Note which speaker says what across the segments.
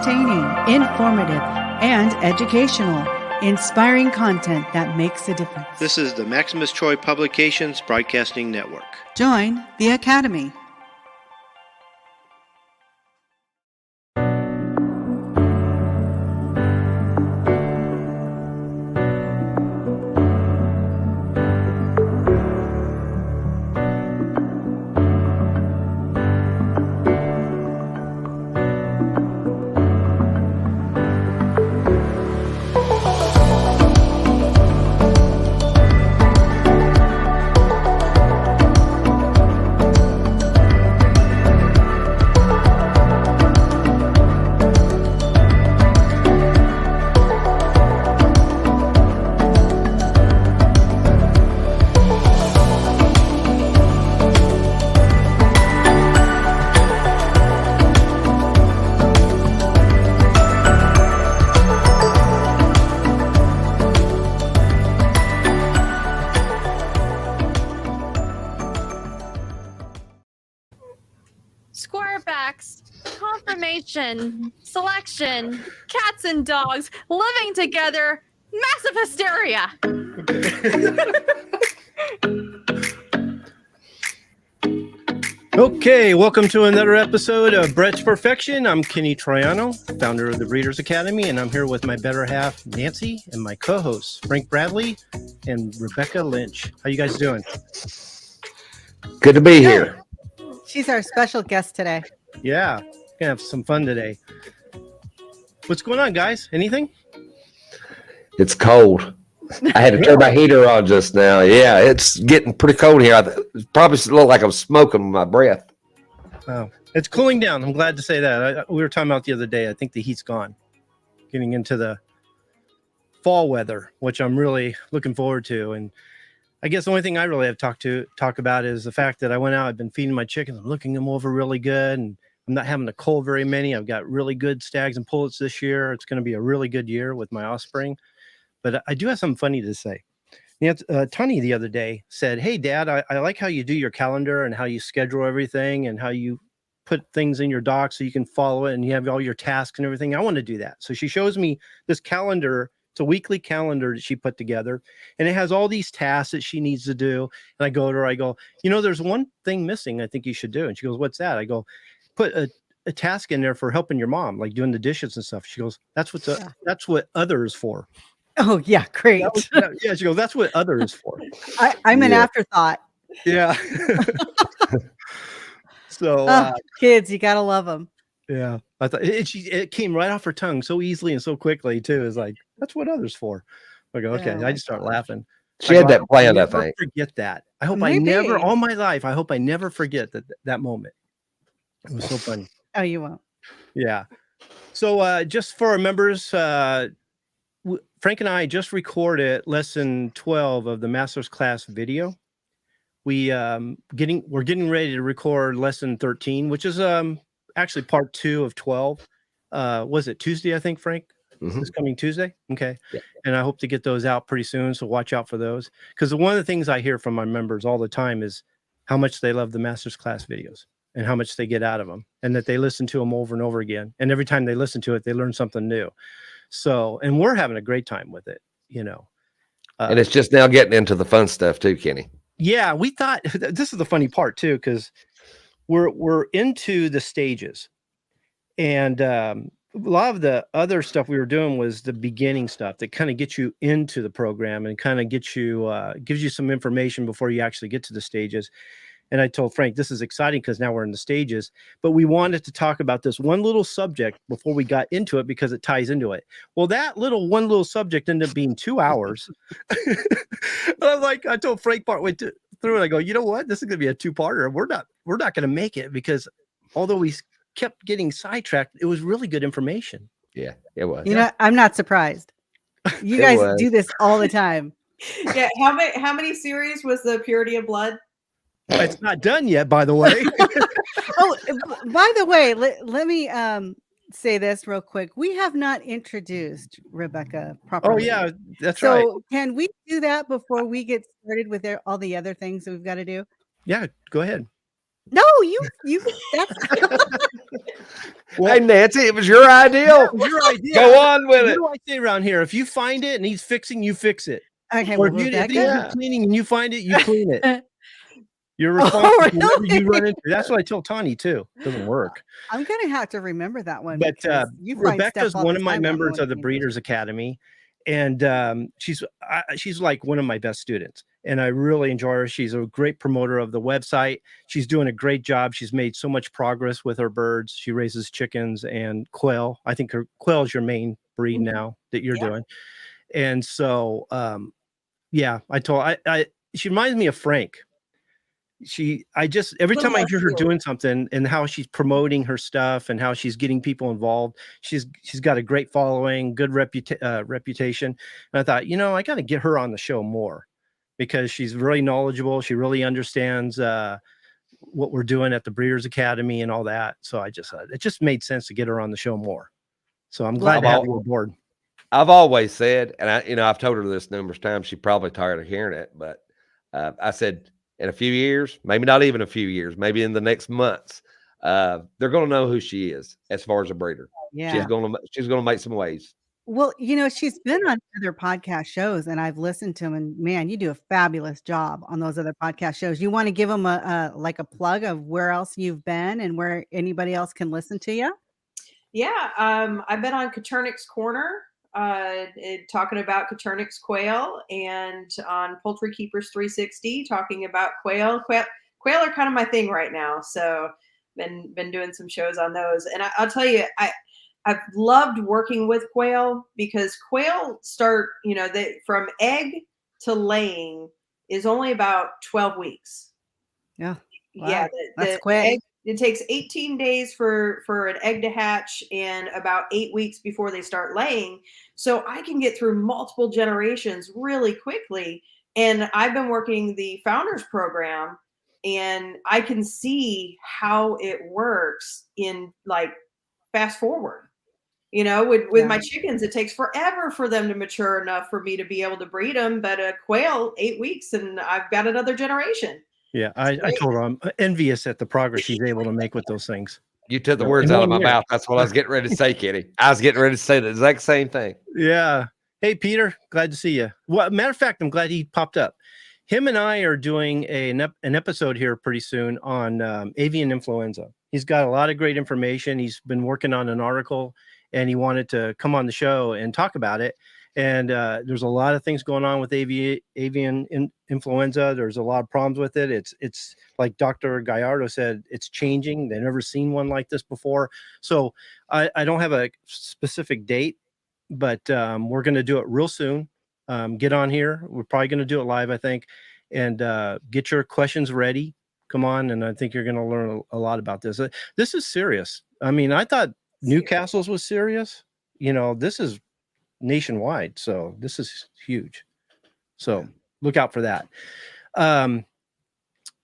Speaker 1: entertaining, informative, and educational. Inspiring content that makes a difference.
Speaker 2: This is the Maximus Troy Publications Broadcasting Network.
Speaker 1: Join the Academy.
Speaker 3: Selection, cats and dogs living together, massive hysteria.
Speaker 2: Okay, welcome to another episode of Bred's Perfection. I'm Kenny Troiano, founder of the Breeders Academy, and I'm here with my better half, Nancy, and my co-hosts, Frank Bradley and Rebecca Lynch. How you guys doing?
Speaker 4: Good to be here.
Speaker 1: She's our special guest today.
Speaker 2: Yeah, gonna have some fun today. What's going on, guys? Anything?
Speaker 4: It's cold. I had to turn my heater on just now. Yeah, it's getting pretty cold here. It probably look like I'm smoking with my breath.
Speaker 2: Oh, it's cooling down. I'm glad to say that. We were talking about the other day. I think the heat's gone. Getting into the fall weather, which I'm really looking forward to. And I guess the only thing I really have talk about is the fact that I went out. I've been feeding my chickens. I'm looking them over really good, and I'm not having to cull very many. I've got really good stags and pullets this year. It's going to be a really good year with my offspring. But I do have something funny to say. Tony the other day said, "Hey, Dad, I like how you do your calendar and how you schedule everything and how you put things in your doc so you can follow it and you have all your tasks and everything. I want to do that." So she shows me this calendar. It's a weekly calendar that she put together, and it has all these tasks that she needs to do. And I go to her, I go, "There's one thing missing I think you should do." And she goes, "What's that?" I go, "Put a task in there for helping your mom, like doing the dishes and stuff." She goes, that's what other is for."
Speaker 1: Oh, yeah, great.
Speaker 2: Yeah, she goes, "That's what other is for."
Speaker 1: I'm an afterthought.
Speaker 2: Yeah. So
Speaker 1: kids, you gotta love them.
Speaker 2: Yeah, I thought it came right off her tongue so easily and so quickly too. It's like, that's what others for. I go, okay. I just start laughing.
Speaker 4: She had that planned, I think.
Speaker 2: Forget that. I hope
Speaker 1: Maybe.
Speaker 2: all my life, I hope I never forget that moment. It was so funny.
Speaker 1: Oh, you won't.
Speaker 2: Yeah. So just for our members, Frank and I just recorded lesson 12 of the master's class video. We're getting ready to record lesson 13, which is actually part 2 of 12. Was it Tuesday, I think, Frank?
Speaker 4: Mm-hmm.
Speaker 2: This coming Tuesday? Okay.
Speaker 4: Yeah.
Speaker 2: And I hope to get those out pretty soon, so watch out for those. Because one of the things I hear from my members all the time is how much they love the master's class videos and how much they get out of them, and that they listen to them over and over again. And every time they listen to it, they learn something new. So, and we're having a great time with it,
Speaker 4: and it's just now getting into the fun stuff too, Kenny.
Speaker 2: Yeah, we thought this is the funny part too, because we're into the stages, and a lot of the other stuff we were doing was the beginning stuff that kind of gets you into the program and kind of gets you gives you some information before you actually get to the stages. And I told Frank, this is exciting because now we're in the stages, but we wanted to talk about this one little subject before we got into it because it ties into it. Well, that one little subject ended up being 2 hours. And I told Frank partway through it, I go, you know what? This is going to be a 2-parter. We're not going to make it because although we kept getting sidetracked, it was really good information.
Speaker 4: Yeah, it was.
Speaker 1: I'm not surprised. You guys do this all the time.
Speaker 5: Yeah. How many series was the Purity of Blood?
Speaker 2: It's not done yet, by the way.
Speaker 1: Oh, by the way, let me say this real quick. We have not introduced Rebecca properly.
Speaker 2: Oh, yeah, that's right.
Speaker 1: So can we do that before we get started with all the other things that we've got to do?
Speaker 2: Yeah, go ahead.
Speaker 1: No, you. That's
Speaker 4: Hey, Nancy, it was your idea.
Speaker 2: It was your idea.
Speaker 4: Go on with
Speaker 2: What
Speaker 4: it.
Speaker 2: do I say around here? If you find it and he's fixing, you fix it.
Speaker 1: okay.
Speaker 2: Or
Speaker 1: Well,
Speaker 2: if
Speaker 1: Rebecca.
Speaker 2: he's cleaning and you find it, you clean it. You're
Speaker 1: Oh,
Speaker 2: responsible for whatever
Speaker 1: really?
Speaker 2: you run into. That's what I tell Tawny too. It doesn't work.
Speaker 1: I'm gonna have to remember that one.
Speaker 2: But
Speaker 1: because you find
Speaker 2: Rebecca's
Speaker 1: stuff all
Speaker 2: one
Speaker 1: the
Speaker 2: of my
Speaker 1: time, I don't know
Speaker 2: members
Speaker 1: what
Speaker 2: of the
Speaker 1: it means.
Speaker 2: Breeders Academy, and she's like one of my best students, and I really enjoy her. She's a great promoter of the website. She's doing a great job. She's made so much progress with her birds. She raises chickens and quail. I think her quail is your main breed now that you're doing, and so yeah, she reminds me of Frank. Every time I hear her doing something and how she's promoting her stuff and how she's getting people involved, she's got a great following, good reputation. And I thought, I got to get her on the show more because she's really knowledgeable. She really understands what we're doing at the Breeders Academy and all that. So it just made sense to get her on the show more. So I'm glad to have you aboard.
Speaker 4: I've always said, and I've told her this numerous times, she's probably tired of hearing it, but I said, in a few years, maybe not even a few years, maybe in the next months, they're going to know who she is as far as a breeder.
Speaker 1: Yeah.
Speaker 4: She's going to make some waves.
Speaker 1: Well, she's been on other podcast shows, and I've listened to them. And man, you do a fabulous job on those other podcast shows. You want to give them a plug of where else you've been and where anybody else can listen to you?
Speaker 5: Yeah, I've been on Katernik's Corner, talking about Katernik's quail, and on Poultry Keepers 360 talking about quail. Quail are kind of my thing right now, so been doing some shows on those. And I'll tell you, I've loved working with quail because quail start, from egg to laying is only about 12 weeks.
Speaker 1: Yeah. Wow.
Speaker 5: Yeah,
Speaker 1: that's quick.
Speaker 5: Egg, it takes 18 days for an egg to hatch and about 8 weeks before they start laying. So I can get through multiple generations really quickly. And I've been working the Founders Program, and I can see how it works in fast forward. With my chickens, it takes forever for them to mature enough for me to be able to breed them. But a quail, 8 weeks, and I've got another generation.
Speaker 2: Yeah, I told her I'm envious at the progress she's able to make with those things.
Speaker 4: You took the words out of my mouth. That's what I was getting ready to say, Kenny. I was getting ready to say the exact same thing.
Speaker 2: Yeah. Hey, Peter, glad to see you. Well, matter of fact, I'm glad he popped up. Him and I are doing an episode here pretty soon on avian influenza. He's got a lot of great information. He's been working on an article, and he wanted to come on the show and talk about it. And there's a lot of things going on with avian influenza. There's a lot of problems with it. It's like Dr. Gallardo said, it's changing. They've never seen one like this before. So I don't have a specific date, but we're going to do it real soon. Get on here. We're probably going to do it live, I think, and get your questions ready. Come on. And I think you're going to learn a lot about this. This is serious. I mean, I thought Newcastle's was serious. This is nationwide, so this is huge. So look out for that. One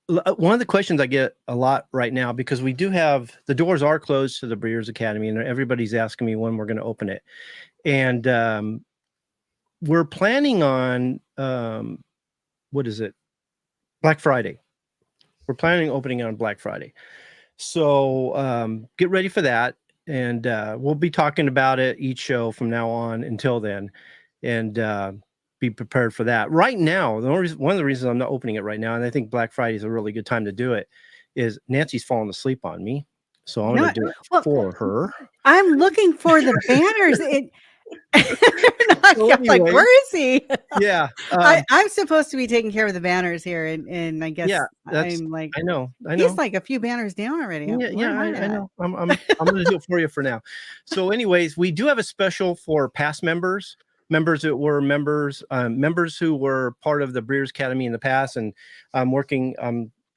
Speaker 2: of the questions I get a lot right now, because we do have the doors are closed to the Breeders Academy, and everybody's asking me when we're going to open it, and we're planning on what is it, Black Friday. We're planning on opening on Black Friday, so get ready for that. And we'll be talking about it each show from now on until then, and be prepared for that. Right now, one of the reasons I'm not opening it right now, and I think Black Friday is a really good time to do it, is Nancy's falling asleep on me. So I'm going to do it for her.
Speaker 1: I'm looking for the banners. Like, where is he?
Speaker 2: Yeah.
Speaker 1: I'm supposed to be taking care of the banners here, and I guess I'm like,
Speaker 2: I know.
Speaker 1: He's like a few banners down already.
Speaker 2: Yeah, I know. I'm going to do it for you for now. So anyways, we do have a special for past members that were members who were part of the Breeders Academy in the past, and I'm working,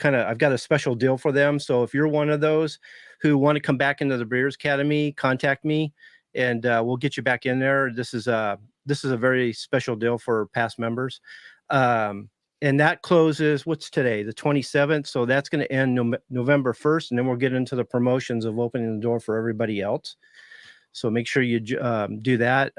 Speaker 2: I've got a special deal for them. So if you're one of those who want to come back into the Breeders Academy, contact me, and we'll get you back in there. This is a very special deal for past members. And that closes, what's today? The 27th. So that's going to end November 1st. And then we'll get into the promotions of opening the door for everybody else. So make sure you do that.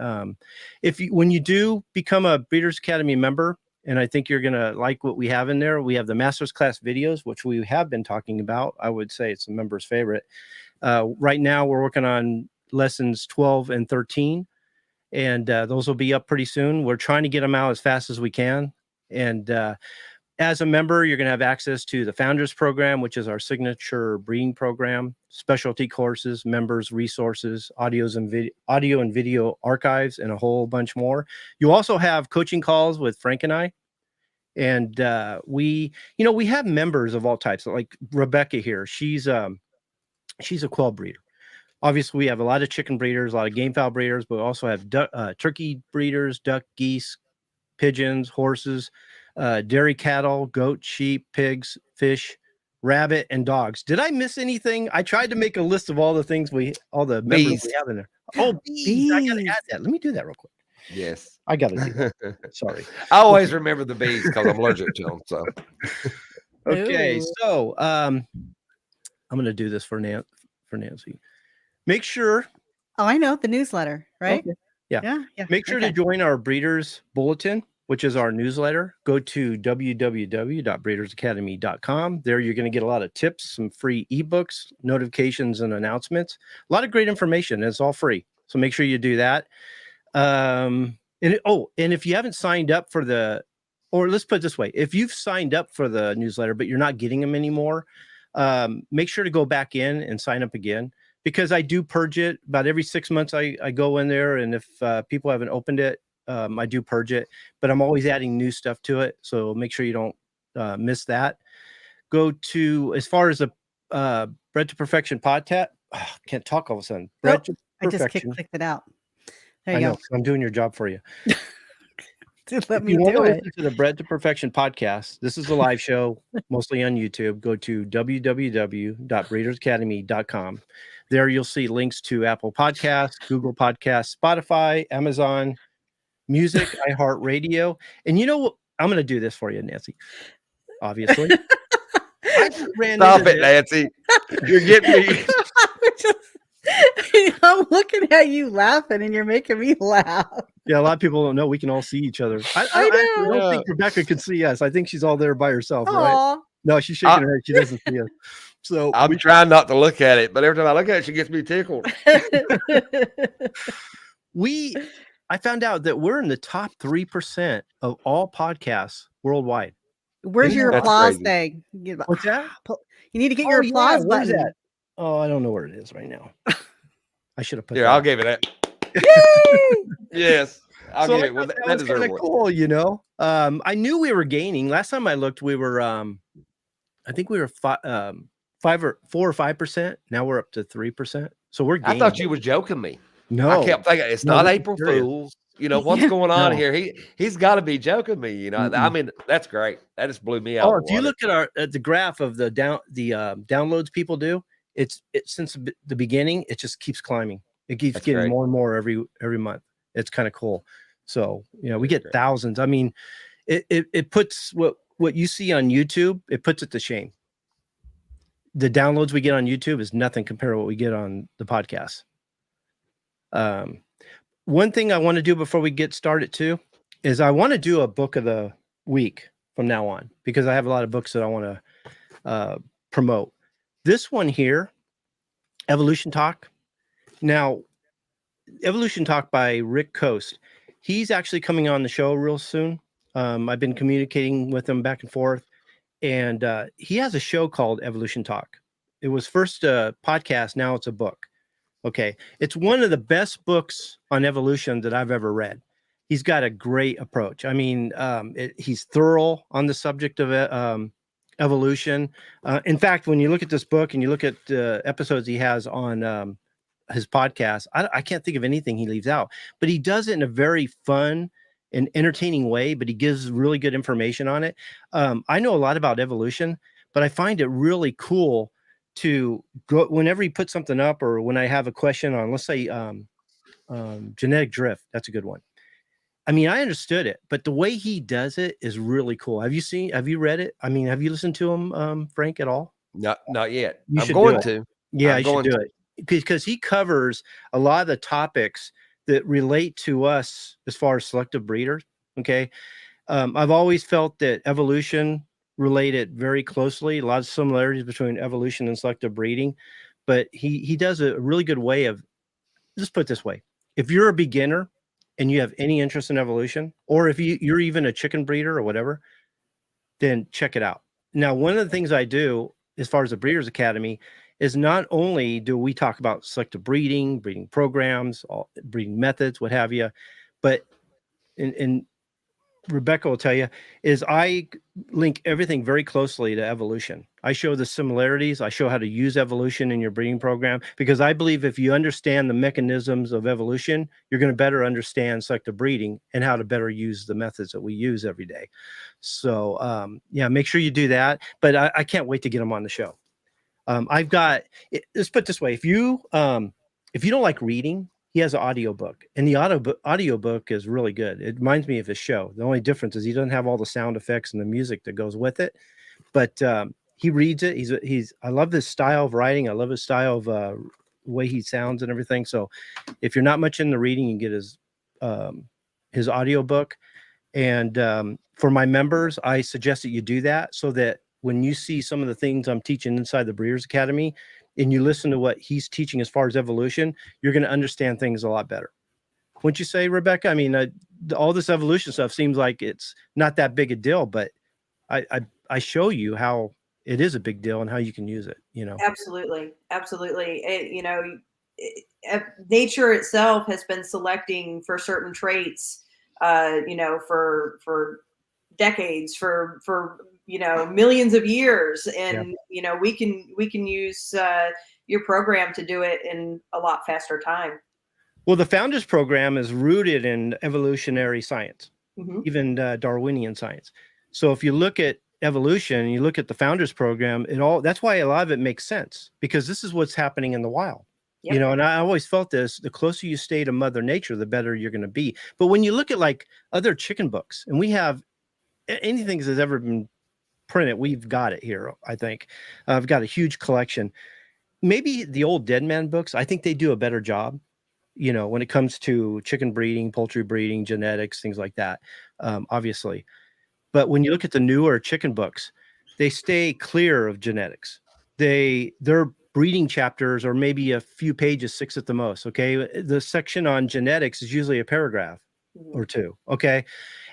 Speaker 2: When you do become a Breeders Academy member, and I think you're going to like what we have in there. We have the master's class videos, which we have been talking about. I would say it's a member's favorite. Right now we're working on lessons 12 and 13, and those will be up pretty soon. We're trying to get them out as fast as we can. And as a member, you're going to have access to the Founders Program, which is our signature breeding program, specialty courses, members, resources, audio and video archives, and a whole bunch more. You also have coaching calls with Frank and I. And we have members of all types, like Rebecca here. She's a quail breeder. Obviously, we have a lot of chicken breeders, a lot of gamefowl breeders, but we also have turkey breeders, duck, geese, pigeons, horses, dairy cattle, goat, sheep, pigs, fish, rabbit, and dogs. Did I miss anything? I tried to make a list of all the things all the members we have in there. Oh, bees. I gotta add that. Let me do that real quick.
Speaker 4: Yes.
Speaker 2: I gotta do that. Sorry.
Speaker 4: I always remember the bees because I'm allergic to them. So
Speaker 2: okay,
Speaker 3: Ooh.
Speaker 2: so I'm gonna do this for Nancy. Make sure.
Speaker 1: Oh, I know the newsletter, right?
Speaker 2: Okay. Yeah.
Speaker 1: Yeah.
Speaker 2: Make sure to join our Breeders Bulletin, which is our newsletter. Go to www.breedersacademy.com. There you're going to get a lot of tips, some free ebooks, notifications, and announcements. A lot of great information. It's all free. So make sure you do that. And if you haven't signed up for or let's put it this way, if you've signed up for the newsletter, but you're not getting them anymore, make sure to go back in and sign up again, because I do purge it about every 6 months. I go in there, and if people haven't opened it, I do purge it, but I'm always adding new stuff to it. So make sure you don't miss that. Go to, as far as the Bred to Perfection podcast. Can't talk all of a sudden. Bred to
Speaker 1: I just
Speaker 2: Perfection.
Speaker 1: clicked it out. There
Speaker 2: I
Speaker 1: you
Speaker 2: know,
Speaker 1: go.
Speaker 2: I'm doing your job for you.
Speaker 1: Let
Speaker 2: If
Speaker 1: me
Speaker 2: you want
Speaker 1: do
Speaker 2: to
Speaker 1: it.
Speaker 2: listen to the Bred to Perfection podcast, this is a live show, mostly on YouTube. Go to www.breedersacademy.com. There you'll see links to Apple Podcasts, Google Podcasts, Spotify, Amazon Music, iHeartRadio. And you know what? I'm going to do this for you, Nancy. Obviously. I just ran
Speaker 4: stop
Speaker 2: into
Speaker 4: it, Nancy. You're getting me.
Speaker 1: I'm looking at you laughing, and you're making me laugh.
Speaker 2: Yeah, a lot of people don't know we can all see each other. I
Speaker 1: know.
Speaker 2: don't think Rebecca can see us. I think she's all there by herself, right?
Speaker 1: Aw.
Speaker 2: No, she's shaking her head. She doesn't see us. So
Speaker 4: I'm trying not to look at it, but every time I look at it, she gets me tickled.
Speaker 2: I found out that we're in the top 3% of all podcasts worldwide.
Speaker 1: Where's your
Speaker 4: That's
Speaker 1: applause
Speaker 4: crazy.
Speaker 1: thing?
Speaker 2: What's that?
Speaker 1: You need to get your applause
Speaker 2: where's
Speaker 1: button.
Speaker 2: that? Oh, I don't know where it is right now. I should have put
Speaker 4: Here,
Speaker 2: that.
Speaker 4: I'll give it that. Yes. I'll
Speaker 2: So
Speaker 4: give
Speaker 2: I
Speaker 4: it. Well,
Speaker 2: thought
Speaker 4: that
Speaker 2: that was
Speaker 4: deserves
Speaker 2: kind of
Speaker 4: it.
Speaker 2: cool, you know. I knew we were gaining. Last time I looked, we were I think we were 4 or 5%. Now we're up to 3%. So we're gaining.
Speaker 4: I thought you was joking me.
Speaker 2: No,
Speaker 4: I kept thinking it's
Speaker 2: No,
Speaker 4: not
Speaker 2: this is
Speaker 4: April
Speaker 2: serious.
Speaker 4: Fools. You know what's going on
Speaker 2: No.
Speaker 4: here? He's got to be joking me. You know, I
Speaker 2: Mm-mm.
Speaker 4: mean, that's great. That just blew me out.
Speaker 2: Oh,
Speaker 4: of
Speaker 2: if
Speaker 4: the
Speaker 2: you
Speaker 4: water.
Speaker 2: look at the graph of the downloads people do, it's since the beginning, it just keeps climbing. It keeps
Speaker 4: That's
Speaker 2: getting
Speaker 4: great.
Speaker 2: more and more every month. It's kind of cool. So, you know, we get
Speaker 4: great.
Speaker 2: thousands. I mean, it puts what you see on YouTube, it puts it to shame. The downloads we get on YouTube is nothing compared to what we get on the podcast. One thing I want to do before we get started too is I want to do a book of the week from now on, because I have a lot of books that I want to promote. This one here, Evolution Talk. Now, Evolution Talk by Rick Coast. He's actually coming on the show real soon. I've been communicating with him back and forth, and he has a show called Evolution Talk. It was first a podcast, now it's a book. Okay, it's one of the best books on evolution that I've ever read. He's got a great approach. I mean, he's thorough on the subject of evolution. In fact, when you look at this book and you look at the episodes he has on his podcast, I can't think of anything he leaves out, but he does it in a very fun and entertaining way, but he gives really good information on it. I know a lot about evolution, but I find it really cool to go whenever he puts something up, or when I have a question on, let's say, genetic drift. That's a good one. I mean, I understood it, but the way he does it is really cool. Have you read it? I mean, have you listened to him, Frank, at all?
Speaker 4: Not yet.
Speaker 2: You
Speaker 4: I'm
Speaker 2: should
Speaker 4: going
Speaker 2: do
Speaker 4: to.
Speaker 2: Yeah,
Speaker 4: I'm
Speaker 2: you should
Speaker 4: going
Speaker 2: do
Speaker 4: to.
Speaker 2: it, because he covers a lot of the topics that relate to us as far as selective breeders. Okay. I've always felt that evolution related very closely, a lot of similarities between evolution and selective breeding, but he does a really good way of, let's put it this way. If you're a beginner and you have any interest in evolution, or if you're even a chicken breeder or whatever, then check it out. Now, one of the things I do as far as the Breeders Academy is not only do we talk about selective breeding, breeding programs, breeding methods, what have you, but in Rebecca will tell you, is I link everything very closely to evolution. I show the similarities. I show how to use evolution in your breeding program, because I believe if you understand the mechanisms of evolution, you're going to better understand selective breeding and how to better use the methods that we use every day. So yeah, make sure you do that. But I can't wait to get them on the show. I've got, let's put it this way. If you don't like reading, he has an audiobook, and the audiobook is really good. It reminds me of his show. The only difference is he doesn't have all the sound effects and the music that goes with it, but he reads it. I love his style of writing. I love his style of way he sounds and everything. So if you're not much into reading, you can get his audiobook. And for my members, I suggest that you do that, so that when you see some of the things I'm teaching inside the Breeders Academy, and you listen to what he's teaching as far as evolution, you're going to understand things a lot better. Wouldn't you say, Rebecca? I mean, all this evolution stuff seems like it's not that big a deal, but I show you how it is a big deal and how you can use it, you know?
Speaker 5: Absolutely. Nature itself has been selecting for certain traits, for decades, for millions of years, and we can use your program to do it in a lot faster time.
Speaker 2: Well, the Founders Program is rooted in evolutionary science, even Darwinian science. So if you look at evolution and you look at the Founders Program, that's why a lot of it makes sense, because this is what's happening in the wild. Yep. And I always felt this: the closer you stay to Mother Nature, the better you're going to be. But when you look at like other chicken books, and we have anything that's ever been printed, we've got it here. I think I've got a huge collection. Maybe the old Dead Man books, I think they do a better job, when it comes to chicken breeding, poultry breeding, genetics, things like that, obviously. But when you look at the newer chicken books, they stay clear of genetics. Their breeding chapters are maybe a few pages, 6 at the most. Okay. The section on genetics is usually a paragraph or 2. Okay.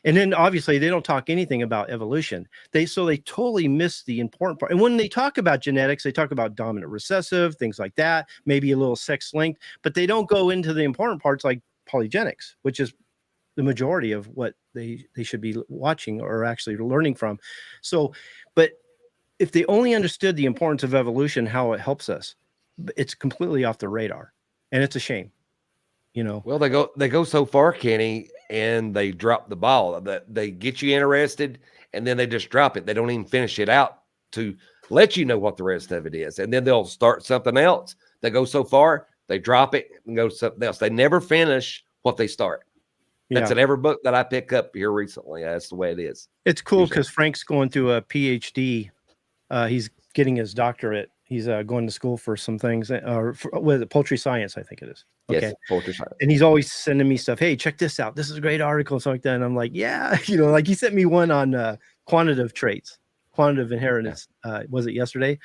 Speaker 2: And then obviously they don't talk anything about evolution. They totally miss the important part. And when they talk about genetics, they talk about dominant recessive, things like that, maybe a little sex linked, but they don't go into the important parts like polygenics, which is the majority of what they should be watching or actually learning from. So, but if they only understood the importance of evolution, how it helps us, it's completely off the radar, and it's a shame.
Speaker 4: Well, they go so far, Kenny, and they drop the ball. That they get you interested, and then they just drop it. They don't even finish it out to let you know what the rest of it is, and then they'll start something else. They go so far, they drop it and go to something else. They never finish what they start. That's in every book that I pick up here recently. That's the way it is.
Speaker 2: It's cool because Frank's going through a PhD. He's getting his doctorate. He's going to school for some things, with poultry science, I think it is. Okay.
Speaker 4: Yes, poultry science.
Speaker 2: And he's always sending me stuff. Hey, check this out. This is a great article and stuff like that. And I'm like, yeah, like he sent me one on quantitative traits, quantitative inheritance. Was it yesterday?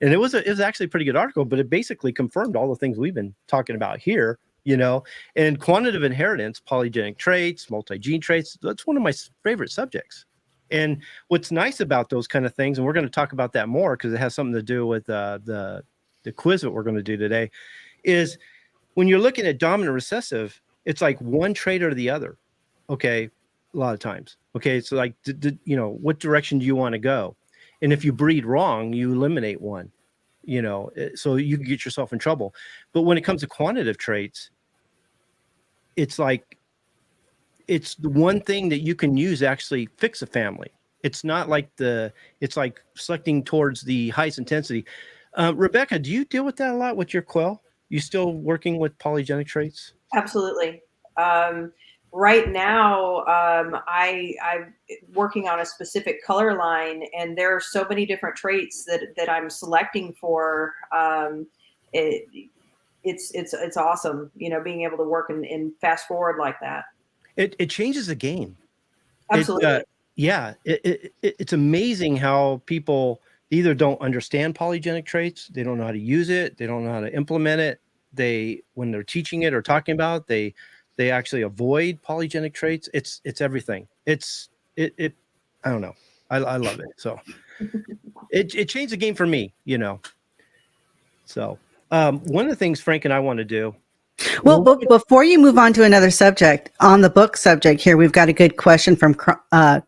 Speaker 2: And it was actually a pretty good article, but it basically confirmed all the things we've been talking about here. And quantitative inheritance, polygenic traits, multi-gene traits, that's one of my favorite subjects. And what's nice about those kind of things, and we're going to talk about that more because it has something to do with the quiz that we're going to do today, is when you're looking at dominant recessive, it's like one trait or the other. Okay, a lot of times. Okay, so like, what direction do you want to go? And if you breed wrong, you eliminate one. So you can get yourself in trouble. But when it comes to quantitative traits, it's like, it's the one thing that you can use to actually fix a family. It's not like it's like selecting towards the highest intensity. Rebecca, do you deal with that a lot with your quail? You still working with polygenic traits?
Speaker 5: Absolutely. Right now, I'm working on a specific color line, and there are so many different traits that I'm selecting for. It's awesome, being able to work and fast forward like that.
Speaker 2: It changes the game.
Speaker 5: Absolutely.
Speaker 2: yeah, it's amazing how people either don't understand polygenic traits, they don't know how to use it, they don't know how to implement it. When they're teaching it or talking about it, they actually avoid polygenic traits. It's everything. It I don't know. I love it. So it changed the game for me, you know. So one of the things Frank and I want to do.
Speaker 1: Well, but before you move on to another subject, on the book subject here, we've got a good question from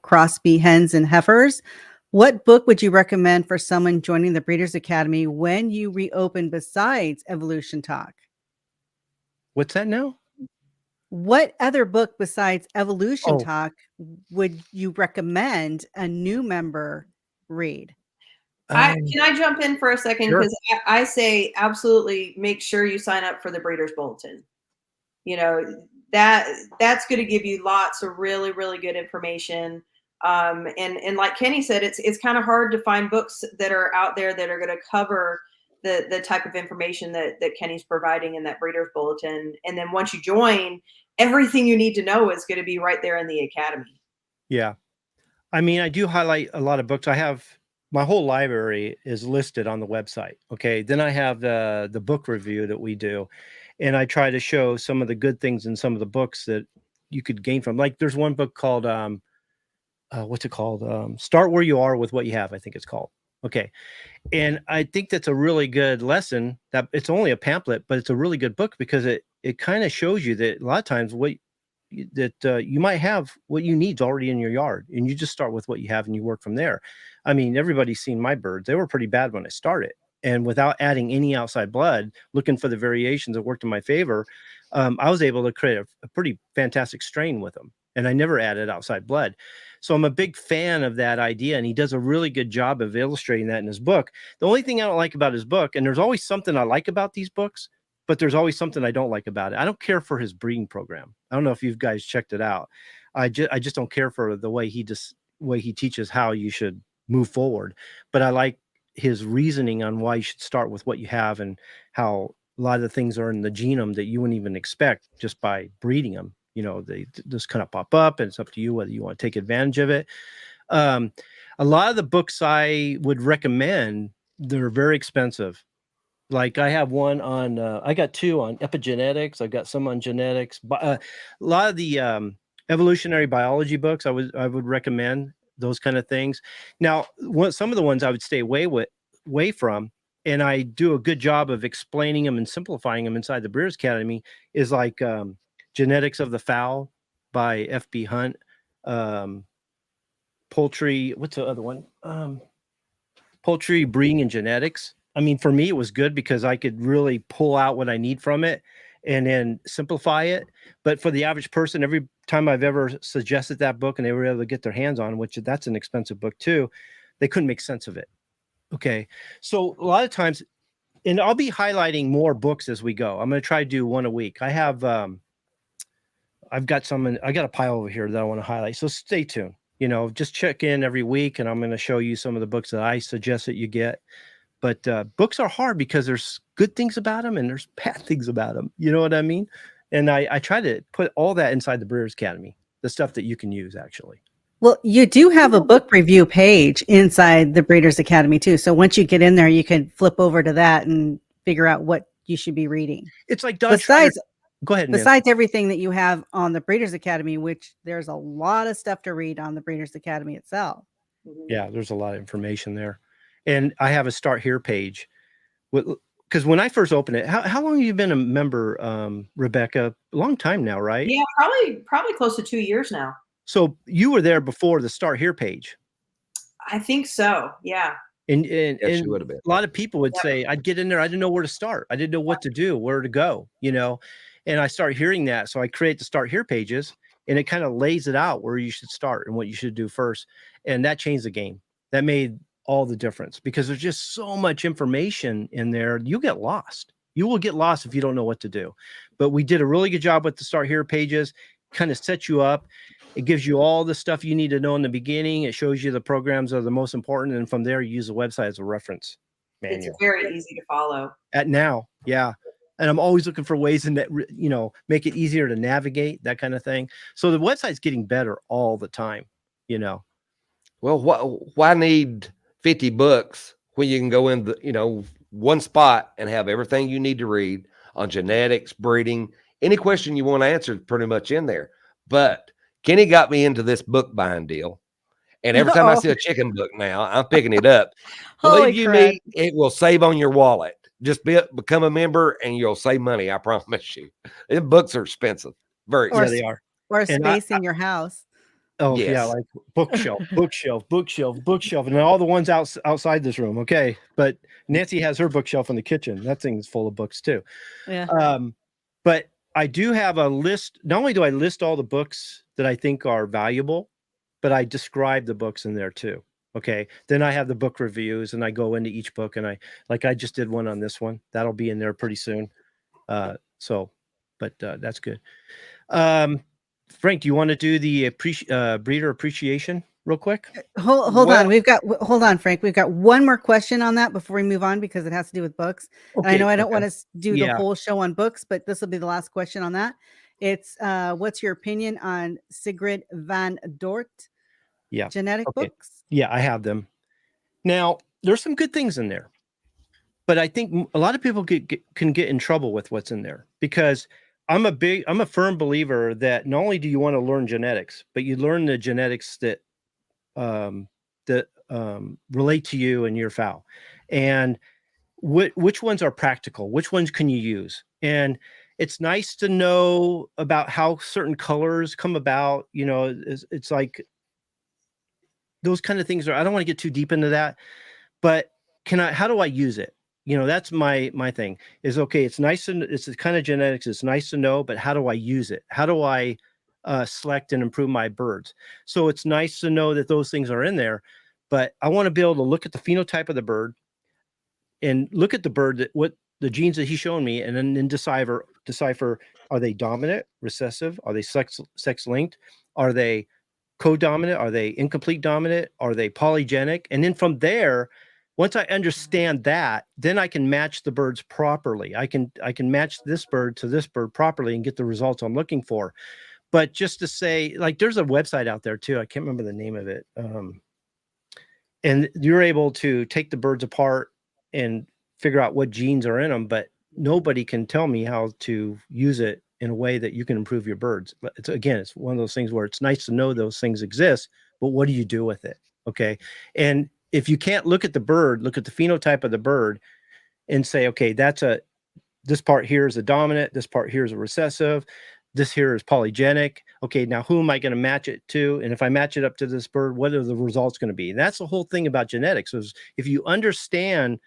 Speaker 1: Crosby Hens and Heifers. What book would you recommend for someone joining the Breeders' Academy when you reopen besides Evolution Talk?
Speaker 2: What's that now?
Speaker 1: What other book besides Evolution
Speaker 2: Oh.
Speaker 1: Talk would you recommend a new member read?
Speaker 5: Can I jump in for a second?
Speaker 2: Sure.
Speaker 5: Because I say absolutely make sure you sign up for the Breeders' Bulletin. You know, that's going to give you lots of really, really good information. And like Kenny said, it's kind of hard to find books that are out there that are going to cover the type of information that Kenny's providing in that Breeders' Bulletin. And then once you join, everything you need to know is going to be right there in the academy.
Speaker 2: Yeah. I mean, I do highlight a lot of books. I have my whole library is listed on the website. Okay. Then I have the book review that we do. And I try to show some of the good things in some of the books that you could gain from. Like there's one book called, what's it called? Start Where You Are with What You Have, I think it's called. Okay. And I think that's a really good lesson. That it's only a pamphlet, but it's a really good book because it kind of shows you that a lot of times you might have what you need already in your yard, and you just start with what you have and you work from there. I mean, everybody's seen my birds. They were pretty bad when I started. And without adding any outside blood, looking for the variations that worked in my favor, I was able to create a pretty fantastic strain with them. And I never added outside blood. So I'm a big fan of that idea. And he does a really good job of illustrating that in his book. The only thing I don't like about his book, and there's always something I like about these books, but there's always something I don't like about it. I don't care for his breeding program. I don't know if you guys checked it out. I just don't care for the way he teaches how you should move forward. But I like his reasoning on why you should start with what you have and how a lot of the things are in the genome that you wouldn't even expect just by breeding them. You know, they just kind of pop up, and it's up to you whether you want to take advantage of it. A lot of the books I would recommend, they're very expensive. Like I have one on, I got two on epigenetics. I've got some on genetics, but a lot of the evolutionary biology books I would recommend those kind of things. Now, some of the ones I would stay away from, and I do a good job of explaining them and simplifying them inside the Breeders' Academy, is like Genetics of the Fowl by F.B. Hunt, Poultry. What's the other one? Poultry Breeding and Genetics. I mean, for me, it was good because I could really pull out what I need from it and then simplify it. But for the average person, every time I've ever suggested that book and they were able to get their hands on, which that's an expensive book too, they couldn't make sense of it. Okay. So a lot of times, and I'll be highlighting more books as we go. I'm going to try to do one a week. I have, I've got I got a pile over here that I want to highlight. So stay tuned, just check in every week and I'm going to show you some of the books that I suggest that you get. But books are hard because there's good things about them and there's bad things about them. You know what I mean? And I try to put all that inside the Breeders' Academy, the stuff that you can use actually.
Speaker 1: Well, you do have a book review page inside the Breeders' Academy too. So once you get in there, you can flip over to that and figure out what you should be reading.
Speaker 2: It's like
Speaker 1: Go ahead.
Speaker 2: Nancy.
Speaker 1: Besides everything that you have on the Breeders' Academy, which there's a lot of stuff to read on the Breeders' Academy itself.
Speaker 2: Yeah, there's a lot of information there. And I have a Start Here page. Because when I first opened it, how long have you been a member, Rebecca? A long time now, right?
Speaker 5: Yeah, probably close to 2 years now.
Speaker 2: So you were there before the Start Here page.
Speaker 5: I think so. Yeah.
Speaker 2: And
Speaker 4: Yes, you would have been.
Speaker 2: a lot of people would say, I'd get in there. I didn't know where to start. I didn't know what to do, where to go, and I started hearing that. So I create the Start Here pages and it kind of lays it out where you should start and what you should do first. And that changed the game. That made all the difference because there's just so much information in there. You get lost. You will get lost if you don't know what to do. But we did a really good job with the Start Here pages, kind of set you up. It gives you all the stuff you need to know in the beginning. It shows you the programs that are the most important. And from there, you use the website as a reference manual.
Speaker 5: It's very easy to follow.
Speaker 2: Yeah. And I'm always looking for ways to, make it easier to navigate, that kind of thing. So the website's getting better all the time,
Speaker 4: Well, why need 50 books when you can go in one spot and have everything you need to read on genetics, breeding, any question you want answered pretty much in there. But Kenny got me into this book buying deal. And every time I
Speaker 1: Uh-oh.
Speaker 4: see a chicken book now, I'm picking it up.
Speaker 3: Holy
Speaker 4: Believe you
Speaker 3: crud.
Speaker 4: me, it will save on your wallet. Just become a member and you'll save money. I promise you. Books are expensive. Very
Speaker 1: Or
Speaker 2: Yeah,
Speaker 4: expensive.
Speaker 2: they are.
Speaker 1: Or
Speaker 2: And
Speaker 1: space in your house.
Speaker 2: oh yeah,
Speaker 4: Yes.
Speaker 2: like bookshelf, bookshelf, bookshelf, bookshelf, and all the ones outside this room. Okay, but Nancy has her bookshelf in the kitchen. That thing's full of books too.
Speaker 1: Yeah.
Speaker 2: But I do have a list. Not only do I list all the books that I think are valuable, but I describe the books in there too. Okay. Then I have the book reviews and I go into each book and I just did one on this one. That'll be in there pretty soon. That's good. Frank, do you want to do the breeder appreciation real quick?
Speaker 1: Hold on. Hold on, Frank. We've got one more question on that before we move on because it has to do with books. And I know I don't want to do the whole show on books, but this will be the last question on that. It's what's your opinion on Sigrid van Dort?
Speaker 2: Yeah.
Speaker 1: Genetic books?
Speaker 2: Yeah, I have them. Now, there's some good things in there. But I think a lot of people can get in trouble with what's in there because I'm a firm believer that not only do you want to learn genetics, but you learn the genetics that relate to you and your fowl, and which ones are practical, which ones can you use. And it's nice to know about how certain colors come about. It's like those kind of things I don't want to get too deep into that, but how do I use it? That's my thing is, okay, it's nice and it's the kind of genetics. It's nice to know, but how do I use it? How do I select and improve my birds? So it's nice to know that those things are in there, but I want to be able to look at the phenotype of the bird and look at the bird, what the genes that he's showing me, and then decipher, are they dominant, recessive? Are they sex linked? Are they co-dominant? Are they incomplete dominant? Are they polygenic? And then from there, once I understand that, then I can match the birds properly. I can match this bird to this bird properly and get the results I'm looking for. But just to say, like, there's a website out there too. I can't remember the name of it. And you're able to take the birds apart and figure out what genes are in them, but nobody can tell me how to use it in a way that you can improve your birds. But it's one of those things where it's nice to know those things exist, but what do you do with it? Okay. And if you can't look at the bird, look at the phenotype of the bird and say, okay, this part here is a dominant, this part here is a recessive, this here is polygenic. Okay, now who am I going to match it to? And if I match it up to this bird, what are the results going to be? And that's the whole thing about genetics is if you understand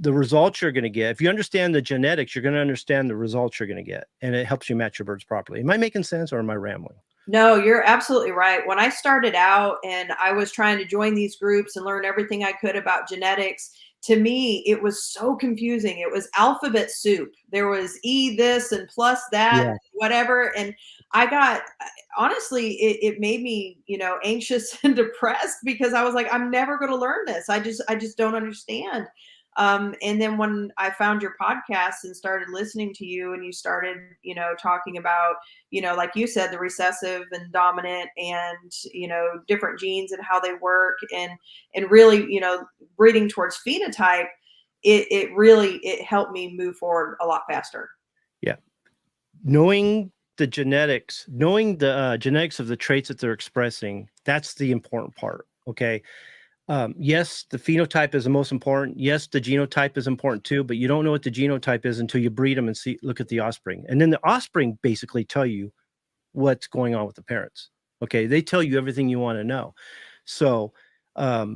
Speaker 2: the results you're going to get, if you understand the genetics, you're going to understand the results you're going to get. And it helps you match your birds properly. Am I making sense or am I rambling?
Speaker 5: No, you're absolutely right. When I started out and I was trying to join these groups and learn everything I could about genetics, to me, it was so confusing. It was alphabet soup. There was E this and plus that, whatever. And honestly, it made me, anxious and depressed because I was like, I'm never going to learn this. I just don't understand. And then when I found your podcast and started listening to you and you started, talking about, like you said, the recessive and dominant and, different genes and how they work and really, breeding towards phenotype, it helped me move forward a lot faster.
Speaker 2: Yeah. Knowing the genetics of the traits that they're expressing, that's the important part. Okay. Yes, the phenotype is the most important. Yes, the genotype is important too, but you don't know what the genotype is until you breed them and look at the offspring. And then the offspring basically tell you what's going on with the parents. Okay. They tell you everything you want to know. So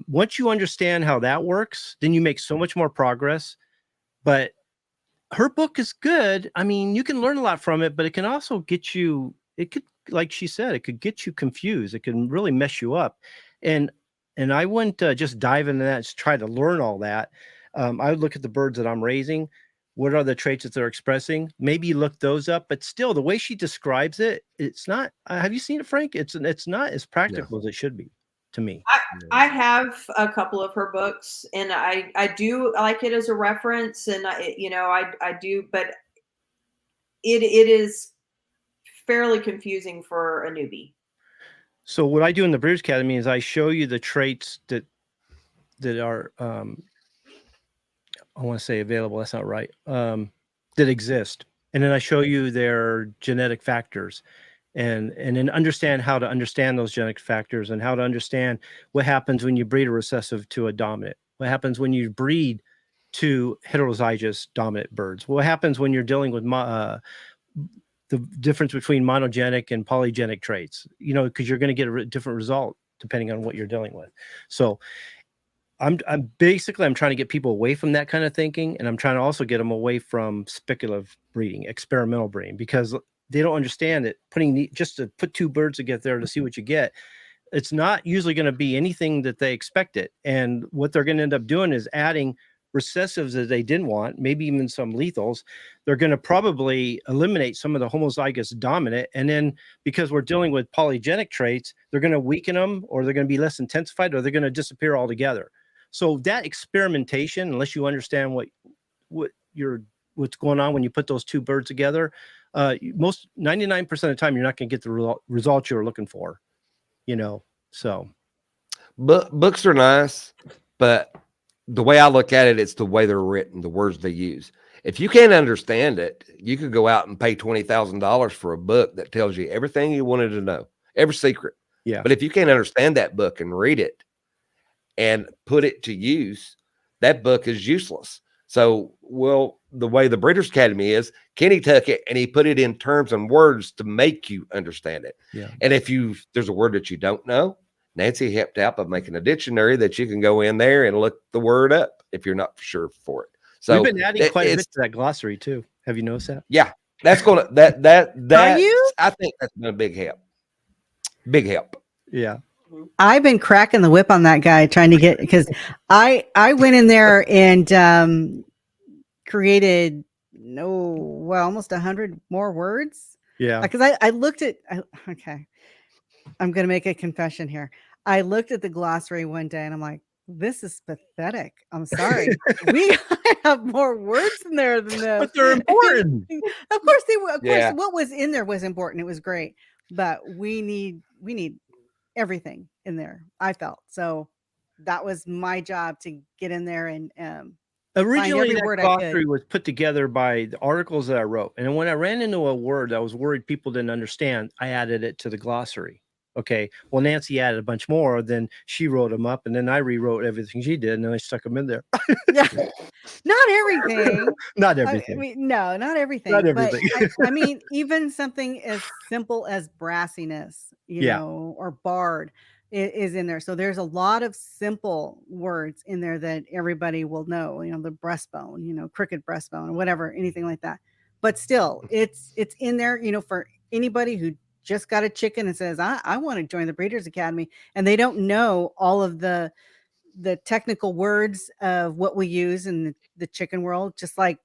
Speaker 2: once you understand how that works, then you make so much more progress. But her book is good. I mean, you can learn a lot from it, but it can also get you, like she said, it could get you confused. It can really mess you up. And I wouldn't just dive into that, just try to learn all that. I would look at the birds that I'm raising. What are the traits that they're expressing? Maybe look those up, but still the way she describes it, it's not, have you seen it, Frank? It's not as practical as it should be to me.
Speaker 5: I have a couple of her books and I do like it as a reference and I do, but it is fairly confusing for a newbie.
Speaker 2: So what I do in the Breeders' Academy is I show you the traits that are I want to say available. That's not right. That exist, and then I show you their genetic factors, and then understand how to understand those genetic factors and how to understand what happens when you breed a recessive to a dominant. What happens when you breed to heterozygous dominant birds? What happens when you're dealing with the difference between monogenic and polygenic traits? You know, because you're going to get a different result depending on what you're dealing with. So I'm basically trying to get people away from that kind of thinking, and I'm trying to also get them away from speculative breeding, experimental breeding, because they don't understand that just to put two birds together to see what you get, it's not usually going to be anything that they expected. And what they're going to end up doing is adding recessives that they didn't want, maybe even some lethals. They're going to probably eliminate some of the homozygous dominant. And then because we're dealing with polygenic traits, they're going to weaken them, or they're going to be less intensified, or they're going to disappear altogether. So that experimentation, unless you understand what's going on when you put those two birds together, 99% of the time, you're not going to get the results you're looking for, you know? So
Speaker 4: books are nice, but the way I look at it, it's the way they're written, the words they use. If you can't understand it, you could go out and pay $20,000 for a book that tells you everything you wanted to know, every secret.
Speaker 2: Yeah.
Speaker 4: But if you can't understand that book and read it and put it to use, that book is useless. So, well, the way the Breeders' Academy is, Kenny took it and he put it in terms and words to make you understand it.
Speaker 2: Yeah.
Speaker 4: And if there's a word that you don't know, Nancy helped out by making a dictionary that you can go in there and look the word up if you're not sure for it. So
Speaker 2: we've been adding quite a bit to that glossary too. Have you noticed that?
Speaker 4: Yeah, that's gonna
Speaker 1: Are you?
Speaker 4: I think that's been a big help. Big help.
Speaker 2: Yeah.
Speaker 1: I've been cracking the whip on that guy trying to get, because I went in there and created almost 100 more words.
Speaker 2: Yeah.
Speaker 1: Because I looked at okay, I'm gonna make a confession here. I looked at the glossary one day and I'm like, this is pathetic. I'm sorry. We have more words in there than this.
Speaker 2: But they're important.
Speaker 1: Of course they were. Of
Speaker 4: Yeah.
Speaker 1: course, what was in there was important. It was great, but we need everything in there. I felt so. That was my job to get in there and
Speaker 2: originally
Speaker 1: every
Speaker 2: that
Speaker 1: word I
Speaker 2: glossary was put together by the articles that I wrote. And when I ran into a word I was worried people didn't understand, I added it to the glossary. Okay. Well, Nancy added a bunch more, then she wrote them up, and then I rewrote everything she did, and then I stuck them in there.
Speaker 1: Yeah. Not everything.
Speaker 2: Not everything.
Speaker 1: I mean, no, not everything.
Speaker 2: Not everything.
Speaker 1: But I mean, even something as simple as brassiness, or barred is in there. So there's a lot of simple words in there that everybody will know, the breastbone, crooked breastbone or whatever, anything like that. But still, it's in there, for anybody who just got a chicken and says, I want to join the Breeders' Academy, and they don't know all of the technical words of what we use in the chicken world. Just like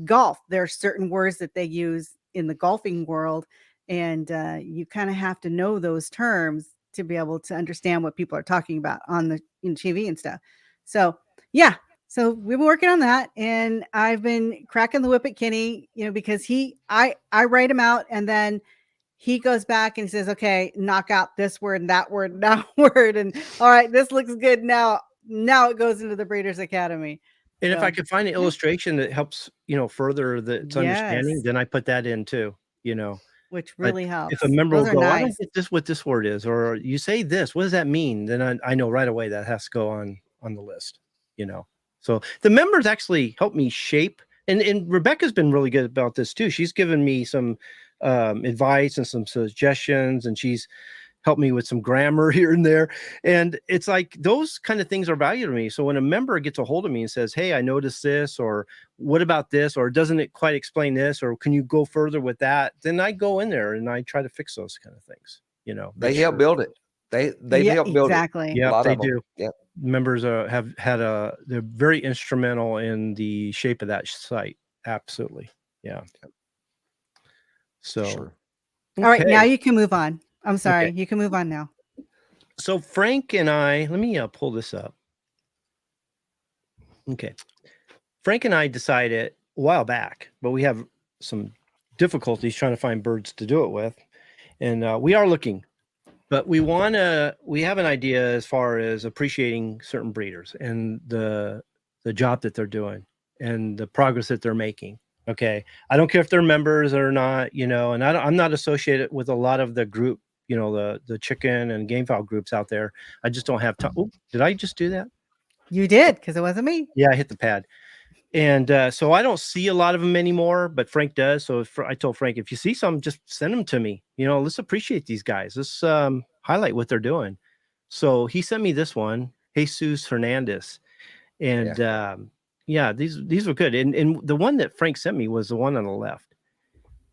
Speaker 1: golf, there are certain words that they use in the golfing world, and you kind of have to know those terms to be able to understand what people are talking about in TV and stuff. So yeah, so we've been working on that, and I've been cracking the whip at Kenny, because I write him out, and then he goes back and says, okay, knock out this word and that word and that word, and all right, this looks good now it goes into the Breeders' Academy.
Speaker 2: And if I could find an illustration that helps, further its understanding, then I put that in too,
Speaker 1: which really helps.
Speaker 2: If a member will go,
Speaker 1: nice.
Speaker 2: I don't get this, what this word is, or you say this, what does that mean? Then I know right away that has to go on the list, So the members actually help me shape, and Rebecca's been really good about this too. She's given me some advice and some suggestions, and she's helped me with some grammar here and there. And it's like those kind of things are valuable to me. So when a member gets a hold of me and says, hey, I noticed this, or what about this, or doesn't it quite explain this, or can you go further with that? Then I go in there and I try to fix those kind of things.
Speaker 4: They help build it. They help build
Speaker 1: exactly.
Speaker 4: it.
Speaker 2: Yeah, they do.
Speaker 4: Yeah.
Speaker 2: Members have had they're very instrumental in the shape of that site. Absolutely. Yeah. So,
Speaker 4: Sure.
Speaker 1: All right, now you can move on. I'm sorry.
Speaker 2: Okay.
Speaker 1: You can move on now.
Speaker 2: So Frank and I, let me pull this up. Okay. Frank and I decided a while back, but we have some difficulties trying to find birds to do it with. And we are looking But we have an idea as far as appreciating certain breeders and the job that they're doing and the progress that they're making. Okay. I don't care if they're members or not, and I'm not associated with a lot of the group, the chicken and gamefowl groups out there. I just don't have time. Oh, did I just do that?
Speaker 1: You did, because it wasn't me.
Speaker 2: Yeah, I hit the pad. And so I don't see a lot of them anymore, but Frank does. So I told Frank, if you see some, just send them to me. Let's appreciate these guys. Let's highlight what they're doing. So he sent me this one, Jesus Hernandez. And these were good. And the one that Frank sent me was the one on the left.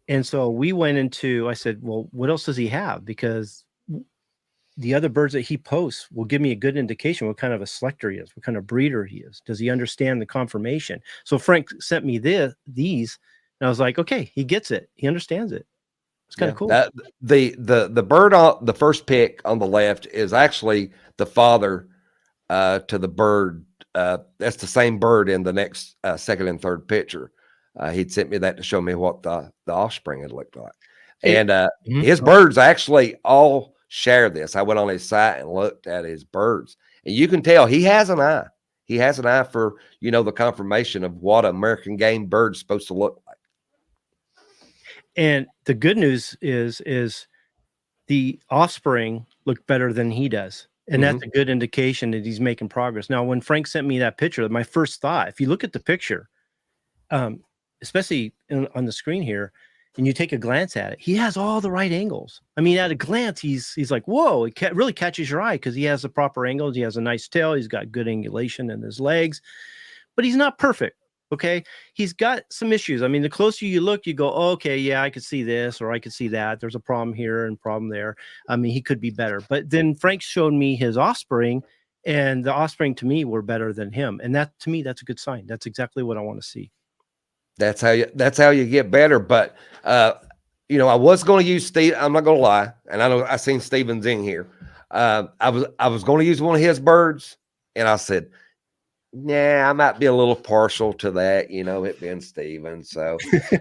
Speaker 2: And so we went into, I said, well, what else does he have? Because the other birds that he posts will give me a good indication what kind of a selector he is, what kind of breeder he is. Does he understand the conformation? So Frank sent me these, and I was like, okay, he gets it. He understands it. It's kind of cool.
Speaker 4: The bird on the first pick on the left is actually the father to the bird. That's the same bird in the next second and third picture. He'd sent me that to show me what the offspring had looked like. And his birds actually all share this. I went on his site and looked at his birds, and you can tell he has an eye. He has an eye for, the conformation of what American game bird's supposed to look like.
Speaker 2: And the good news is the offspring look better than he does. And that's a good indication that he's making progress. Now, when Frank sent me that picture, my first thought, if you look at the picture, especially on the screen here, and you take a glance at it, he has all the right angles. I mean, at a glance, he's like, whoa, it really catches your eye because he has the proper angles. He has a nice tail. He's got good angulation in his legs, but he's not perfect. Okay. He's got some issues. I mean, the closer you look, you go, oh, okay, yeah, I could see this, or I could see that. There's a problem here and problem there. I mean, he could be better. But then Frank showed me his offspring, and the offspring to me were better than him. And that, to me, that's a good sign. That's exactly what I want to see. That's how
Speaker 4: you get better. But I was going to use Steve. I'm not going to lie, and I know I seen Steven's in here. I was going to use one of his birds, and I said, "Nah, I might be a little partial to that, it being Steven." So,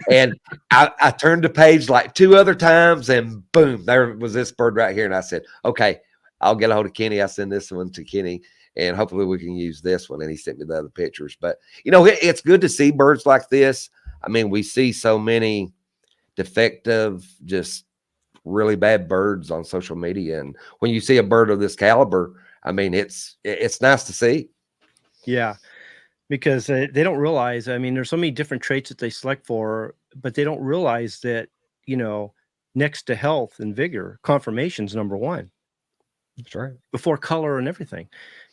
Speaker 4: and I turned the page like 2 other times, and boom, there was this bird right here, and I said, "Okay, I'll get a hold of Kenny. I send this one to Kenny, and hopefully we can use this one." And he sent me the other pictures. But, it's good to see birds like this. I mean, we see so many defective, just really bad birds on social media. And when you see a bird of this caliber, I mean, it's nice to see.
Speaker 2: Yeah, because they don't realize, I mean, there's so many different traits that they select for, but they don't realize that, next to health and vigor, conformation's number one.
Speaker 4: That's right.
Speaker 2: Before color and everything.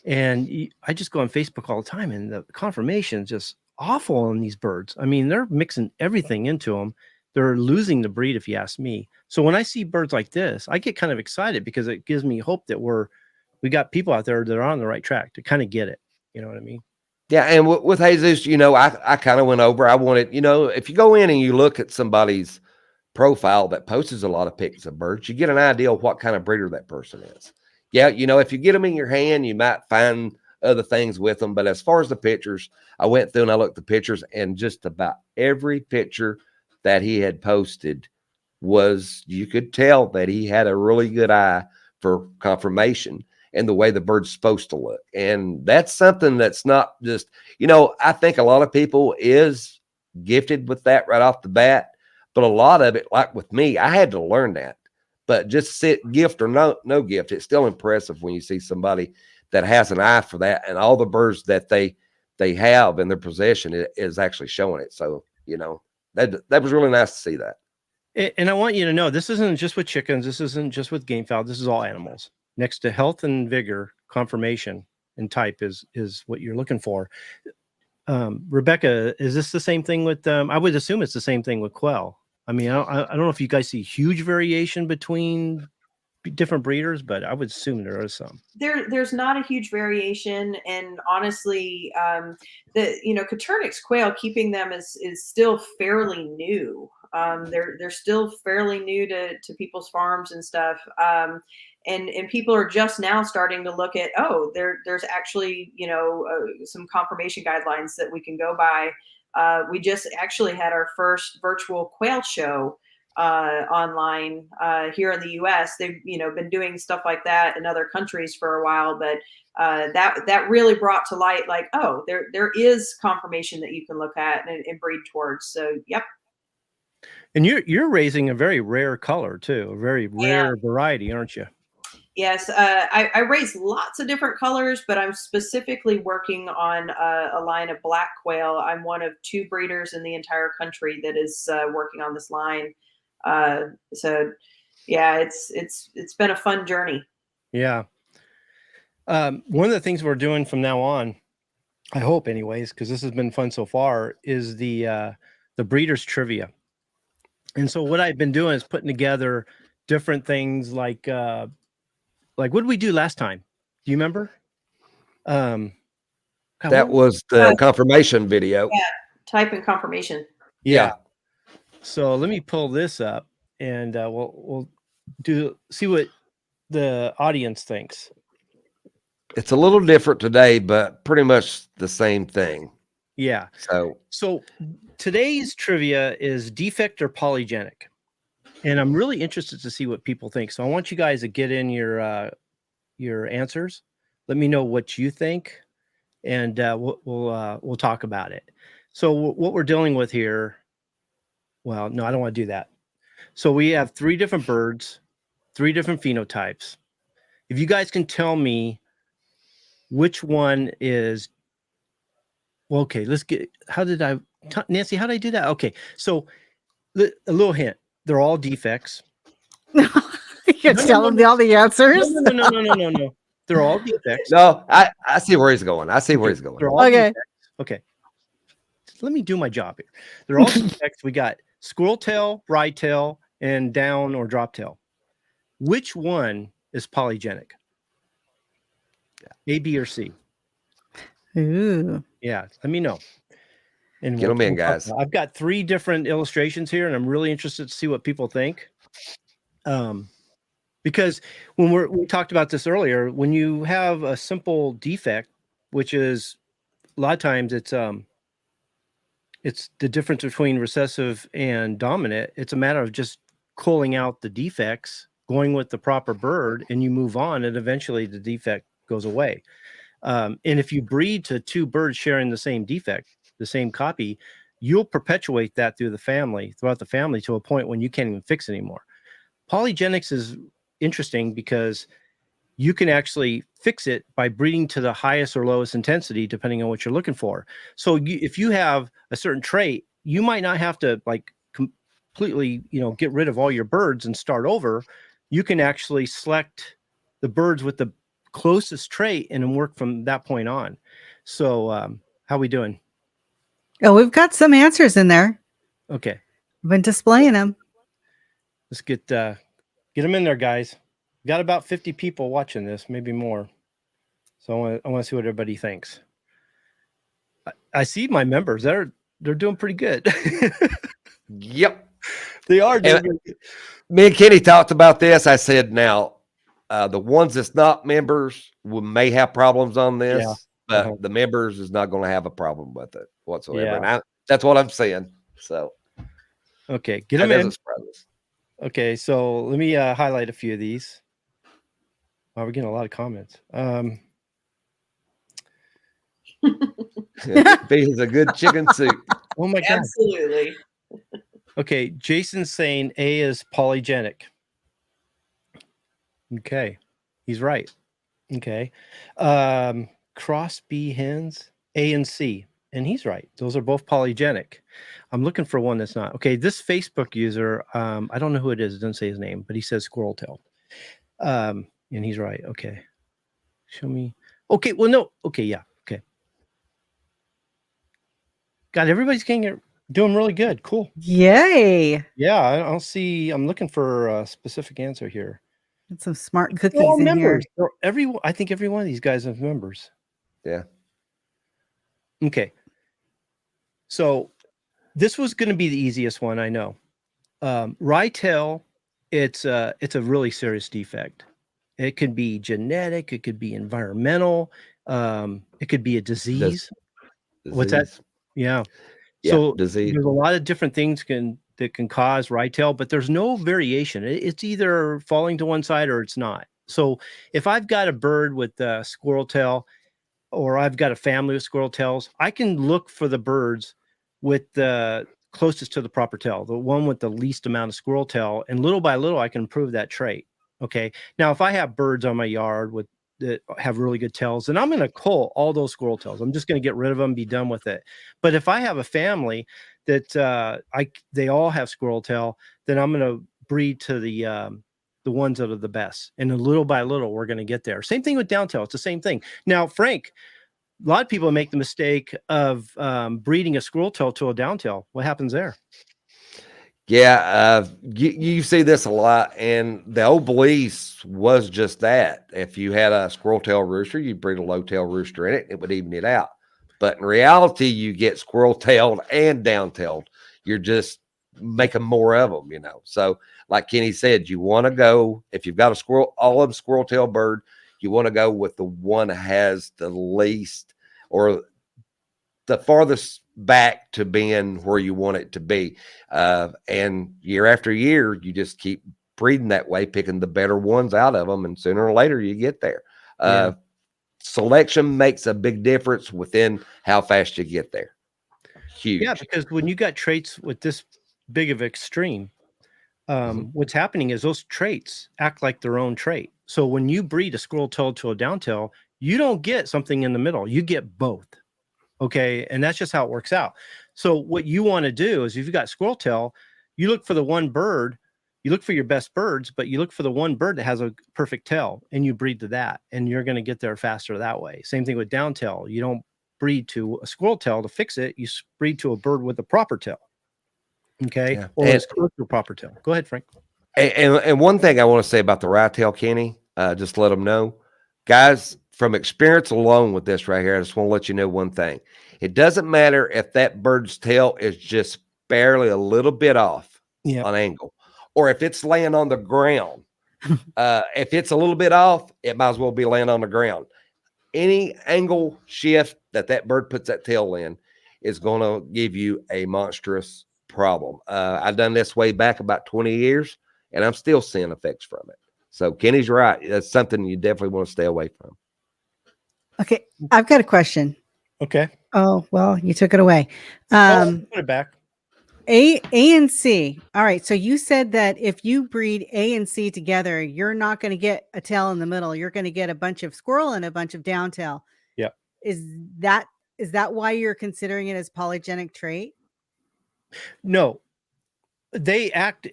Speaker 2: And I just go on Facebook all the time, and the conformation is just awful on these birds. I mean, they're mixing everything into them. They're losing the breed, if you ask me. So when I see birds like this, I get kind of excited because it gives me hope that we got people out there that are on the right track to kind of get it. You know what I mean?
Speaker 4: Yeah. And with Jesus, I kind of went over, I wanted, if you go in and you look at somebody's profile that posts a lot of pictures of birds, you get an idea of what kind of breeder that person is. Yeah, if you get them in your hand, you might find other things with them. But as far as the pictures, I went through and I looked at the pictures, and just about every picture that he had posted you could tell that he had a really good eye for conformation and the way the bird's supposed to look. And that's something that's not just, I think a lot of people is gifted with that right off the bat, but a lot of it, like with me, I had to learn that. But just gift or no gift, it's still impressive when you see somebody that has an eye for that, and all the birds that they have in their possession is actually showing it. So, that was really nice to see that.
Speaker 2: And I want you to know, this isn't just with chickens. This isn't just with gamefowl. This is all animals. Next to health and vigor, conformation and type is what you're looking for. Rebecca, is this the same thing with, I would assume it's the same thing with quail. I mean, I don't know if you guys see huge variation between different breeders, but I would assume there is some.
Speaker 5: There's not a huge variation, and honestly, Coturnix quail, keeping them is still fairly new. They're still fairly new to people's farms and stuff. And people are just now starting to look at, there's actually, some conformation guidelines that we can go by. We just actually had our first virtual quail show online here in the U.S. They've been doing stuff like that in other countries for a while, but that really brought to light like, oh, there is confirmation that you can look at and breed towards. So yep.
Speaker 2: And you're raising a very rare color too, a very rare variety, aren't you?
Speaker 5: Yes, I raise lots of different colors, but I'm specifically working on a line of black quail. I'm one of 2 breeders in the entire country that is working on this line. So yeah, it's been a fun journey.
Speaker 2: Yeah. One of the things we're doing from now on, I hope anyways, because this has been fun so far, is the breeders trivia. And so what I've been doing is putting together different things like what did we do last time? Do you remember? God,
Speaker 4: That was the confirmation video.
Speaker 5: Yeah, type in confirmation.
Speaker 2: Yeah. So let me pull this up and we'll see what the audience thinks.
Speaker 4: It's a little different today, but pretty much the same thing.
Speaker 2: Yeah. So today's trivia is defect or polygenic. And I'm really interested to see what people think. So I want you guys to get in your answers. Let me know what you think, and we'll talk about it. So what we're dealing with here, well, no, I don't want to do that. So we have 3 different birds, 3 different phenotypes. If you guys can tell me which one is, well, okay, let's get, Nancy, how did I do that? Okay, so a little hint. They're all defects.
Speaker 1: You're telling me all the answers?
Speaker 2: No. They're all defects.
Speaker 4: No, I see where he's going. I see where he's going.
Speaker 2: They're all defects. Okay. Let me do my job here. They're all defects. We got squirrel tail, rye tail, and down or drop tail. Which one is polygenic? A, B, or C?
Speaker 1: Ooh.
Speaker 2: Yeah, let me know. And
Speaker 4: get them in, guys.
Speaker 2: I've got 3 different illustrations here, and I'm really interested to see what people think. Because when we talked about this earlier, when you have a simple defect, which is a lot of times it's the difference between recessive and dominant. It's a matter of just culling out the defects, going with the proper bird, and you move on, and eventually the defect goes away. And if you breed to 2 birds sharing the same defect, the same copy, you'll perpetuate that throughout the family to a point when you can't even fix it anymore. Polygenics is interesting because you can actually fix it by breeding to the highest or lowest intensity, depending on what you're looking for. So if you have a certain trait, you might not have to like completely, get rid of all your birds and start over. You can actually select the birds with the closest trait and then work from that point on. So how we doing?
Speaker 1: Oh, we've got some answers in there.
Speaker 2: Okay.
Speaker 1: I've been displaying them.
Speaker 2: Let's get them in there, guys. We got about 50 people watching this, maybe more. So I want to see what everybody thinks. I see my members. They're doing pretty good.
Speaker 4: Yep.
Speaker 2: They are doing good.
Speaker 4: Me and Kenny talked about this. I said, now, the ones that's not members may have problems on this.
Speaker 2: Yeah.
Speaker 4: But the members is not going to have a problem with it whatsoever.
Speaker 2: Yeah.
Speaker 4: And that's what I'm saying. So,
Speaker 2: okay, get them in. Okay, so let me highlight a few of these. Wow, we're getting a lot of comments.
Speaker 4: B is a good chicken soup.
Speaker 2: Oh my God.
Speaker 5: Absolutely.
Speaker 2: Okay, Jason's saying A is polygenic. Okay, he's right. Okay. Cross B hens, A and C, and he's right. Those are both polygenic. I'm looking for one that's not. Okay, this Facebook user, I don't know who it is. It doesn't say his name, but he says squirrel tail. And he's right. Okay. Show me. Okay, well, no. Okay, yeah. Okay. God, everybody's doing really good. Cool.
Speaker 1: Yay.
Speaker 2: Yeah, I'll see. I'm looking for a specific answer here.
Speaker 1: And some smart cookies
Speaker 2: All
Speaker 1: in
Speaker 2: members.
Speaker 1: here.
Speaker 2: I think every one of these guys have members.
Speaker 4: Yeah.
Speaker 2: Okay. So this was going to be the easiest one, I know. Rye tail, it's a really serious defect. It could be genetic, it could be environmental, it could be a disease. What's that? Yeah. So
Speaker 4: disease.
Speaker 2: There's a lot of different things can that can cause rye tail, but there's no variation. It's either falling to one side or it's not. So if I've got a bird with squirrel tail, or I've got a family of squirrel tails, I can look for the birds with the closest to the proper tail, the one with the least amount of squirrel tail, and little by little I can improve that trait. Okay. Now, if I have birds on my yard that have really good tails, then I'm going to cull all those squirrel tails. I'm just going to get rid of them, be done with it. But if I have a family that they all have squirrel tail, then I'm going to breed to the ones that are the best. And then little by little, we're going to get there. Same thing with down tail. It's the same thing. Now, Frank, a lot of people make the mistake of breeding a squirrel tail to a down tail. What happens there?
Speaker 4: Yeah, you see this a lot, and the old belief was just that. If you had a squirrel tail rooster, you'd breed a low tail rooster in it, it would even it out. But in reality, you get squirrel tailed and down tailed. You're just making more of them, you know. So, like Kenny said, you want to go, if you've got a all of them squirrel tail bird, you want to go with the one that has the least or the farthest back to being where you want it to be. And year after year, you just keep breeding that way, picking the better ones out of them. And sooner or later you get there. Selection makes a big difference within how fast you get there. Huge.
Speaker 2: Yeah, because when you got traits with this big of extreme, what's happening is those traits act like their own trait. So when you breed a squirrel tail to a down tail, you don't get something in the middle. You get both. Okay. And that's just how it works out. So what you want to do is if you've got squirrel tail, you look for the one bird, you look for your best birds, but you look for the one bird that has a perfect tail and you breed to that, and you're going to get there faster that way. Same thing with down tail. You don't breed to a squirrel tail to fix it. You breed to a bird with a proper tail. Okay. Yeah. Or it's close to a proper tail. Go ahead, Frank.
Speaker 4: And one thing I want to say about the rye tail, Kenny, just let them know, guys, from experience alone with this right here, I just want to let you know one thing. It doesn't matter if that bird's tail is just barely a little bit off on angle, or if it's laying on the ground. If it's a little bit off, it might as well be laying on the ground. Any angle shift that bird puts that tail in is going to give you a monstrous problem. I've done this way back about 20 years, and I'm still seeing effects from it. So Kenny's right. That's something you definitely want to stay away from.
Speaker 1: Okay, I've got a question.
Speaker 2: Okay.
Speaker 1: Oh, well, you took it away.
Speaker 2: Put it back.
Speaker 1: A and C. All right. So you said that if you breed A and C together, you're not going to get a tail in the middle. You're going to get a bunch of squirrel and a bunch of down tail.
Speaker 2: Yeah.
Speaker 1: Is that why you're considering it as polygenic trait?
Speaker 2: No. They act,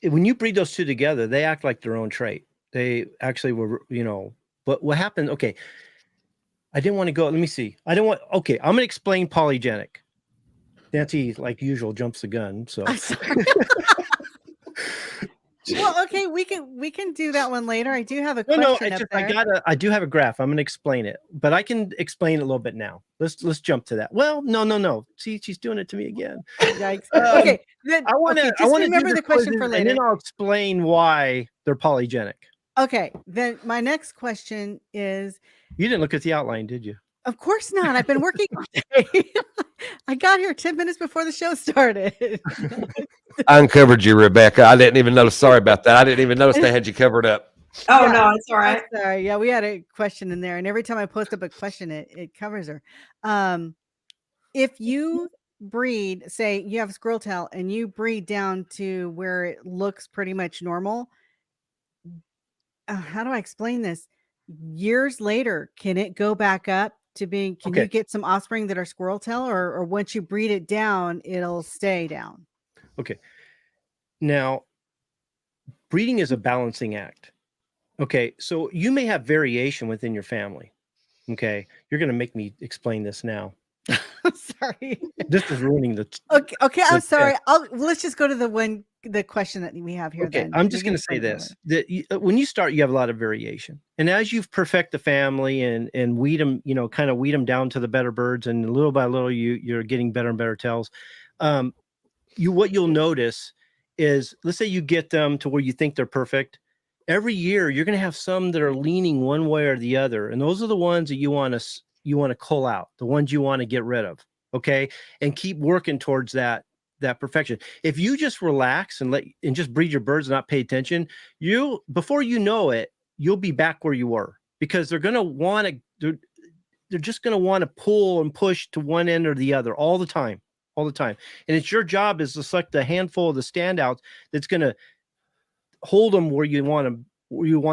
Speaker 2: when you breed those two together, they act like their own trait. They actually were, but what happened? Okay. I didn't want to go. Let me see. Okay. I'm going to explain polygenic. Nancy, like usual, jumps the gun. So,
Speaker 1: well, okay, we can do that one later. I do have a question.
Speaker 2: I do have a graph. I'm going to explain it, but I can explain it a little bit now. Let's jump to that. Well, no. See, she's doing it to me again.
Speaker 1: Yikes. Okay, then
Speaker 2: I want to
Speaker 1: remember the question for later,
Speaker 2: and then I'll explain why they're polygenic.
Speaker 1: Okay, then my next question is:
Speaker 2: you didn't look at the outline, did you?
Speaker 1: Of course not. I've been working all day. I got here 10 minutes before the show started.
Speaker 4: I uncovered you, Rebecca. I didn't even notice. Sorry about that. I didn't even notice they had you covered up.
Speaker 5: Oh, yeah, no, it's all right.
Speaker 1: Sorry. Yeah, we had a question in there, and every time I post up a question, it covers her. If you breed, say you have a squirrel tail and you breed down to where it looks pretty much normal, how do I explain this? Years later, can it go back up to being, can you get some offspring that are squirrel tail, or once you breed it down, it'll stay down?
Speaker 2: Okay. Now, breeding is a balancing act. Okay. So you may have variation within your family. Okay. You're going to make me explain this now.
Speaker 1: Sorry.
Speaker 2: This is ruining the.
Speaker 1: Okay. I'm sorry. Let's just go to the question that we have here.
Speaker 2: Okay.
Speaker 1: Then
Speaker 2: I'm just going to say this, that when you start, you have a lot of variation. And as you've perfect the family and weed them, kind of weed them down to the better birds, and little by little, you're getting better and better tails. What you'll notice is, let's say you get them to where you think they're perfect. Every year, you're going to have some that are leaning one way or the other. And those are the ones that you want to cull out, the ones you want to get rid of. Okay. And keep working towards that that perfection. If you just relax and just breed your birds and not pay attention, before you know it, you'll be back where you were, because they're going to want to, they're just going to want to pull and push to one end or the other all the time. And it's your job is to select a handful of the standouts that's going to hold them where you want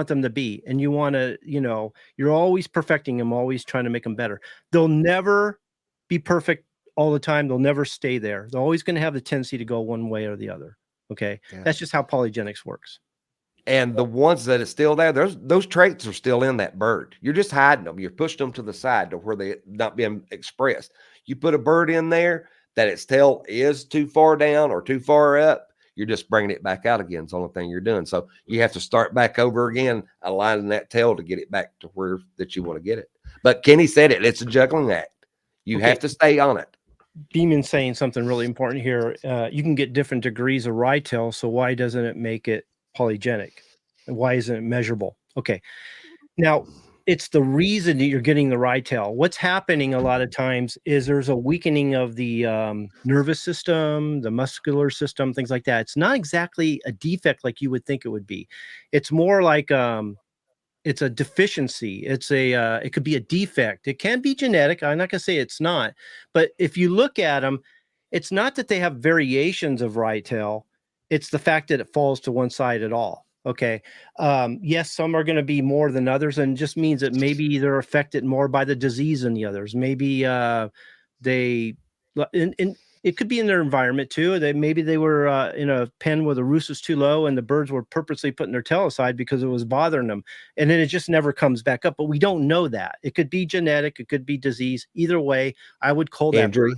Speaker 2: them to be. And you want to, you're always perfecting them, always trying to make them better. They'll never be perfect all the time. They'll never stay there. They're always going to have the tendency to go one way or the other. Okay. Yeah. That's just how polygenics works.
Speaker 4: And the ones that is still there, those traits are still in that bird. You're just hiding them. You're pushing them to the side to where they're not being expressed. You put a bird in there that its tail is too far down or too far up, you're just bringing it back out again. It's the only thing you're doing. So you have to start back over again, aligning that tail to get it back to where that you want to get it. But Kenny said it. It's a juggling act. You have to stay on it.
Speaker 2: Beeman's saying something really important here. You can get different degrees of rye tail. So why doesn't it make it polygenic? And why isn't it measurable? Okay. Now, it's the reason that you're getting the rye tail. What's happening a lot of times is there's a weakening of the nervous system, the muscular system, things like that. It's not exactly a defect like you would think it would be. It's more like it's a deficiency. It could be a defect. It can be genetic. I'm not going to say it's not. But if you look at them, it's not that they have variations of rye tail. It's the fact that it falls to one side at all. Okay. Yes, some are going to be more than others, and just means that maybe they're affected more by the disease than the others. Maybe and it could be in their environment too. Maybe they were in a pen where the roost was too low and the birds were purposely putting their tail aside because it was bothering them. And then it just never comes back up. But we don't know that. It could be genetic. It could be disease. Either way, I would call that
Speaker 4: injury.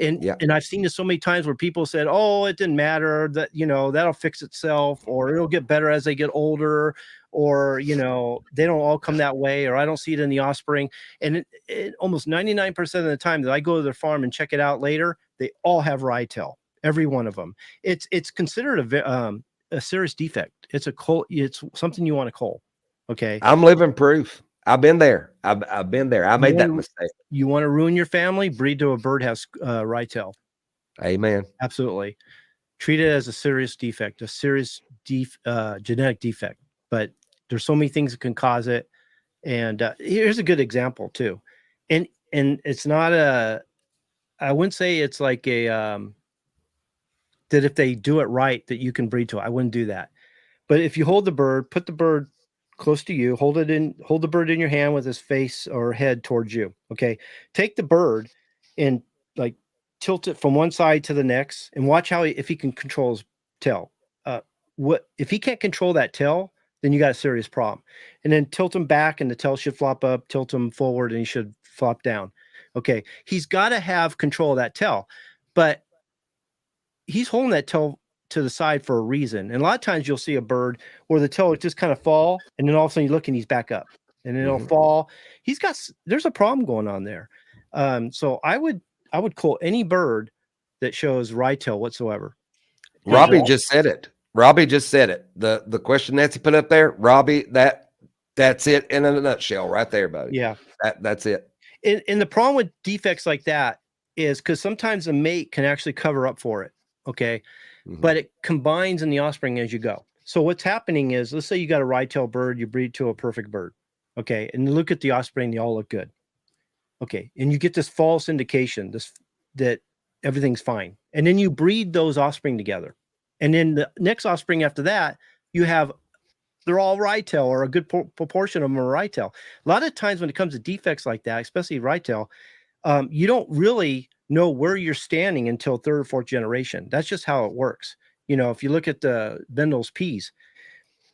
Speaker 2: And I've seen this so many times where people said, oh, it didn't matter, that, that'll fix itself, or it'll get better as they get older, or, they don't all come that way, or I don't see it in the offspring. And it almost 99% of the time that I go to their farm and check it out later, they all have rye tail, every one of them. It's considered a serious defect. It's something you want to cull. Okay.
Speaker 4: I'm living proof. I've been there. I've been there. I made that mistake.
Speaker 2: You want to ruin your family? Breed to a bird has rye tail.
Speaker 4: Amen.
Speaker 2: Absolutely. Treat it as a serious defect, a serious genetic defect. But there's so many things that can cause it. And here's a good example too. And it's not I wouldn't say it's like that if they do it right, that you can breed to it. I wouldn't do that. But if you hold the bird, put the bird close to you, hold the bird in your hand with his face or head towards you. Okay. Take the bird and like tilt it from one side to the next and watch if he can control his tail. If he can't control that tail, then you got a serious problem. And then tilt him back and the tail should flop up, tilt him forward and he should flop down. Okay. He's got to have control of that tail, but he's holding that tail to the side for a reason. And a lot of times you'll see a bird where the tail will just kind of fall, and then all of a sudden you look and he's back up, and then it'll fall. There's a problem going on there. So I would cull any bird that shows rye tail whatsoever.
Speaker 4: Robbie just said it. The question Nancy put up there, Robbie, that's it in a nutshell right there, buddy.
Speaker 2: Yeah.
Speaker 4: That's it.
Speaker 2: And the problem with defects like that is because sometimes the mate can actually cover up for it. Okay. But it combines in the offspring as you go. So what's happening is, let's say you got a rye tail bird, you breed to a perfect bird. Okay. And you look at the offspring, they all look good. Okay. And you get this false indication that everything's fine. And then you breed those offspring together. And then the next offspring after that, they're all rye tail, or a good proportion of them are rye tail. A lot of times when it comes to defects like that, especially rye tail, you don't really know where you're standing until third or fourth generation. That's just how it works. If you look at the Bendel's peas,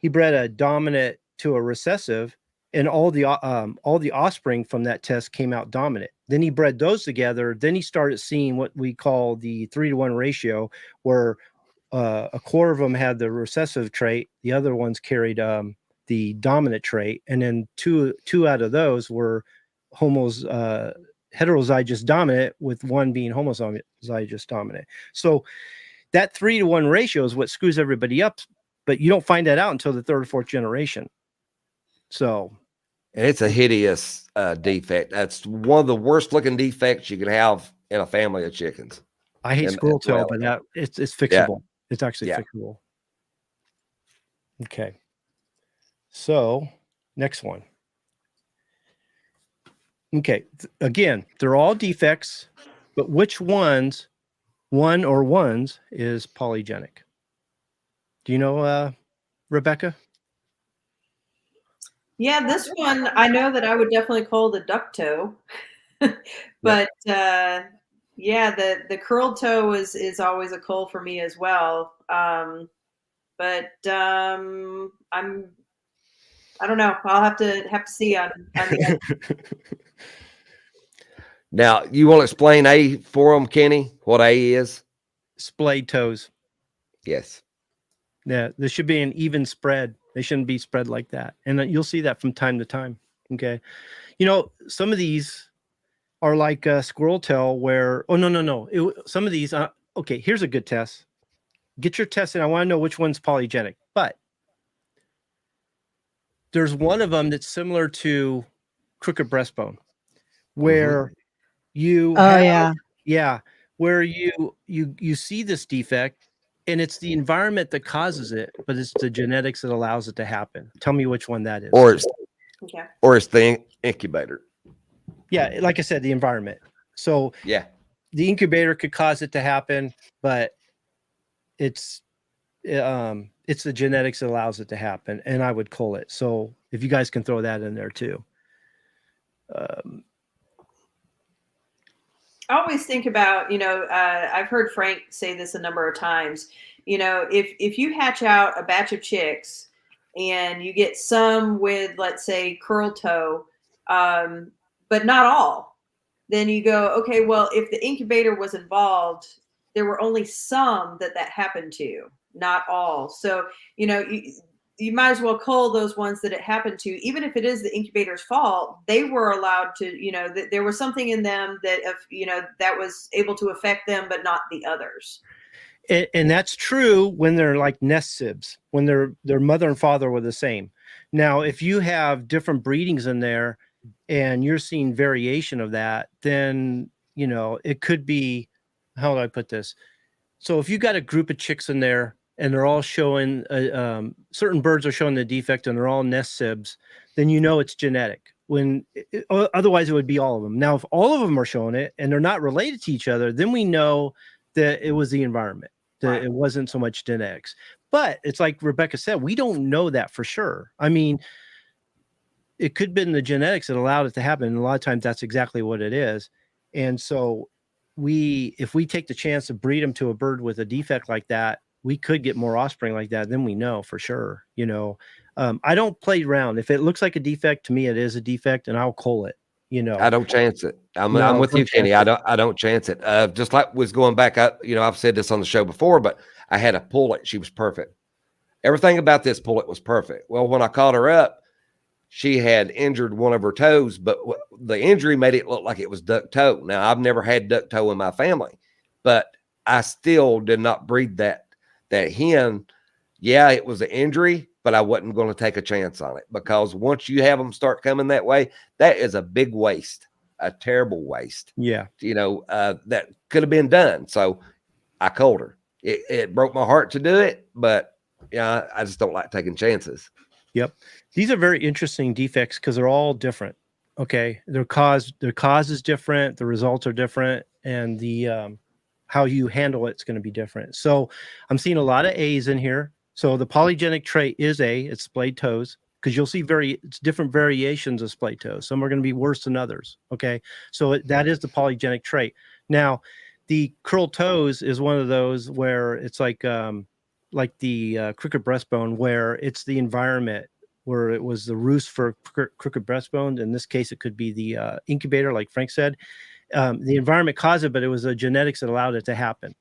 Speaker 2: he bred a dominant to a recessive, and all the offspring from that test came out dominant. Then he bred those together. Then he started seeing what we call the 3-to-1 ratio, where a quarter of them had the recessive trait, the other ones carried the dominant trait, and then two out of those were heterozygous dominant, with one being homozygous dominant. So that 3-to-1 ratio is what screws everybody up, but you don't find that out until the third or fourth generation. So,
Speaker 4: and it's a hideous defect. That's one of the worst looking defects you can have in a family of chickens.
Speaker 2: I hate
Speaker 4: and
Speaker 2: squirrel tail,
Speaker 4: well.
Speaker 2: but it's
Speaker 4: Yeah.
Speaker 2: fixable. It's actually
Speaker 4: Yeah.
Speaker 2: fixable. Okay. So next one. Okay. Again, they're all defects, but which ones, one or ones, is polygenic? Do you know, Rebecca?
Speaker 5: Yeah, this one I know that I would definitely call the duck toe. But yeah, the curled toe is always a cull for me as well. But I don't know. I'll have to see on the
Speaker 4: Now, you want to explain A for them, Kenny? What A is?
Speaker 2: Splayed toes.
Speaker 4: Yes.
Speaker 2: Yeah, there should be an even spread. They shouldn't be spread like that. And you'll see that from time to time. Okay. You know, some of these are like squirrel tail where, oh, no. Some of these, okay, here's a good test. Get your test, and I want to know which one's polygenic. But there's one of them that's similar to crooked breastbone, where you where you see this defect, and it's the environment that causes it, but it's the genetics that allows it to happen. Tell me which one that is.
Speaker 4: Or it's
Speaker 5: Okay.
Speaker 4: or it's the incubator.
Speaker 2: Yeah, like I said, the environment. So
Speaker 4: Yeah.
Speaker 2: the incubator could cause it to happen, but it's the genetics that allows it to happen, and I would cull it. So if you guys can throw that in there too.
Speaker 5: I always think about, I've heard Frank say this a number of times. If you hatch out a batch of chicks and you get some with, let's say, curl toe, but not all, then you go, okay, well, if the incubator was involved, there were only some that happened to, not all. So, you might as well cull those ones that it happened to, even if it is the incubator's fault. They were allowed to, there was something in them that, that was able to affect them, but not the others.
Speaker 2: And that's true when they're like nest sibs, when their mother and father were the same. Now, if you have different breedings in there and you're seeing variation of that, then, it could be, how do I put this? So if you got a group of chicks in there and they're all showing, certain birds are showing the defect and they're all nest sibs, then it's genetic. Otherwise it would be all of them. Now, if all of them are showing it and they're not related to each other, then we know that it was the environment, that
Speaker 5: Right.
Speaker 2: It wasn't so much genetics. But it's like Rebecca said, we don't know that for sure. I mean, it could have been the genetics that allowed it to happen. And a lot of times that's exactly what it is. And so if we take the chance to breed them to a bird with a defect like that, we could get more offspring like that than we know for sure. I don't play around. If it looks like a defect, to me, it is a defect, and I'll cull it.
Speaker 4: I don't chance it. I'm with
Speaker 2: don't
Speaker 4: you, Kenny.
Speaker 2: chance
Speaker 4: I don't chance it. Just like was going back up, I've said this on the show before, but I had a pullet. She was perfect. Everything about this pullet was perfect. Well, when I called her up, she had injured one of her toes, but the injury made it look like it was duck toe. Now, I've never had duck toe in my family, but I still did not breed that hen. Yeah, it was an injury, but I wasn't going to take a chance on it, because once you have them start coming that way, that is a big waste, a terrible waste.
Speaker 2: Yeah.
Speaker 4: That could have been done. So I culled her. It broke my heart to do it, but yeah, I just don't like taking chances.
Speaker 2: Yep. These are very interesting defects because they're all different. Okay. Their cause is different. The results are different. And the, how you handle it's going to be different. So I'm seeing a lot of A's in here. So the polygenic trait is A, it's splayed toes, because you'll see it's different variations of splayed toes. Some are going to be worse than others. Okay. So that is the polygenic trait. Now, the curled toes is one of those where it's like the crooked breastbone, where it's the environment, where it was the roost for crooked breastbone. In this case, it could be the incubator, like Frank said. The environment caused it, but it was the genetics that allowed it to happen.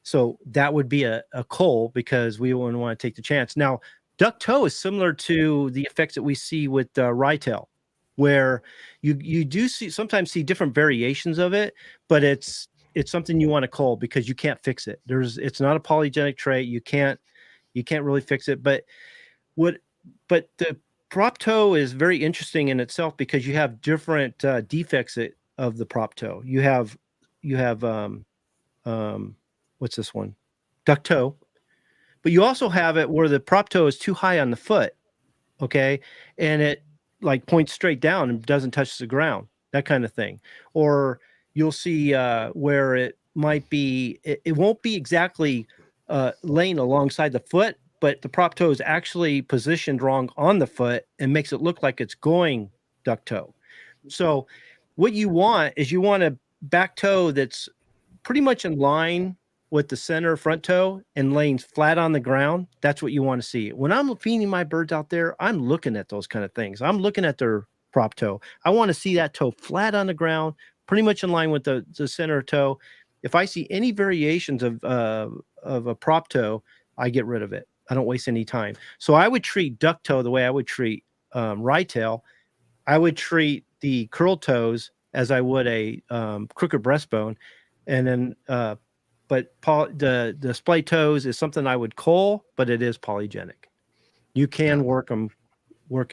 Speaker 2: So that would be a cull, because we wouldn't want to take the chance. Now, duck toe is similar to the effects that we see with rye tail, where you do sometimes see different variations of it, but it's something you want to cull because you can't fix it. It's not a polygenic trait. You can't really fix it. But the prop toe is very interesting in itself, because you have different defects of the prop toe. You have what's this one? Duck toe. But you also have it where the prop toe is too high on the foot. Okay. And it like points straight down and doesn't touch the ground, that kind of thing. Or you'll see where it might be, it won't be exactly laying alongside the foot, but the prop toe is actually positioned wrong on the foot and makes it look like it's going duck toe. So what you want is you want a back toe that's pretty much in line with the center front toe and laying flat on the ground. That's what you want to see. When I'm feeding my birds out there, I'm looking at those kind of things. I'm looking at their prop toe. I want to see that toe flat on the ground, pretty much in line with the center toe. If I see any variations of a prop toe, I get rid of it. I don't waste any time. So I would treat duck toe the way I would treat rye tail. I would treat the curl toes as I would a crooked breastbone. And then, but the display toes is something I would cull, but it is polygenic. You can work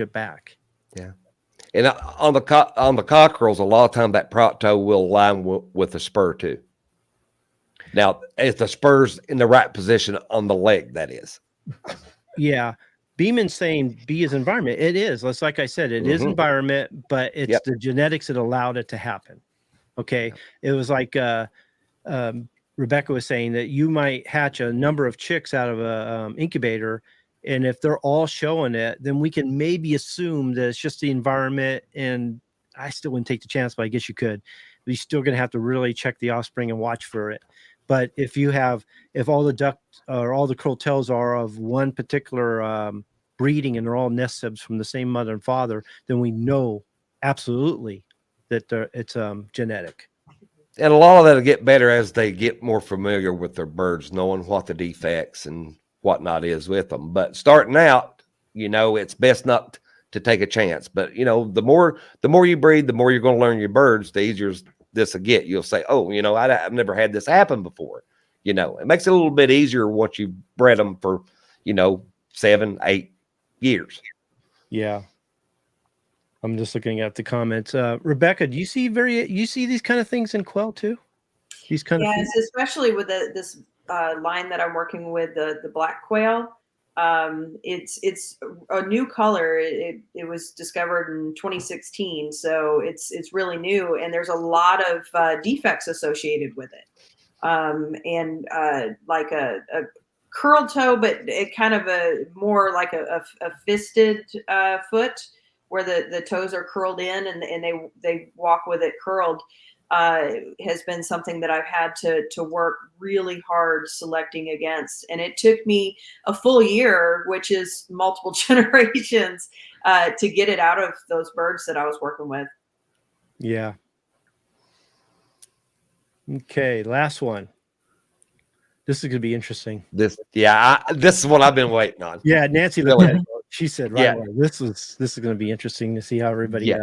Speaker 2: it back.
Speaker 4: Yeah. And on the cockerels, a lot of time that prop toe will align with the spur too. Now, if the spur's in the right position on the leg, that is.
Speaker 2: Yeah. Beeman's saying B is environment. It is. It's like I said, it is environment, but it's the genetics that allowed it to happen. Okay. It was like Rebecca was saying that you might hatch a number of chicks out of a incubator, and if they're all showing it, then we can maybe assume that it's just the environment. And I still wouldn't take the chance, but I guess you could. But you're still going to have to really check the offspring and watch for it. But if all the ducks or all the curl tails are of one particular breeding and they're all nest sibs from the same mother and father, then we know absolutely that it's genetic.
Speaker 4: And a lot of that will get better as they get more familiar with their birds, knowing what the defects and whatnot is with them. But starting out, it's best not to take a chance. But the more you breed, the more you're going to learn your birds, the easier this will get. You'll say, oh, I've never had this happen before. It makes it a little bit easier once you've bred them for 7-8 years.
Speaker 2: Yeah. I'm just looking at the comments. Rebecca, do you see these kind of things in quail too? These kind of things?
Speaker 5: Especially with this line that I'm working with, the black quail. It's a new color. It was discovered in 2016, so it's really new, and there's a lot of defects associated with it. Like a curled toe, but it kind of a more like a fisted foot, where the toes are curled in and they walk with it curled, has been something that I've had to work really hard selecting against. And it took me a full year, which is multiple generations, to get it out of those birds that I was working with.
Speaker 2: Yeah. Okay, last one. This is going to be interesting.
Speaker 4: This is what I've been waiting on.
Speaker 2: Yeah, Nancy looked at it. She said, right, this is going to be interesting to see how everybody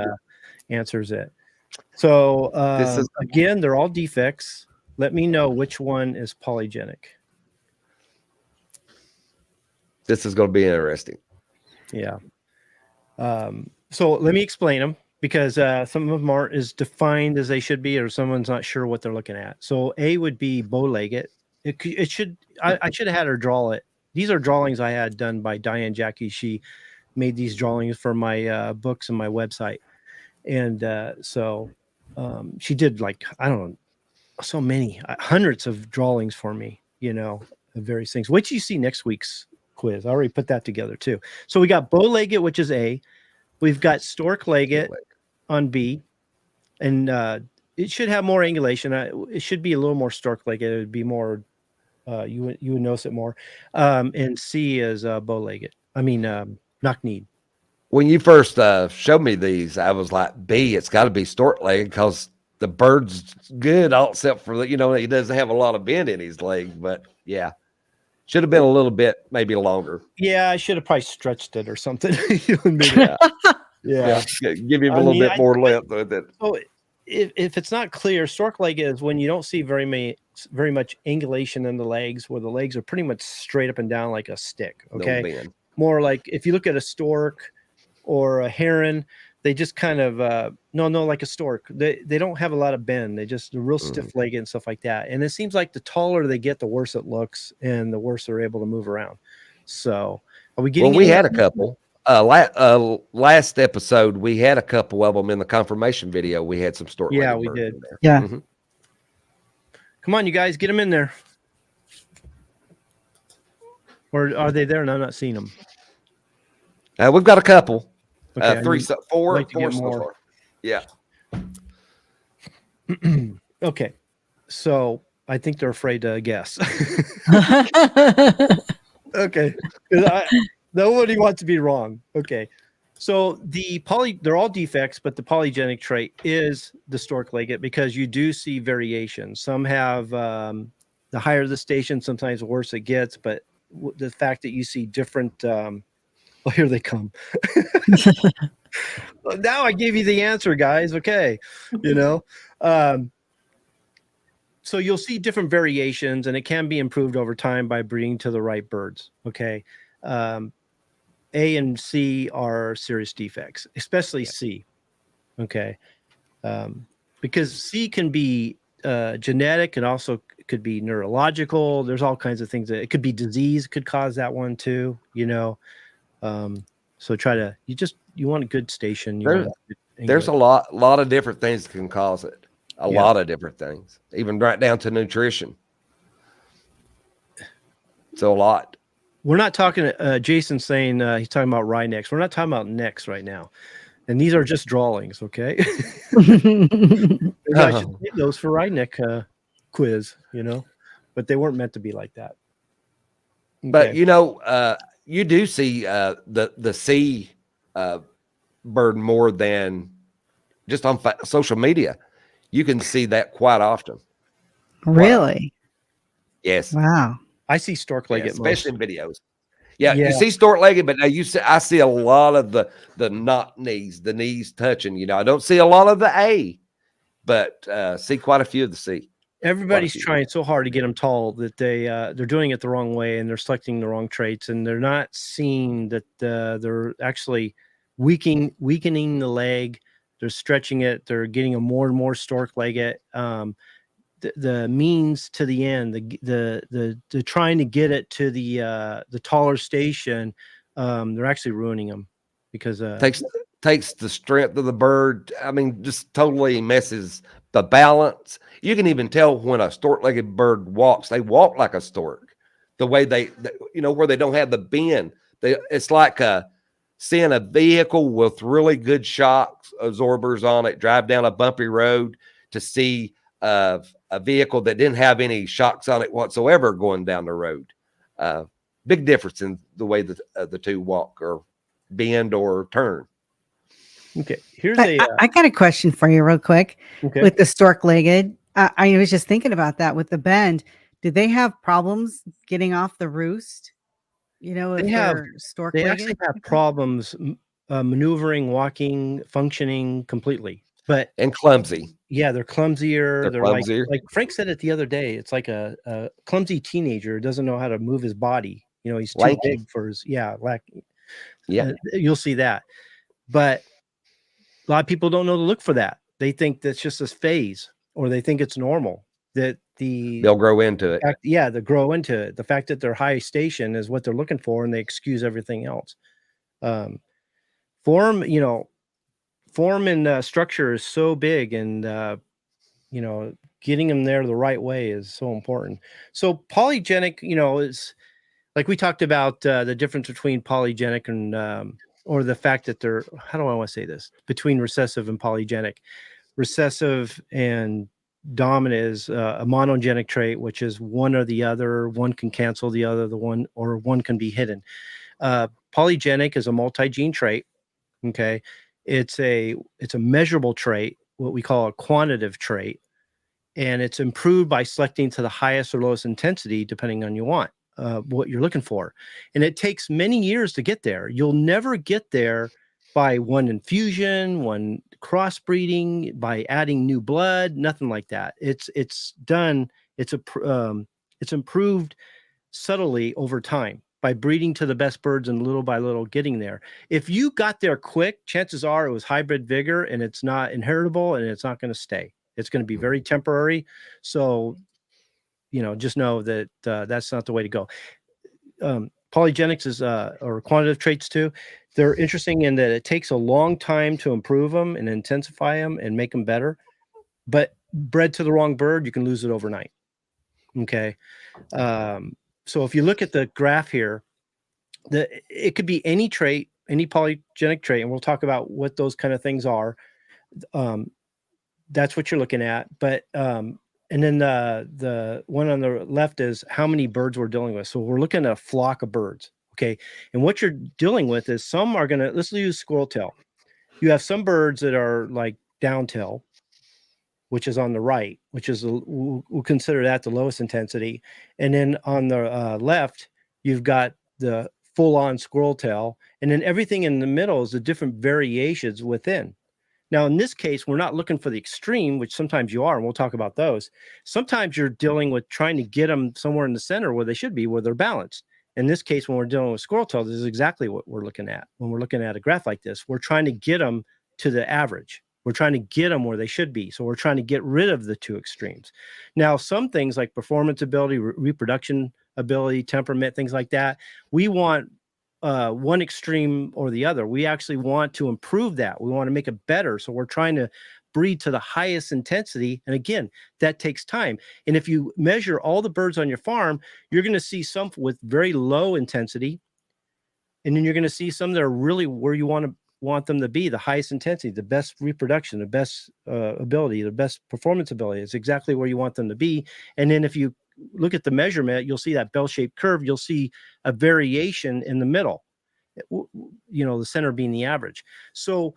Speaker 2: answers it. So again, they're all defects. Let me know which one is polygenic.
Speaker 4: This is going to be interesting.
Speaker 2: Yeah. So let me explain them, because some of them aren't as defined as they should be, or someone's not sure what they're looking at. So A would be bow-legged. I should have had her draw it. These are drawings I had done by Diane Jackie. She made these drawings for my books and my website. And so she did, like, I don't know, so many, hundreds of drawings for me, of various things. Wait till you see next week's quiz. I already put that together too. So we got bow-legged, which is A. We've got stork-legged on B. And it should have more angulation. It should be a little more stork-legged. It would be more, you would notice it more. And C is bow-legged. Knock-kneed.
Speaker 4: When you first showed me these, I was like, B, it's got to be stork-legged, because the bird's good, all except for he doesn't have a lot of bend in his leg. But yeah, should have been a little bit maybe longer.
Speaker 2: Yeah, I should have probably stretched it or something. Yeah.
Speaker 4: Give him a little bit more length with it.
Speaker 2: So if it's not clear, stork-legged is when you don't see very much angulation in the legs, where the legs are pretty much straight up and down like a stick. Okay, more like if you look at a stork or a heron, they just kind of no, like a stork. They don't have a lot of bend. They're real stiff legged and stuff like that. And it seems like the taller they get, the worse it looks, and the worse they're able to move around. So, are we getting?
Speaker 4: Well, we had a couple. Last episode, we had a couple of them in the confirmation video. We had some stork.
Speaker 2: Yeah, we did.
Speaker 1: Yeah.
Speaker 4: Mm-hmm.
Speaker 2: Come on, you guys, get them in there. Or are they there and I'm not seeing them?
Speaker 4: We've got a couple.
Speaker 2: Okay,
Speaker 4: Four
Speaker 2: like to get
Speaker 4: so
Speaker 2: more.
Speaker 4: far. Yeah.
Speaker 2: Okay. So I think they're afraid to guess. Okay. Nobody wants to be wrong. Okay. So they're all defects, but the polygenic trait is the stork legged because you do see variations. Some have the higher the station, sometimes the worse it gets, but the fact that you see different well, here they come. Now I gave you the answer, guys. Okay. So you'll see different variations, and it can be improved over time by breeding to the right birds. Okay. A and C are serious defects, especially C. Okay. Because C can be genetic and also could be neurological. There's all kinds of things that it could be disease could cause that one too, so you want a good station.
Speaker 4: There's a lot of different things that can cause it. A lot of different things, even right down to nutrition. So a lot.
Speaker 2: We're not talking, Jason's saying he's talking about rye necks. We're not talking about necks right now. And these are just drawings, okay? Maybe I should take those for rye neck quiz, but they weren't meant to be like that. Okay.
Speaker 4: But, you do see the C bird more than just on social media. You can see that quite often.
Speaker 1: Really?
Speaker 4: Yes.
Speaker 1: Wow.
Speaker 2: I see stork legged,
Speaker 4: especially in videos. Yeah, you see stork legged, but now I see a lot of the not knees, the knees touching. I don't see a lot of the A, but see quite a few of the C.
Speaker 2: Everybody's trying so hard to get them tall that they're doing it the wrong way, and they're selecting the wrong traits, and they're not seeing that they're actually weakening the leg. They're stretching it. They're getting a more and more stork legged. The means to the end, the trying to get it to the taller station, they're actually ruining them because
Speaker 4: takes the strength of the bird. I mean, just totally messes the balance. You can even tell when a stork-legged bird walks, they walk like a stork. The way where they don't have the bend. It's like seeing a vehicle with really good shock absorbers on it, drive down a bumpy road to see a vehicle that didn't have any shocks on it whatsoever going down the road. Big difference in the way that the two walk or bend or turn.
Speaker 2: Okay, here's
Speaker 1: I got a question for you real quick.
Speaker 2: Okay.
Speaker 1: With the stork-legged. I was just thinking about that with the bend. Do they have problems getting off the roost? If they're stork-legged?
Speaker 2: They actually have problems maneuvering, walking, functioning completely.
Speaker 4: And clumsy.
Speaker 2: Yeah, they're clumsier. They're
Speaker 4: clumsier.
Speaker 2: Like Frank said it the other day. It's like a clumsy teenager who doesn't know how to move his body. He's too
Speaker 4: Lanky.
Speaker 2: big for his
Speaker 4: Yeah.
Speaker 2: You'll see that. But a lot of people don't know to look for that. They think that's just a phase, or they think it's normal that
Speaker 4: they'll grow into it.
Speaker 2: They grow into it. The fact that they're high station is what they're looking for, and they excuse everything else. Form and structure is so big, and getting them there the right way is so important. So polygenic, is like we talked about the difference between polygenic and or the fact that they're, how do I want to say this, between recessive and polygenic. Recessive and dominant is a monogenic trait, which is one or the other. One can cancel the other, or one can be hidden. Polygenic is a multi-gene trait. Okay. It's a measurable trait, what we call a quantitative trait, and it's improved by selecting to the highest or lowest intensity, depending on what you're looking for. And it takes many years to get there. You'll never get there by one infusion, one crossbreeding, by adding new blood, nothing like that. It's improved subtly over time by breeding to the best birds and little by little getting there. If you got there quick, chances are it was hybrid vigor and it's not inheritable and it's not going to stay. It's going to be very temporary. So, just know that that's not the way to go. Polygenics is or quantitative traits too. They're interesting in that it takes a long time to improve them and intensify them and make them better. But bred to the wrong bird, you can lose it overnight. Okay. So if you look at the graph here, it could be any trait, any polygenic trait, and we'll talk about what those kind of things are. That's what you're looking at. But and then the one on the left is how many birds we're dealing with. So we're looking at a flock of birds. Okay. And what you're dealing with is some are let's use squirrel tail. You have some birds that are like down tail, which is on the right, which is, we'll consider that the lowest intensity. And then on the left, you've got the full-on squirrel tail. And then everything in the middle is the different variations within. Now, in this case, we're not looking for the extreme, which sometimes you are, and we'll talk about those. Sometimes you're dealing with trying to get them somewhere in the center where they should be, where they're balanced. In this case, when we're dealing with squirrel tail, this is exactly what we're looking at. When we're looking at a graph like this, we're trying to get them to the average. We're trying to get them where they should be. So we're trying to get rid of the two extremes. Now, some things like performance ability, reproduction ability, temperament, things like that, we want one extreme or the other. We actually want to improve that. We want to make it better. So we're trying to breed to the highest intensity. And again, that takes time. And if you measure all the birds on your farm, you're going to see some with very low intensity. And then you're going to see some that are really where you want them to be, the highest intensity, the best reproduction, the best ability, the best performance ability. It's exactly where you want them to be. And then if you look at the measurement, you'll see that bell-shaped curve. You'll see a variation in the middle, the center being the average. So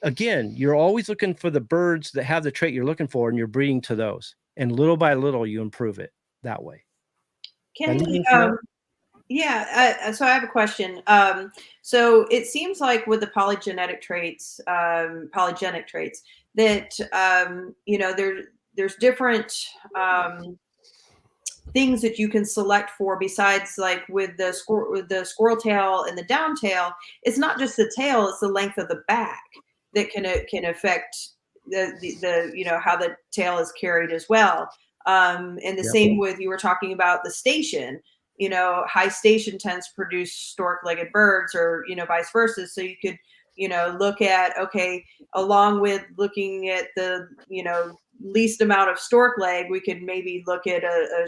Speaker 2: again, you're always looking for the birds that have the trait you're looking for, and you're breeding to those. And little by little, you improve it that way.
Speaker 5: Kenny, yeah. So I have a question. So it seems like with the polygenic traits, that there's different things that you can select for besides like with the squirrel tail and the down tail. It's not just the tail; it's the length of the back that can affect the how the tail is carried as well. And the same with, you were talking about the station. High station tends to produce stork-legged birds, or vice versa. So you could look at, okay, along with looking at the least amount of stork leg, we could maybe look at a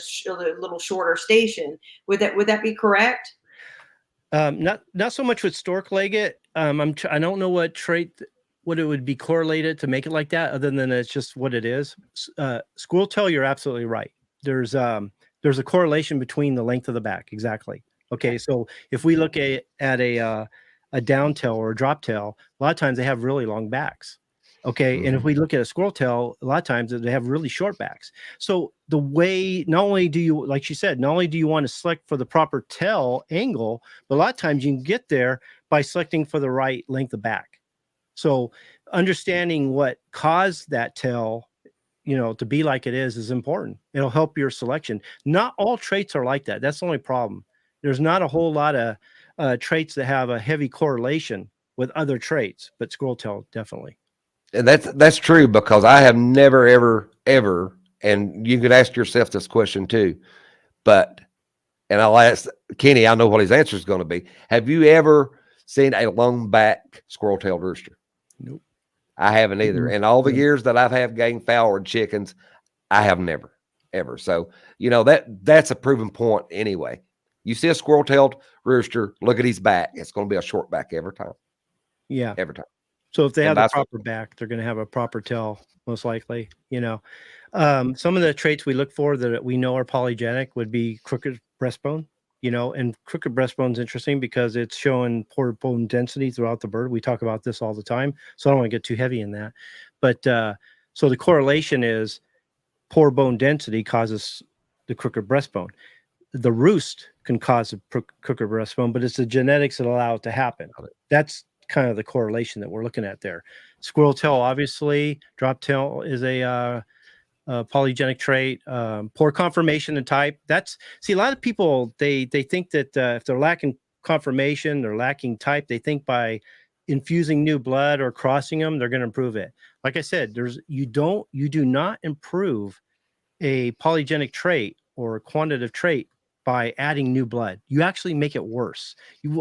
Speaker 5: little shorter station. Would that be correct?
Speaker 2: Not so much with stork-legged. I don't know what trait, what it would be correlated to make it like that, other than it's just what it is. Squirrel tail, you're absolutely right. There's a correlation between the length of the back. Exactly. Okay. So if we look at a down tail or a drop tail, a lot of times they have really long backs. Okay. Mm-hmm. And if we look at a squirrel tail, a lot of times they have really short backs. So the way, not only do you, like she said, not only do you want to select for the proper tail angle, but a lot of times you can get there by selecting for the right length of back. So understanding what caused that tail, to be like it is important. It'll help your selection. Not all traits are like that. That's the only problem. There's not a whole lot of traits that have a heavy correlation with other traits, but squirrel tail definitely.
Speaker 4: And that's true, because I have never, ever, and you could ask yourself this question too, and I'll ask Kenny, I know what his answer is going to be. Have you ever seen a long back squirrel-tailed rooster?
Speaker 2: Nope.
Speaker 4: I haven't either. And all the years that I've had game fowl or chickens, I have never, ever. So, that's a proven point anyway. You see a squirrel-tailed rooster, look at his back. It's going to be a short back every time.
Speaker 2: Yeah.
Speaker 4: Every time.
Speaker 2: So if they have the proper back, they're going to have a proper tail, most likely. Some of the traits we look for that we know are polygenic would be crooked breastbone. And crooked breastbone is interesting because it's showing poor bone density throughout the bird. We talk about this all the time, so I don't want to get too heavy in that. But so the correlation is poor bone density causes the crooked breastbone. The roost can cause a crooked breastbone, but it's the genetics that allow it to happen. That's kind of the correlation that we're looking at there. Squirrel tail, obviously. Drop tail is a polygenic trait, poor conformation and type. See, a lot of people, they think that if they're lacking conformation, they're lacking type, they think by infusing new blood or crossing them, they're going to improve it. Like I said, you do not improve a polygenic trait or a quantitative trait by adding new blood. You actually make it worse.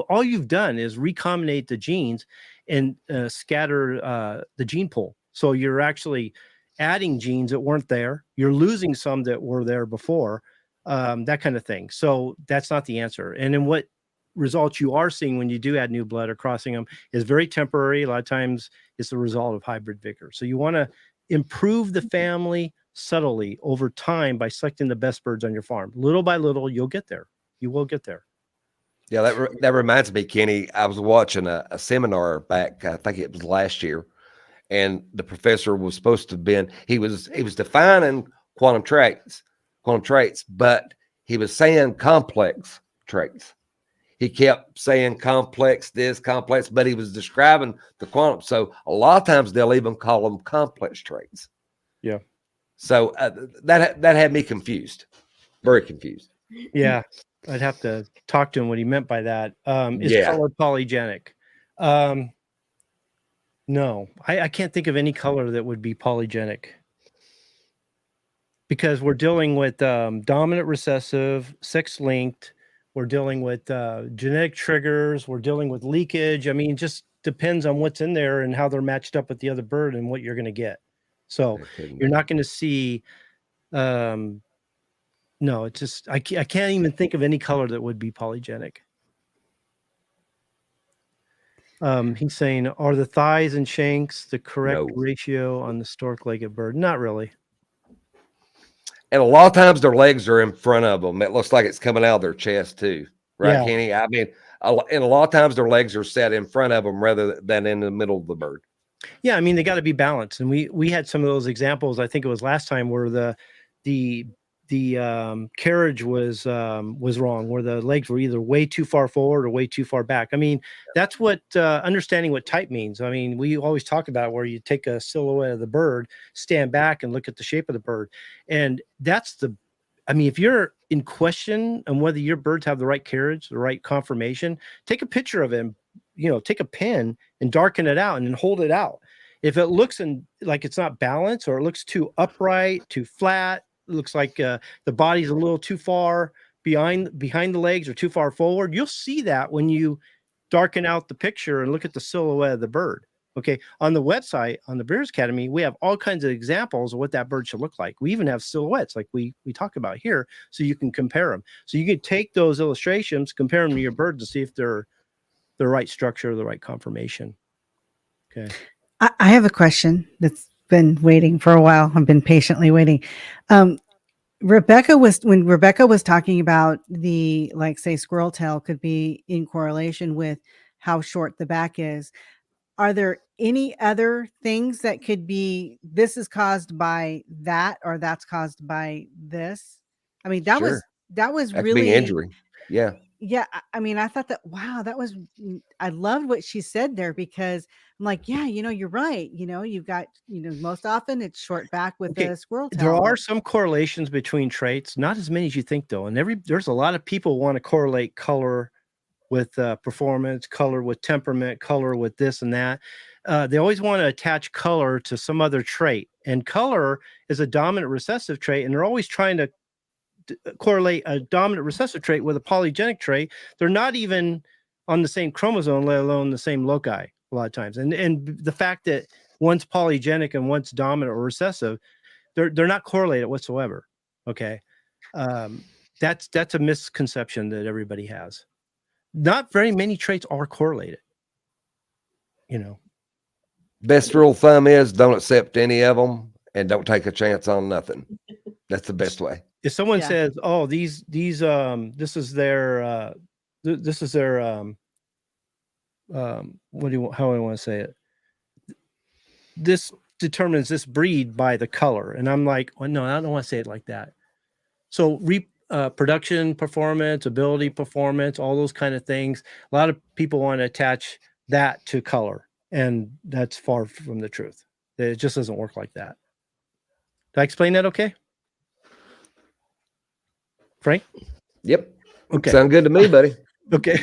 Speaker 2: All you've done is recombinate the genes and scatter the gene pool. So you're actually adding genes that weren't there. You're losing some that were there before, that kind of thing. So that's not the answer. And then what results you are seeing when you do add new blood or crossing them is very temporary. A lot of times it's the result of hybrid vigor. So you want to improve the family subtly over time by selecting the best birds on your farm. Little by little, you'll get there. You will get there.
Speaker 4: Yeah, that reminds me, Kenny. I was watching a seminar back, I think it was last year, and the professor was supposed to have been, he was defining quantum traits, but he was saying complex traits. He kept saying complex this, complex, but he was describing the quantum. So a lot of times they'll even call them complex traits.
Speaker 2: Yeah.
Speaker 4: So that had me confused, very confused.
Speaker 2: Yeah, I'd have to talk to him what he meant by that. Is
Speaker 4: Yeah.
Speaker 2: color polygenic? No, I can't think of any color that would be polygenic, because we're dealing with dominant recessive, sex linked. We're dealing with genetic triggers. We're dealing with leakage. I mean, just depends on what's in there and how they're matched up with the other bird and what you're going to get. So you're not going to see, no, it's just, I can't even think of any color that would be polygenic. He's saying, are the thighs and shanks the correct ratio on the stork-legged bird? Not really.
Speaker 4: And a lot of times their legs are in front of them. It looks like it's coming out of their chest too. Right, yeah. Kenny? I mean, and a lot of times their legs are set in front of them rather than in the middle of the bird.
Speaker 2: Yeah, I mean, they got to be balanced. And we had some of those examples, I think it was last time, where the carriage was wrong, where the legs were either way too far forward or way too far back. I mean, that's what understanding what type means. I mean, we always talk about where you take a silhouette of the bird, stand back and look at the shape of the bird. And I mean, if you're in question on whether your birds have the right carriage, the right conformation, take a picture of it, take a pen and darken it out and then hold it out. If it looks like it's not balanced, or it looks too upright, too flat, it looks like the body's a little too far behind the legs or too far forward, you'll see that when you darken out the picture and look at the silhouette of the bird. Okay. On the website, on the Breeders' Academy, we have all kinds of examples of what that bird should look like. We even have silhouettes like we talk about here, so you can compare them. So you can take those illustrations, compare them to your bird to see if they're the right structure, the right conformation. Okay.
Speaker 1: I have a question that's been waiting for a while. I've been patiently waiting. When Rebecca was talking about the, like, say, squirrel tail could be in correlation with how short the back is. Are there any other things that could be, this is caused by that, or that's caused by this? I mean, that was
Speaker 4: that
Speaker 1: really
Speaker 4: could be injury. Yeah.
Speaker 1: Yeah. I mean, I thought that, wow, I loved what she said there, because I'm like, yeah, you're right. You've got, most often it's short back with the squirrel tail.
Speaker 2: There are some correlations between traits, not as many as you think though. And there's a lot of people want to correlate color with performance, color with temperament, color with this and that. They always want to attach color to some other trait, and color is a dominant recessive trait. And they're always trying to correlate a dominant recessive trait with a polygenic trait. They're not even on the same chromosome, let alone the same loci a lot of times. And the fact that one's polygenic and one's dominant or recessive, they're not correlated whatsoever. Okay. That's a misconception that everybody has. Not very many traits are correlated.
Speaker 4: Best rule of thumb is don't accept any of them and don't take a chance on nothing. That's the best way.
Speaker 2: If someone says, "Oh, this is their how do I want to say it? This determines this breed by the color," and I'm like, "Well, no, I don't want to say it like that." So production performance, ability performance, all those kind of things. A lot of people want to attach that to color, and that's far from the truth. It just doesn't work like that. Did I explain that okay? Frank?
Speaker 4: Yep.
Speaker 2: Okay.
Speaker 4: Sound good to me, buddy.
Speaker 2: Okay.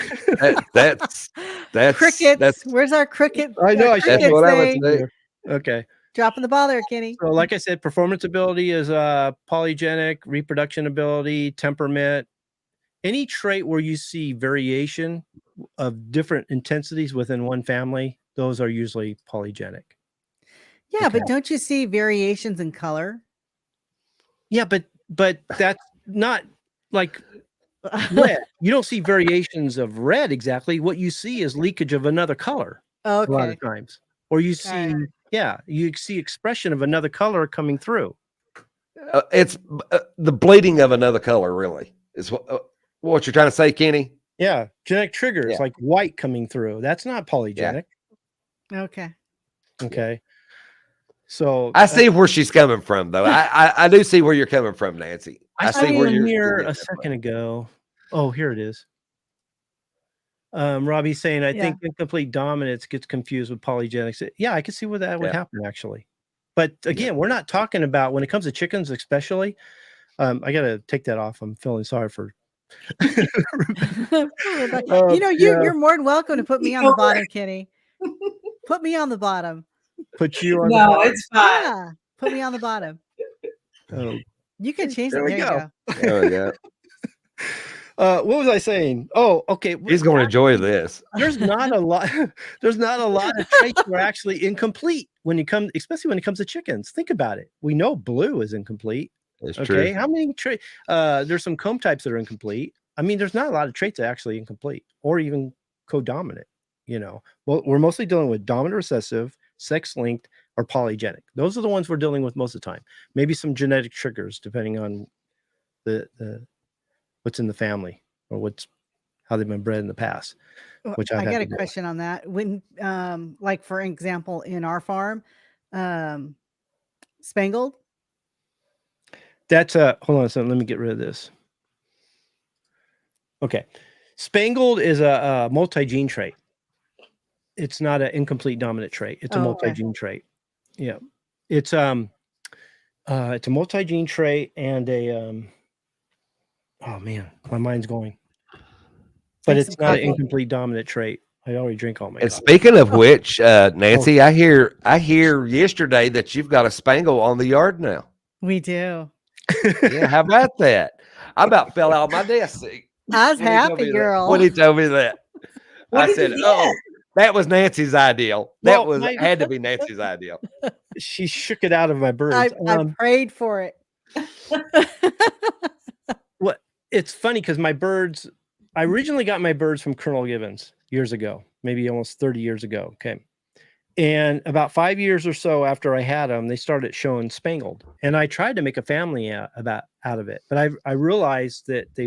Speaker 4: That's
Speaker 1: Crickets. Where's our cricket?
Speaker 2: I know, I
Speaker 4: that's
Speaker 1: crickets
Speaker 4: what I would
Speaker 1: thing?
Speaker 4: say.
Speaker 2: Okay.
Speaker 1: Dropping the ball there, Kenny.
Speaker 2: So like I said, performance ability is polygenic, reproduction ability, temperament. Any trait where you see variation of different intensities within one family, those are usually polygenic.
Speaker 1: Yeah,
Speaker 2: Okay.
Speaker 1: but don't you see variations in color?
Speaker 2: Yeah, but that's not like red. You don't see variations of red exactly. What you see is leakage of another color a lot
Speaker 1: Okay.
Speaker 2: of times. Or you see, you see expression of another color coming through.
Speaker 4: It's the bleeding of another color, really, is what you're trying to say, Kenny.
Speaker 2: Yeah, genetic triggers
Speaker 4: Yeah.
Speaker 2: like white coming through. That's not polygenic.
Speaker 1: Okay.
Speaker 2: Okay. So
Speaker 4: I see where she's coming from, though. I do see where you're coming from, Nancy. I see where you're
Speaker 2: here
Speaker 4: getting
Speaker 2: a
Speaker 4: that from.
Speaker 2: second ago. Oh, here it is. Robbie's saying, I think incomplete dominance gets confused with polygenics. Yeah, I can see where that would happen actually. But again, we're not talking about when it comes to chickens, especially. I gotta take that off. I'm feeling sorry for
Speaker 1: You're more than welcome to put me on the bottom, Kenny. Put me on the bottom.
Speaker 2: Put you on
Speaker 5: No, it's fine.
Speaker 1: Yeah, put me on the bottom.
Speaker 2: Oh,
Speaker 1: You can change
Speaker 2: there
Speaker 1: it.
Speaker 2: we
Speaker 1: There you
Speaker 2: go.
Speaker 1: go.
Speaker 4: There we go.
Speaker 2: What was I saying? Oh, okay.
Speaker 4: He's going to enjoy this.
Speaker 2: There's not a lot. There's not a lot of traits that are actually incomplete when you come, especially when it comes to chickens. Think about it. We know blue is incomplete.
Speaker 4: It's
Speaker 2: Okay.
Speaker 4: true.
Speaker 2: How many traits? There's some comb types that are incomplete. I mean, there's not a lot of traits that are actually incomplete or even codominant. Well, we're mostly dealing with dominant recessive, sex linked, or polygenic. Those are the ones we're dealing with most of the time. Maybe some genetic triggers depending on the what's in the family or how they've been bred in the past. Which
Speaker 1: I got a question on that. When, like for example, in our farm, spangled.
Speaker 2: That's hold on a second. Let me get rid of this. Okay, spangled is a multi-gene trait. It's not an incomplete dominant trait. It's a multi-gene trait. Yeah, it's a multi-gene trait and a oh man, my mind's going. But it's not an incomplete dominant trait. I already drink all my
Speaker 4: And
Speaker 2: coffee.
Speaker 4: speaking of which, Nancy, I hear yesterday that you've got a spangle on the yard now.
Speaker 1: We do.
Speaker 4: Yeah, how about that? I about fell out of my desk seat.
Speaker 1: I was happy, girl.
Speaker 4: When he told me that, I said, "Oh, that was Nancy's ideal. That had to be Nancy's ideal."
Speaker 2: She shook it out of my birds.
Speaker 1: I prayed for it.
Speaker 2: What? It's funny because my birds. I originally got my birds from Colonel Gibbons years ago, maybe almost 30 years ago. Okay. And about 5 years or so after I had them, they started showing spangled. And I tried to make a family out of it. But I realized that they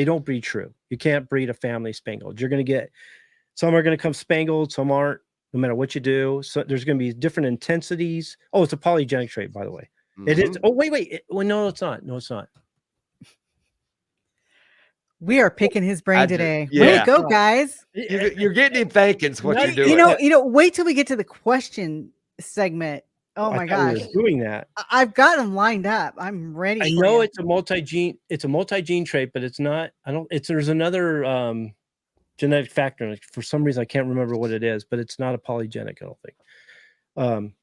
Speaker 2: don't breed true. You can't breed a family spangled. You're going to get, some are going to come spangled, some aren't, no matter what you do. So there's going to be different intensities. Oh, it's a polygenic trait, by the way. Mm-hmm. It is. Oh, wait. Well, no, it's not. No, it's not.
Speaker 1: We are picking his brain today.
Speaker 4: Yeah.
Speaker 1: Way to go, guys.
Speaker 4: You're getting him thinking. What you're doing.
Speaker 1: Wait till we get to the question segment. Oh my gosh.
Speaker 2: Doing that.
Speaker 1: I've got them lined up. I'm ready.
Speaker 2: I know it's a multi-gene trait, but it's not. There's another genetic factor. For some reason, I can't remember what it is, but it's not a polygenic, I don't think.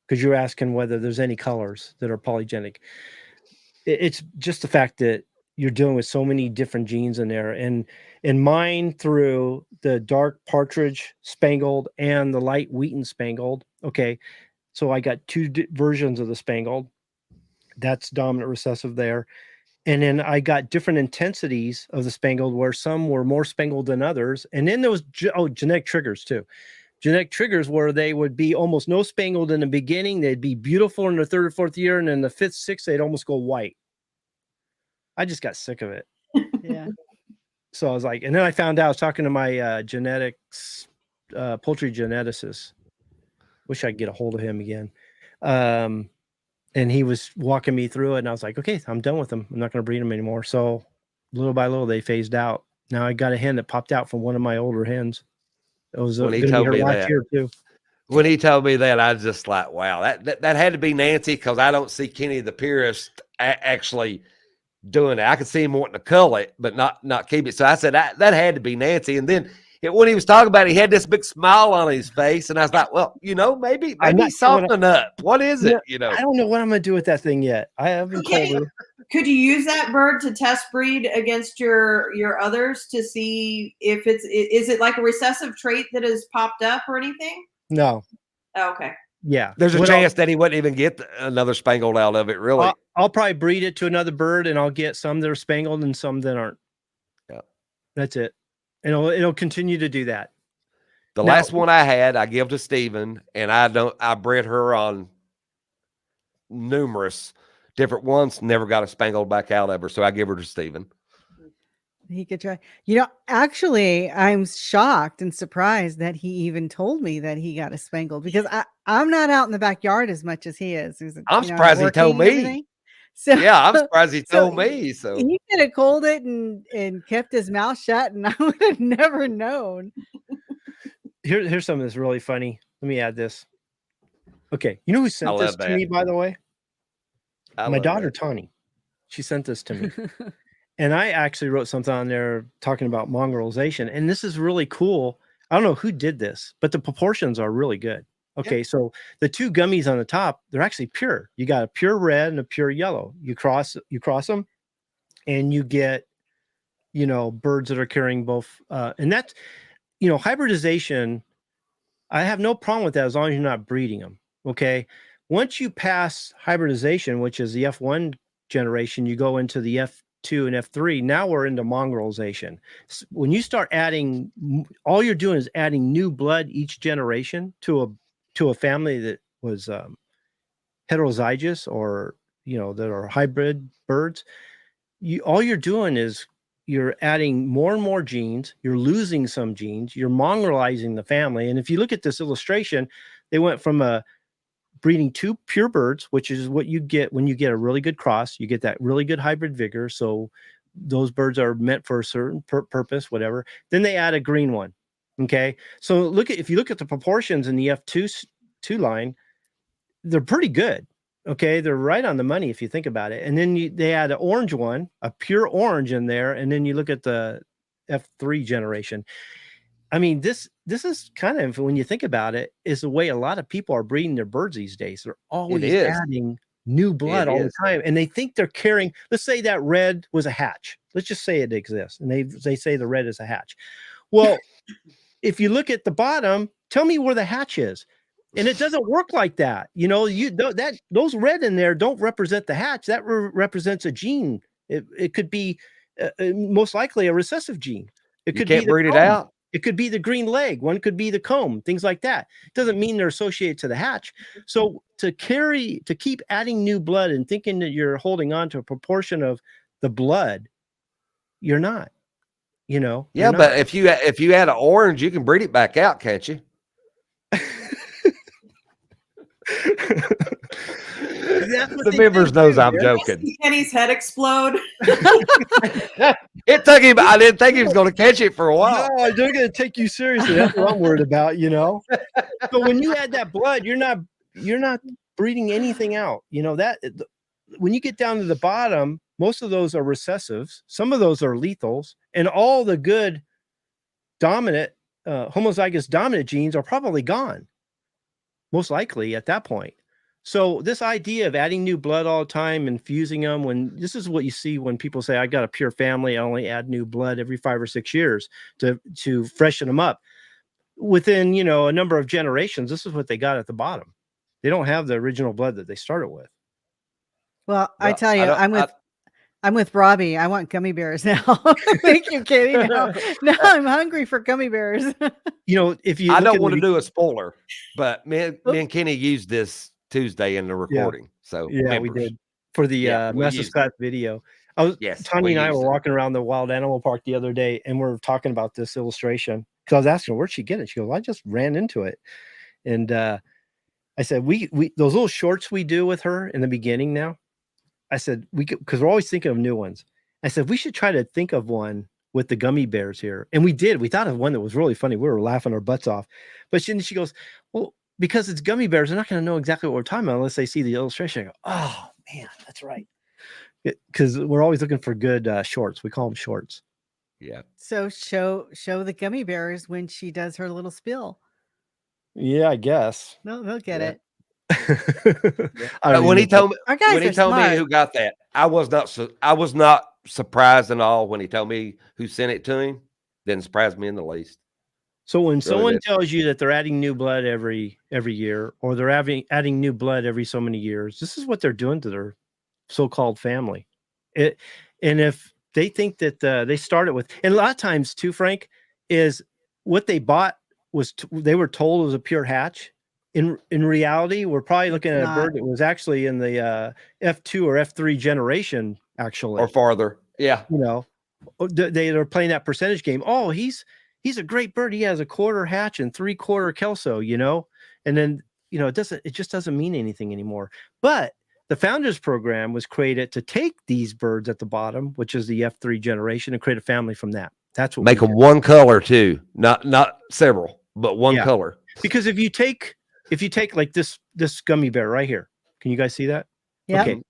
Speaker 2: Because you're asking whether there's any colors that are polygenic. It's just the fact that you're dealing with so many different genes in there. And in mine, through the dark partridge spangled and the light wheaten spangled. Okay. So I got two versions of the spangled. That's dominant recessive there. And then I got different intensities of the spangled where some were more spangled than others. And then there was genetic triggers too. Genetic triggers where they would be almost no spangled in the beginning. They'd be beautiful in the third or fourth year. And then the fifth, sixth, they'd almost go white. I just got sick of it.
Speaker 1: Yeah.
Speaker 2: So I was like, and then I found out, I was talking to my genetics, poultry geneticist. Wish I could get a hold of him again. And he was walking me through it. And I was like, okay, I'm done with them. I'm not going to breed them anymore. So little by little, they phased out. Now I got a hen that popped out from one of my older hens. It was going to be her last year too.
Speaker 4: When he told me that, I was just like, wow, that had to be Nancy, because I don't see Kenny the purist actually doing it. I could see him wanting to cull it, but not keep it. So I said that had to be Nancy. And then when he was talking about it, he had this big smile on his face, and I was like, well, maybe soften up. What is it?
Speaker 2: I don't know what I'm gonna do with that thing yet. I haven't told her.
Speaker 5: Could you use that bird to test breed against your others to see if is it like a recessive trait that has popped up or anything?
Speaker 2: No.
Speaker 5: Oh, okay.
Speaker 2: Yeah.
Speaker 4: There's a chance that he wouldn't even get another spangled out of it, really.
Speaker 2: I'll probably breed it to another bird, and I'll get some that are spangled and some that aren't.
Speaker 4: Yeah.
Speaker 2: That's it. And it'll continue to do that.
Speaker 4: The last one I had, I give to Steven, and I bred her on numerous different ones, never got a spangled back out of her. So I give her to Steven.
Speaker 1: He could try. Actually, I'm shocked and surprised that he even told me that he got a spangled, because I'm not out in the backyard as much as he is.
Speaker 4: I'm surprised he told me.
Speaker 1: So,
Speaker 4: yeah, I'm surprised he told me. So
Speaker 1: he could have called it and kept his mouth shut, and I would have never known.
Speaker 2: Here's something that's really funny. Let me add this. Okay, you know who sent this to me, by the way? My daughter Tawny. She sent this to me. And I actually wrote something on there talking about mongrelization. And this is really cool. I don't know who did this, but the proportions are really good. Okay, so the two gummies on the top, they're actually pure. You got a pure red and a pure yellow. You cross them, and you get, birds that are carrying both. And that's, hybridization, I have no problem with that as long as you're not breeding them. Okay, once you pass hybridization, which is the F1 generation, you go into the F2 and F3. Now we're into mongrelization. When you start adding, all you're doing is adding new blood each generation to a family that was heterozygous or that are hybrid birds. All you're doing is you're adding more and more genes. You're losing some genes. You're mongrelizing the family. And if you look at this illustration, they went from breeding two pure birds, which is what you get when you get a really good cross. You get that really good hybrid vigor. So those birds are meant for a certain purpose, whatever. Then they add a green one. Okay. So if you look at the proportions in the F2 line, they're pretty good. Okay. They're right on the money if you think about it. And then they add an orange one, a pure orange in there. And then you look at the F3 generation. I mean, this is kind of, when you think about it, is the way a lot of people are breeding their birds these days. They're always adding new blood all the time. And they think they're carrying, let's say that red was a hatch. Let's just say it exists. And they say the red is a hatch. Well, if you look at the bottom, tell me where the hatch is. And it doesn't work like that. Those red in there don't represent the hatch. That represents a gene. It could be most likely a recessive gene. It could be
Speaker 4: breed it out.
Speaker 2: It could be the green leg. One could be the comb, things like that. It doesn't mean they're associated to the hatch. So to keep adding new blood and thinking that you're holding on to a proportion of the blood, you're not,
Speaker 4: Yeah, but if you add an orange, you can breed it back out, can't you? The members knows I'm joking.
Speaker 5: Kenny's head explode.
Speaker 4: It took him. I didn't think he was going to catch it for a while.
Speaker 2: No, they're going to take you seriously. That's what I'm worried about. But when you add that blood, you're not breeding anything out. That when you get down to the bottom, most of those are recessives. Some of those are lethals, and all the good dominant homozygous dominant genes are probably gone. Most likely at that point. So this idea of adding new blood all the time and fusing them, this is what you see when people say, I got a pure family, I only add new blood every 5 or 6 years to freshen them up. Within, a number of generations, this is what they got at the bottom. They don't have the original blood that they started with.
Speaker 1: Well, I tell you, I'm with Robbie. I want gummy bears now. Thank you, Kenny. Now I'm hungry for gummy bears.
Speaker 2: If you,
Speaker 4: I don't want to do a spoiler, but me and Kenny used this Tuesday in the recording.
Speaker 2: Yeah.
Speaker 4: So
Speaker 2: we did for the Master Scott video. Tony and I were walking around the wild animal park the other day, and we're talking about this illustration because I was asking her, where'd she get it? She goes, I just ran into it. And I said, we those little shorts we do with her in the beginning now. I said, because we're always thinking of new ones. I said, we should try to think of one with the gummy bears here. And we did. We thought of one that was really funny. We were laughing our butts off. But she goes, well, because it's gummy bears, they're not going to know exactly what we're talking about unless they see the illustration. They go, oh man, that's right. Because we're always looking for good shorts. We call them shorts.
Speaker 4: Yeah.
Speaker 1: So show the gummy bears when she does her little spill.
Speaker 2: Yeah, I guess.
Speaker 1: No, they'll get
Speaker 4: Yeah.
Speaker 1: it.
Speaker 4: When he told me,
Speaker 1: Our guys
Speaker 4: when he
Speaker 1: are
Speaker 4: told me
Speaker 1: smart.
Speaker 4: who got that, I was not surprised at all when he told me who sent it to him. Didn't surprise me in the least.
Speaker 2: So when someone
Speaker 4: did.
Speaker 2: tells you that they're adding new blood every year, or they're adding new blood every so many years, this is what they're doing to their so-called family. And if they think that they started with, and a lot of times too, Frank, is what they bought was they were told it was a pure hatch. In reality, we're probably looking at a bird that was actually in the F2 or F3 generation, actually,
Speaker 4: Or farther. Yeah.
Speaker 2: you know, they're playing that percentage game. Oh, he's a great bird. He has a quarter hatch and 3/4 Kelso, you know, and then, you know, it just doesn't mean anything anymore. But the Founders Program was created to take these birds at the bottom, which is the F3 generation, and create a family from that. That's what
Speaker 4: Make
Speaker 2: we
Speaker 4: them
Speaker 2: did.
Speaker 4: one color too, not several, but one
Speaker 2: Yeah.
Speaker 4: color.
Speaker 2: Because if you take like this gummy bear right here, can you guys see that?
Speaker 1: Yeah.
Speaker 2: Okay.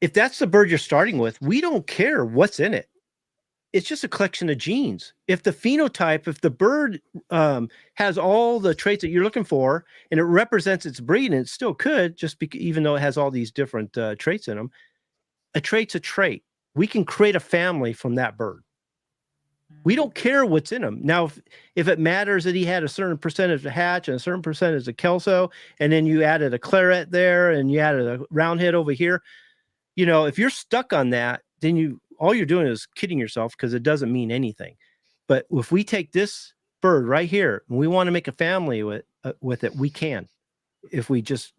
Speaker 2: If that's the bird you're starting with, we don't care what's in it. It's just a collection of genes. If the phenotype, if the bird has all the traits that you're looking for, and it represents its breed, and it still could, just even though it has all these different traits in them, a trait's a trait. We can create a family from that bird. We don't care what's in them. Now, if it matters that he had a certain percentage of hatch and a certain percentage of Kelso, and then you added a claret there and you added a round head over here, you know, if you're stuck on that, then all you're doing is kidding yourself, because it doesn't mean anything. But if we take this bird right here and we want to make a family with it, we can. If we just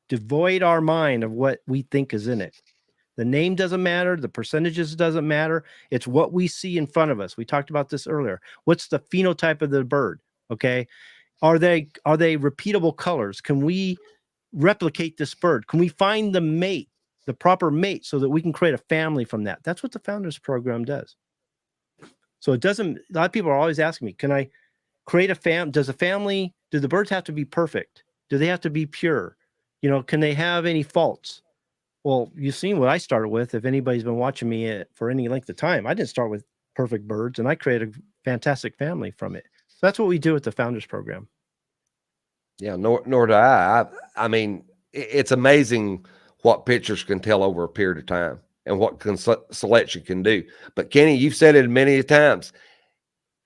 Speaker 2: devoid our mind of what we think is in it. The name doesn't matter. The percentages doesn't matter. It's what we see in front of us. We talked about this earlier. What's the phenotype of the bird? Okay. Are they repeatable colors? Can we replicate this bird? Can we find the proper mate, so that we can create a family from that? That's what the Founders Program does. So a lot of people are always asking me, can I create a family? Do the birds have to be perfect? Do they have to be pure? You know, can they have any faults? Well, you've seen what I started with. If anybody's been watching me for any length of time, I didn't start with perfect birds, and I created a fantastic family from it. So that's what we do with the Founders Program.
Speaker 4: Yeah, nor do I. I mean, it's amazing what pictures can tell over a period of time and what selection can do. But Kenny, you've said it many times.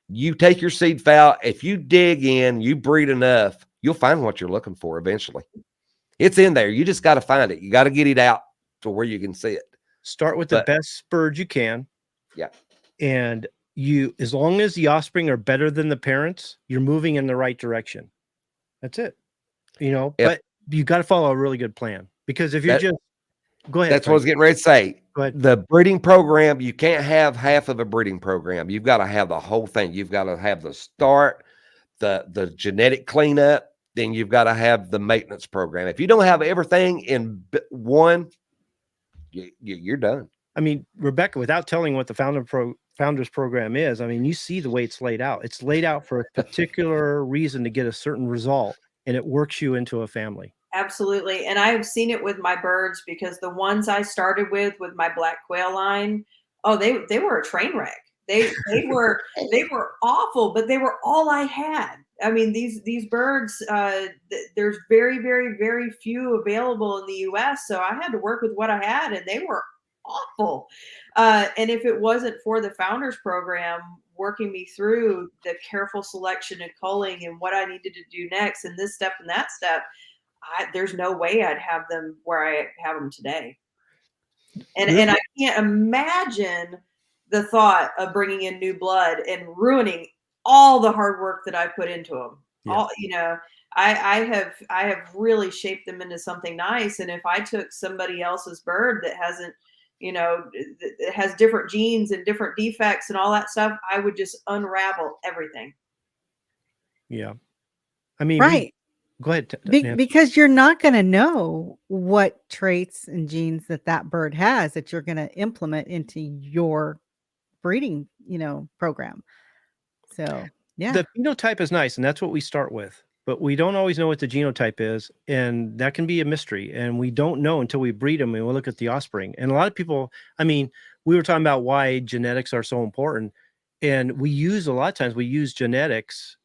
Speaker 4: You take your seed fowl, if you dig in, you breed enough, you'll find what you're looking for eventually. It's in there. You just got to find it. You got to get it out to where you can see it.
Speaker 2: Start with the best bird you can.
Speaker 4: Yeah.
Speaker 2: And as long as the offspring are better than the parents, you're moving in the right direction. That's it. You know, but you got to follow a really good plan, because if you're go ahead.
Speaker 4: That's what I was getting ready to say.
Speaker 2: Go ahead.
Speaker 4: The breeding program, you can't have half of a breeding program. You've got to have the whole thing. You've got to have the start, the genetic cleanup, then you've got to have the maintenance program. If you don't have everything in one, you're done.
Speaker 2: I mean, Rebecca, without telling what the Founders Program is, I mean, you see the way it's laid out. It's laid out for a particular reason to get a certain result, and it works you into a family.
Speaker 5: Absolutely. And I've seen it with my birds, because the ones I started with my black quail line, they were a train wreck. They were awful, but they were all I had. I mean, these birds, there's very, very, very few available in the US. So I had to work with what I had, and they were awful. And if it wasn't for the Founders Program working me through the careful selection and culling and what I needed to do next, and this step and that step, there's no way I'd have them where I have them today. And I can't imagine the thought of bringing in new blood and ruining all the hard work that I put into them. Yeah. I have really shaped them into something nice. And if I took somebody else's bird that hasn't, it has different genes and different defects and all that stuff, I would just unravel everything.
Speaker 2: Yeah. I mean,
Speaker 1: right.
Speaker 2: Go ahead.
Speaker 1: Because you're not going to know what traits and genes that bird has that you're going to implement into your breeding, program. So, yeah.
Speaker 2: The phenotype is nice, and that's what we start with. but we don't always know what the genotype is, and that can be a mystery. And we don't know until we breed them and we look at the offspring. And a lot of people, I mean, we were talking about why genetics are so important, and a lot of times we use genetics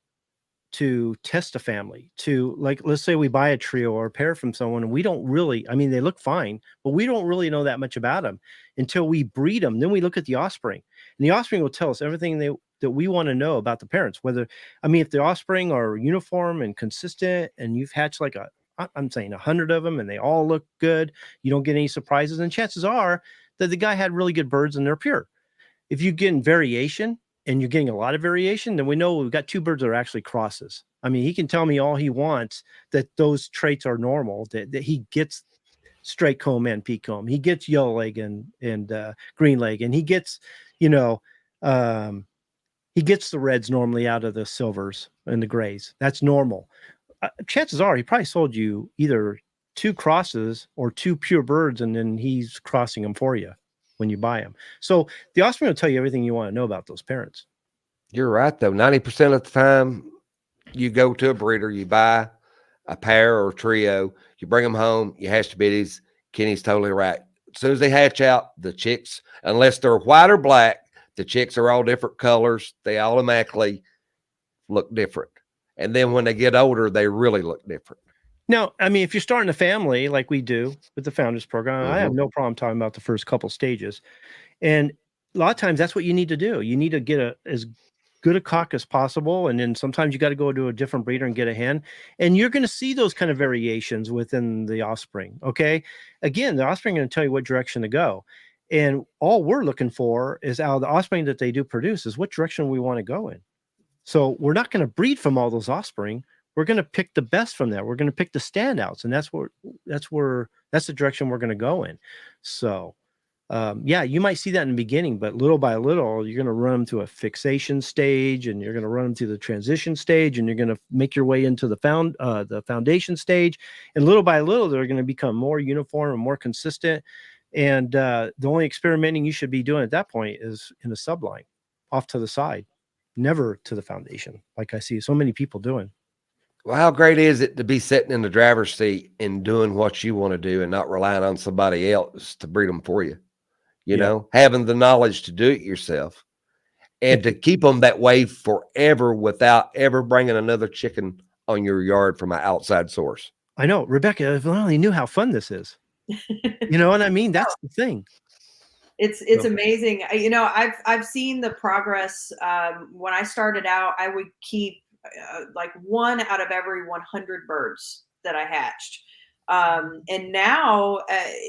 Speaker 2: to test a family, to, like, let's say we buy a trio or a pair from someone, and we don't really, I mean, they look fine, but we don't really know that much about them until we breed them. Then we look at the offspring, and the offspring will tell us everything that we want to know about the parents. Whether, I mean, if the offspring are uniform and consistent, and you've hatched like I'm saying 100 of them, and they all look good, you don't get any surprises, and chances are that the guy had really good birds and they're pure. If you get variation, and you're getting a lot of variation, then we know we've got 2 birds that are actually crosses. I mean, he can tell me all he wants that those traits are normal, that he gets straight comb and peak comb. He gets yellow leg and green leg, and he gets, he gets the reds normally out of the silvers and the grays. That's normal. Chances are he probably sold you either 2 crosses or 2 pure birds, and then he's crossing them for you when you buy them. So the offspring will tell you everything you want to know about those parents.
Speaker 4: You're right, though. 90% of the time you go to a breeder, you buy a pair or a trio, you bring them home, you hatch the biddies. Kenny's totally right. As soon as they hatch out, the chicks, unless they're white or black, the chicks are all different colors. They automatically look different. And then when they get older, they really look different.
Speaker 2: Now, I mean, if you're starting a family like we do with the Founders Program, I have no problem talking about the first couple stages. And a lot of times that's what you need to do. You need to get as good a cock as possible. And then sometimes you got to go to a different breeder and get a hen. And you're going to see those kind of variations within the offspring. Okay. Again, the offspring are going to tell you what direction to go. And all we're looking for is out of the offspring that they do produce is what direction we want to go in. So we're not going to breed from all those offspring. We're going to pick the best from that. We're going to pick the standouts, and that's the direction we're going to go in. So, yeah, you might see that in the beginning, but little by little, you're going to run them to a fixation stage, and you're going to run them to the transition stage, and you're going to make your way into the foundation stage, and little by little, they're going to become more uniform and more consistent. And the only experimenting you should be doing at that point is in the subline, off to the side, never to the foundation, like I see so many people doing.
Speaker 4: Well, how great is it to be sitting in the driver's seat and doing what you want to do and not relying on somebody else to breed them for you? You know, having the knowledge to do it yourself and to keep them that way forever without ever bringing another chicken on your yard from an outside source.
Speaker 2: I know, Rebecca, if I only knew how fun this is. You know what I mean? That's the thing.
Speaker 5: It's amazing. You know, I've seen the progress. When I started out, I would keep like 1 out of every 100 birds that I hatched. And now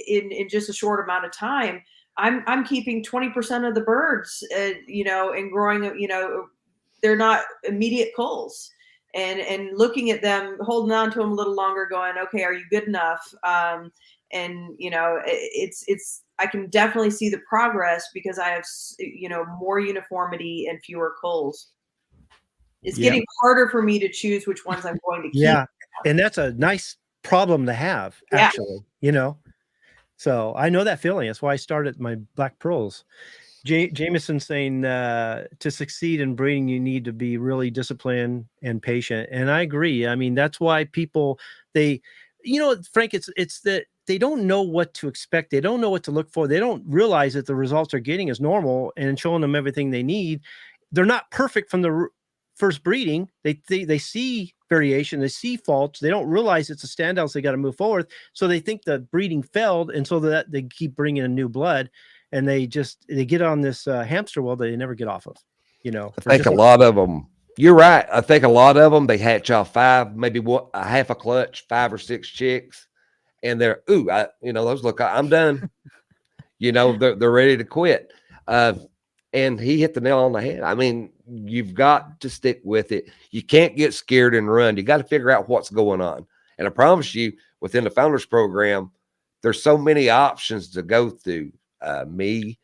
Speaker 5: in just a short amount of time, I'm keeping 20% of the birds, you know, and growing, you know, they're not immediate culls, and looking at them, holding on to them a little longer, going, okay, are you good enough? And, you know, I can definitely see the progress because I have, you know, more uniformity and fewer culls. It's getting harder for me to choose which ones I'm going to keep.
Speaker 2: Yeah. And that's a nice problem to have, actually, you know? So I know that feeling. That's why I started my Black Pearls. Jameson saying to succeed in breeding, you need to be really disciplined and patient. And I agree. I mean, that's why people, you know, Frank, it's that they don't know what to expect. They don't know what to look for. They don't realize that the results they're getting is normal and showing them everything they need. They're not perfect from the first breeding. They see variation, they see faults. They don't realize it's a standout. So they got to move forward. So they think the breeding failed, and so that they keep bringing in new blood, and they get on this hamster wheel that they never get off of. You know,
Speaker 4: I think a lot of them. You're right. I think a lot of them, they hatch off 5, maybe a half a clutch, 5 or 6 chicks, and they're you know, those look. I'm done. You know, they're ready to quit. And he hit the nail on the head. I mean, you've got to stick with it. You can't get scared and run. You got to figure out what's going on. And I promise you, within the Founders Program, there's so many options to go through. Me,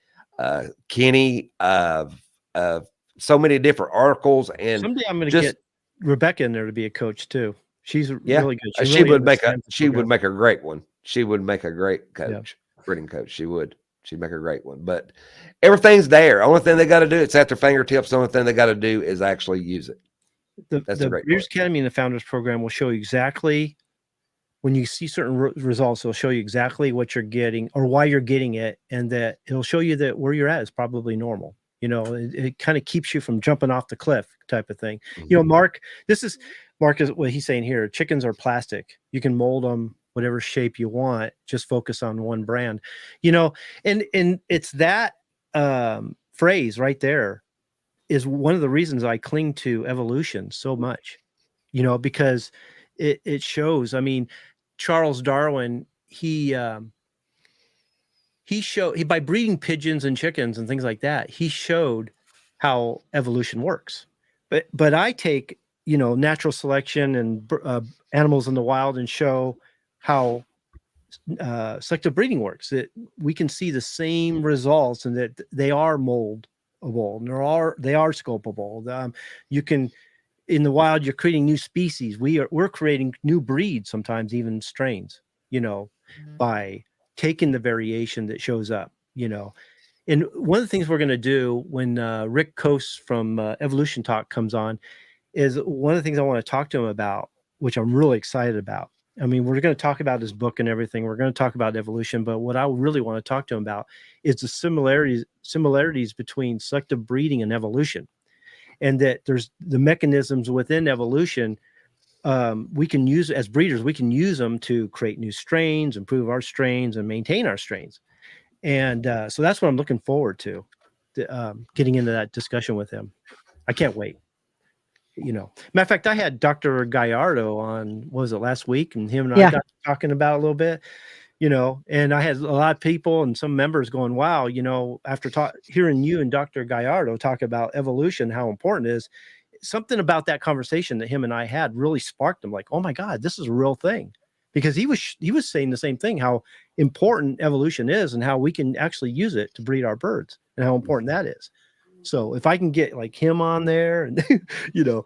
Speaker 4: Kenny, so many different articles. And
Speaker 2: someday I'm going to get Rebecca in there to be a coach too. She's really good.
Speaker 4: She would make a great one. She would make a great coach, breeding coach. She would. She'd make a great one. But everything's there. Only thing they got to do, it's at their fingertips. The only thing they got to do is actually use it. That's a
Speaker 2: the
Speaker 4: great
Speaker 2: Breeders
Speaker 4: point.
Speaker 2: Academy and the Founders Program will show you exactly when you see certain results. It'll show you exactly what you're getting or why you're getting it, and that it'll show you that where you're at is probably normal. You know, it kind of keeps you from jumping off the cliff type of thing. You know, Mark is what he's saying here. Chickens are plastic. You can mold them whatever shape you want. Just focus on one brand. You know, and it's that phrase right there is one of the reasons I cling to evolution so much, you know, because it shows. I mean, Charles Darwin, he showed by breeding pigeons and chickens and things like that, he showed how evolution works. But I take, you know, natural selection and animals in the wild and show how selective breeding works. That we can see the same results and that they are moldable and they are scopable. You can, in the wild, you're creating new species. We're creating new breeds, sometimes even strains, you know, by taking the variation that shows up, you know. And one of the things we're going to do when Rick Coase from Evolution Talk comes on is one of the things I want to talk to him about, which I'm really excited about. I mean, we're going to talk about his book and everything. We're going to talk about evolution, but what I really want to talk to him about is the similarities between selective breeding and evolution, and that there's the mechanisms within evolution we can use as breeders. We can use them to create new strains, improve our strains, and maintain our strains. And so that's what I'm looking forward to getting into that discussion with him. I can't wait. You know, matter of fact, I had Dr. Gallardo on, what was it, last week, and him and I got talking about it a little bit, you know, and I had a lot of people and some members going, wow, you know, after hearing you and Dr. Gallardo talk about evolution, how important it is, something about that conversation that him and I had really sparked them, like, oh my God, this is a real thing. Because he was saying the same thing, how important evolution is and how we can actually use it to breed our birds and how important that is. So if I can get like him on there and, you know,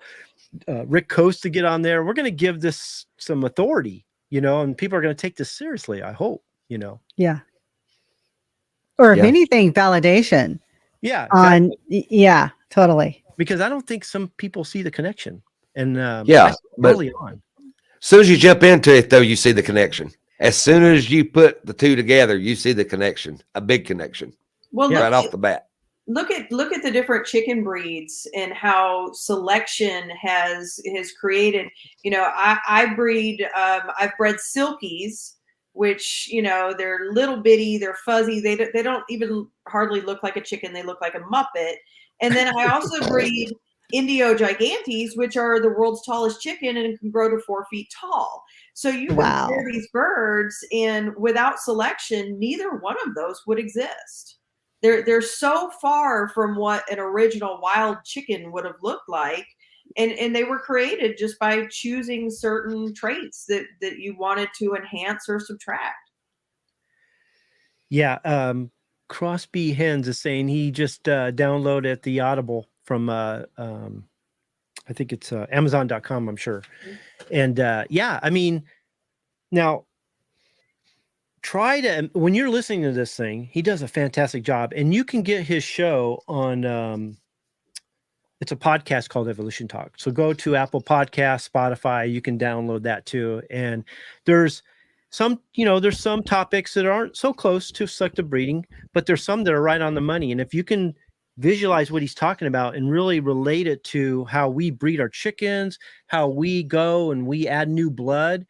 Speaker 2: Rick Coase to get on there, we're going to give this some authority, you know, and people are going to take this seriously, I hope, you know.
Speaker 1: Yeah. Or if anything, validation.
Speaker 2: Yeah. Exactly.
Speaker 1: Yeah, totally.
Speaker 2: Because I don't think some people see the connection. And early on.
Speaker 4: As soon as you jump into it, though, you see the connection. As soon as you put the two together, you see the connection, a big connection.
Speaker 5: Well,
Speaker 4: right off the bat.
Speaker 5: Look at the different chicken breeds and how selection has created. You know, I breed. I've bred silkies, which, you know, they're little bitty, they're fuzzy, they don't even hardly look like a chicken. They look like a Muppet. And then I also breed Indio gigantes, which are the world's tallest chicken and can grow to 4 feet tall. So you can pair these birds, and without selection, neither one of those would exist. They're so far from what an original wild chicken would have looked like. And they were created just by choosing certain traits that you wanted to enhance or subtract.
Speaker 2: Yeah. Crosby Hens is saying he just downloaded the Audible from I think it's Amazon.com, I'm sure. And I mean, now when you're listening to this thing, he does a fantastic job, and you can get his show on it's a podcast called Evolution Talk. So go to Apple Podcasts, Spotify, you can download that too. And there's some topics that aren't so close to selective breeding, but there's some that are right on the money. And if you can visualize what he's talking about and really relate it to how we breed our chickens, how we go and we add new blood,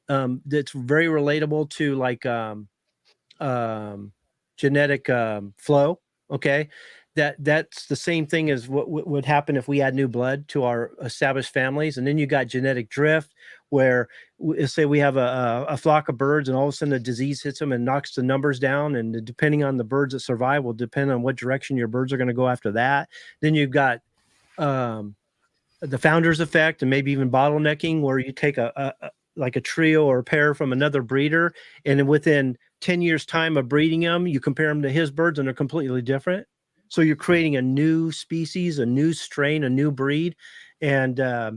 Speaker 2: that's very relatable to like genetic flow. Okay. That's the same thing as what would happen if we add new blood to our established families. And then you got genetic drift, where say we have a flock of birds and all of a sudden a disease hits them and knocks the numbers down. And depending on the birds that survive will depend on what direction your birds are going to go after that. Then you've got the founder's effect and maybe even bottlenecking, where you take like a trio or a pair from another breeder, and within 10 years time of breeding them, you compare them to his birds and they're completely different. So you're creating a new species, a new strain, a new breed. And I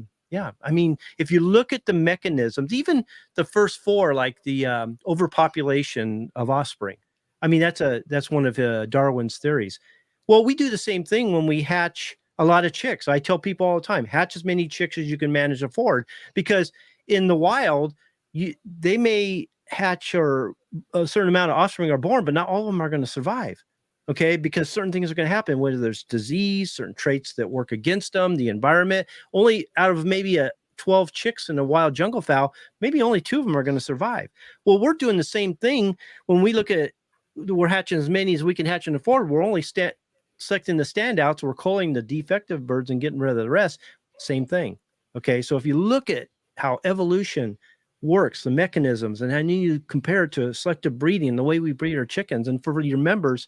Speaker 2: mean, if you look at the mechanisms, even the first four, like the overpopulation of offspring, I mean, that's one of Darwin's theories. Well, we do the same thing when we hatch a lot of chicks. I tell people all the time, hatch as many chicks as you can manage to afford, because in the wild, they may hatch or a certain amount of offspring are born, but not all of them are going to survive. Okay, because certain things are going to happen, whether there's disease, certain traits that work against them, the environment. Only out of maybe 12 chicks in a wild jungle fowl, maybe only 2 of them are going to survive. Well, we're doing the same thing when we look at, we're hatching as many as we can hatch and afford. We're only selecting the standouts. We're culling the defective birds and getting rid of the rest. Same thing. Okay, so if you look at how evolution works, the mechanisms, and how you compare it to selective breeding, the way we breed our chickens, and for your members,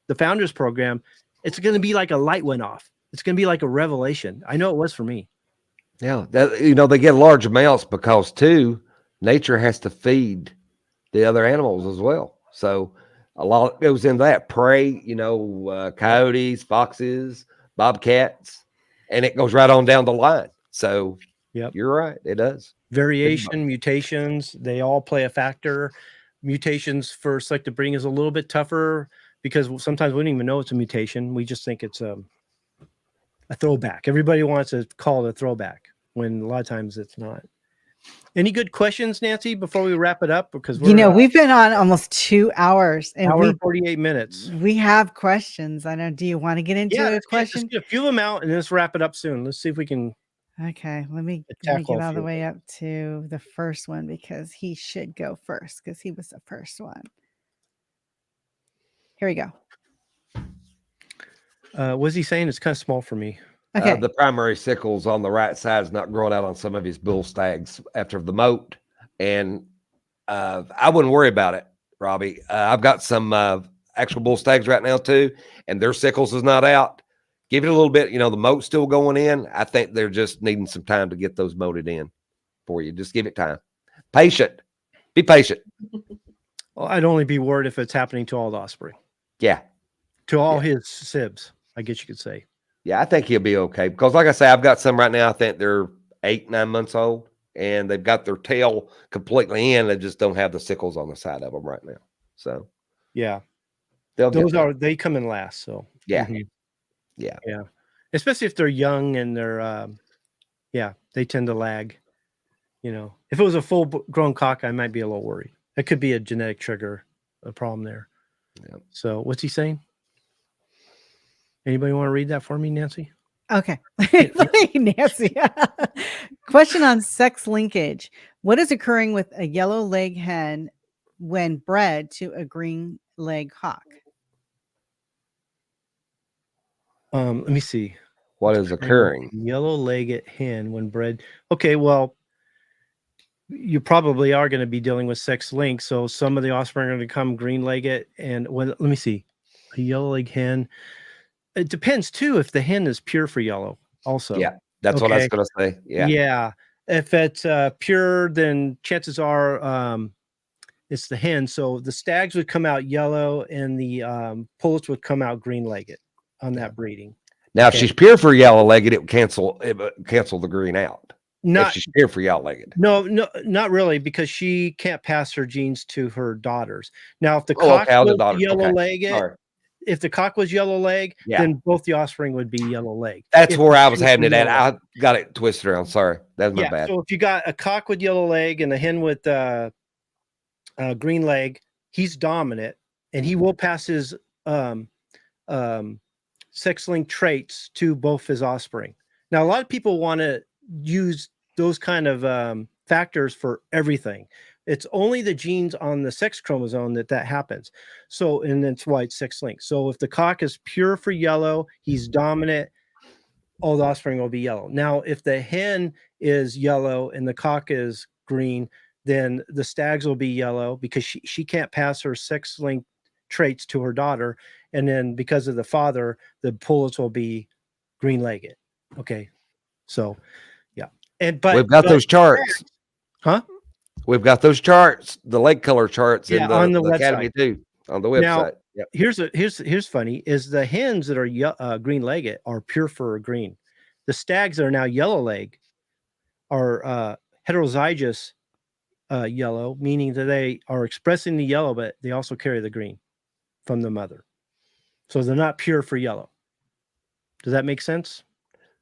Speaker 2: the Founders Program, it's going to be like a light went off. It's going to be like a revelation. I know it was for me.
Speaker 4: Yeah, they get large amounts because too, nature has to feed the other animals as well. So a lot goes into that. Prey, coyotes, foxes, bobcats, and it goes right on down the line. So you're right, it does.
Speaker 2: Variation, mutations, they all play a factor. Mutations for selective breeding is a little bit tougher, because sometimes we don't even know it's a mutation. We just think it's a throwback. Everybody wants to call it a throwback when a lot of times it's not. Any good questions, Nancy, before we wrap it up? Because
Speaker 1: we've been on almost 2 hours and
Speaker 2: hour 48 minutes.
Speaker 1: We have questions. I know. Do you want to get into a question?
Speaker 2: Let's get a few of them out and let's wrap it up soon. Let's see if we can.
Speaker 1: Okay, let me get all the way up to the first one, because he should go first because he was the first one. Here we go.
Speaker 2: What's he saying? It's kind of small for me.
Speaker 1: Okay.
Speaker 4: The primary sickles on the right side is not growing out on some of his bull stags after the moat. And I wouldn't worry about it, Robbie. I've got some actual bull stags right now too, and their sickles is not out. Give it a little bit. The moat's still going in. I think they're just needing some time to get those moated in for you. Just give it time. Patient. Be patient.
Speaker 2: Well, I'd only be worried if it's happening to all the offspring.
Speaker 4: Yeah.
Speaker 2: To all his sibs, I guess you could say.
Speaker 4: Yeah, I think he'll be okay. Because like I say, I've got some right now. I think they're 8-9 months old, and they've got their tail completely in. They just don't have the sickles on the side of them right now. So
Speaker 2: yeah, they come in last. So
Speaker 4: yeah.
Speaker 2: Mm-hmm.
Speaker 4: Yeah.
Speaker 2: Especially if they're young and they're they tend to lag. If it was a full grown cock, I might be a little worried. It could be a genetic trigger, a problem there. Yeah. So what's he saying? Anybody want to read that for me, Nancy?
Speaker 1: Okay. Nancy. Question on sex linkage. What is occurring with a yellow leg hen when bred to a green leg cock?
Speaker 2: Let me see.
Speaker 4: What is occurring?
Speaker 2: Yellow-legged hen when bred. Okay, well, you probably are going to be dealing with sex link. So some of the offspring are going to come green-legged. And let me see. A yellow-legged hen. It depends too if the hen is pure for yellow. Also,
Speaker 4: yeah, that's what I was going to say.
Speaker 2: Yeah. If it's pure, then chances are it's the hen. So the stags would come out yellow, and the pullets would come out green-legged on that breeding.
Speaker 4: Now, if she's pure for yellow-legged, it would cancel the green out. If she's pure for yellow-legged.
Speaker 2: No, not really, because she can't pass her genes to her daughters. Now, if the cock was yellow-legged, if the cock was yellow leg, then both the offspring would be yellow leg.
Speaker 4: That's where I was having it at. I got it twisted around. Sorry. That's my bad.
Speaker 2: So if you got a cock with yellow leg and a hen with green leg, he's dominant, and he will pass his sex-linked traits to both his offspring. Now, a lot of people want to use those kind of factors for everything. It's only the genes on the sex chromosome that happens. So, and that's why it's sex-linked. So if the cock is pure for yellow, he's dominant, all the offspring will be yellow. Now, if the hen is yellow and the cock is green, then the stags will be yellow because she can't pass her sex-linked traits to her daughter. And then because of the father, the pullets will be green-legged. Okay. So, yeah. But
Speaker 4: we've got those charts.
Speaker 2: Huh?
Speaker 4: We've got those charts, the leg color charts
Speaker 2: on the
Speaker 4: Academy too, on the website.
Speaker 2: Now, here's funny is the hens that are green-legged are pure for green. The stags that are now yellow leg are heterozygous yellow, meaning that they are expressing the yellow, but they also carry the green from the mother. So they're not pure for yellow. Does that make sense?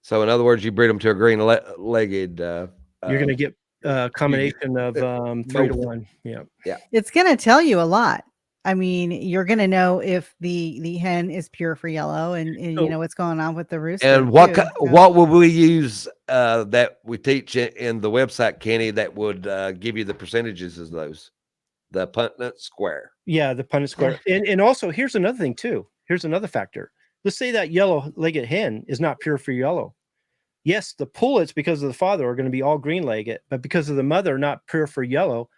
Speaker 4: So in other words, you breed them to a green-legged.
Speaker 2: You're going to get a combination of 3 to 1. Yeah.
Speaker 1: It's going to tell you a lot. I mean, you're going to know if the hen is pure for yellow, and you know what's going on with the rooster.
Speaker 4: And what would we use that we teach in the website, Kenny, that would give you the percentages of those? The Punnett square.
Speaker 2: Yeah, the Punnett square. And also, here's another thing too. Here's another factor. Let's say that yellow-legged hen is not pure for yellow. Yes, the pullets, because of the father, are going to be all green-legged, but because of the mother, not pure for yellow,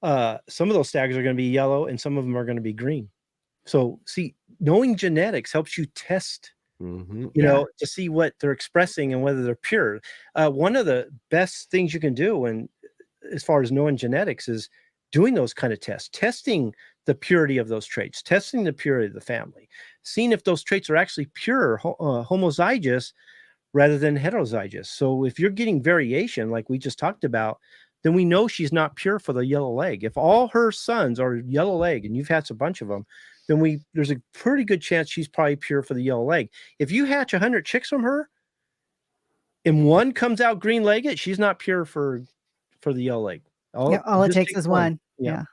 Speaker 2: some of those stags are going to be yellow and some of them are going to be green. So see, knowing genetics helps you test, you know, to see what they're expressing and whether they're pure. One of the best things you can do, and as far as knowing genetics, is doing those kind of tests, testing the purity of those traits, testing the purity of the family, seeing if those traits are actually pure, homozygous rather than heterozygous. So if you're getting variation, like we just talked about, then we know she's not pure for the yellow leg. If all her sons are yellow leg, and you've hatched a bunch of them, then there's a pretty good chance she's probably pure for the yellow leg. If you hatch 100 chicks from her and one comes out green-legged, she's not pure for the yellow leg.
Speaker 1: All it takes is one. Yeah.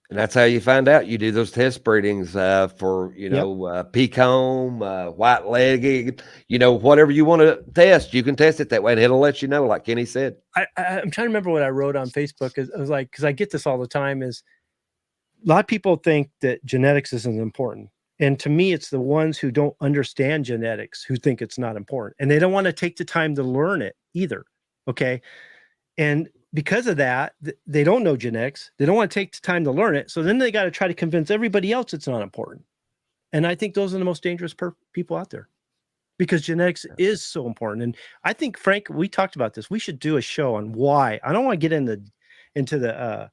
Speaker 4: And that's how you find out. You do those test breedings for, you know, peacocke, white-legged, you know, whatever you want to test, you can test it that way, and it'll let you know, like Kenny said.
Speaker 2: I'm trying to remember what I wrote on Facebook. I was like, because I get this all the time, is a lot of people think that genetics isn't important. And to me, it's the ones who don't understand genetics who think it's not important. And they don't want to take the time to learn it either. Okay. And because of that, they don't know genetics. They don't want to take the time to learn it. So then they got to try to convince everybody else it's not important. And I think those are the most dangerous people out there, because genetics is so important. And I think, Frank, we talked about this. We should do a show on why. I don't want to get into the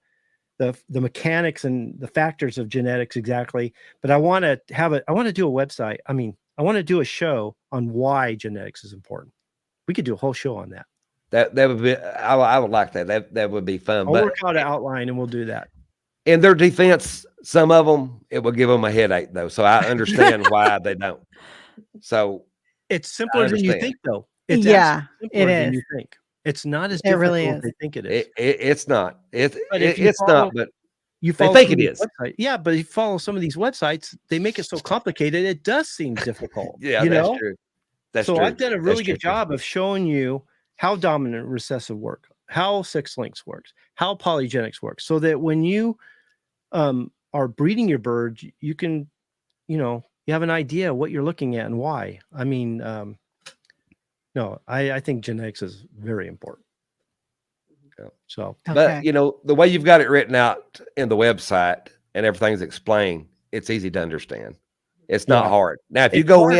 Speaker 2: mechanics and the factors of genetics exactly, but I want to do a website. I mean, I want to do a show on why genetics is important. We could do a whole show on that.
Speaker 4: That would be, I would like that. That would be fun.
Speaker 2: I'll work out an outline and we'll do that.
Speaker 4: In their defense, some of them, it will give them a headache though. So I understand why they don't. So
Speaker 2: it's simpler than you think though. It's
Speaker 1: it
Speaker 2: than
Speaker 1: is.
Speaker 2: you think. It's not as difficult
Speaker 1: really
Speaker 2: as
Speaker 1: is.
Speaker 2: they think it is.
Speaker 4: It's not. It's
Speaker 2: follow,
Speaker 4: not, but
Speaker 2: you
Speaker 4: they think it is.
Speaker 2: Yeah, but if you follow some of these websites, they make it so complicated, it does seem difficult.
Speaker 4: Yeah,
Speaker 2: you
Speaker 4: that's
Speaker 2: know?
Speaker 4: true. That's
Speaker 2: so
Speaker 4: true.
Speaker 2: I've done a really good job of showing you how dominant recessive work, how sex links works, how polygenics works, so that when you are breeding your bird, you can, you know, you have an idea what you're looking at and why. I mean, no, I think genetics is very important.
Speaker 4: Yeah.
Speaker 2: So,
Speaker 4: but you know, the way you've got it written out in the website and everything's explained, it's easy to understand. It's not hard. Now, if you go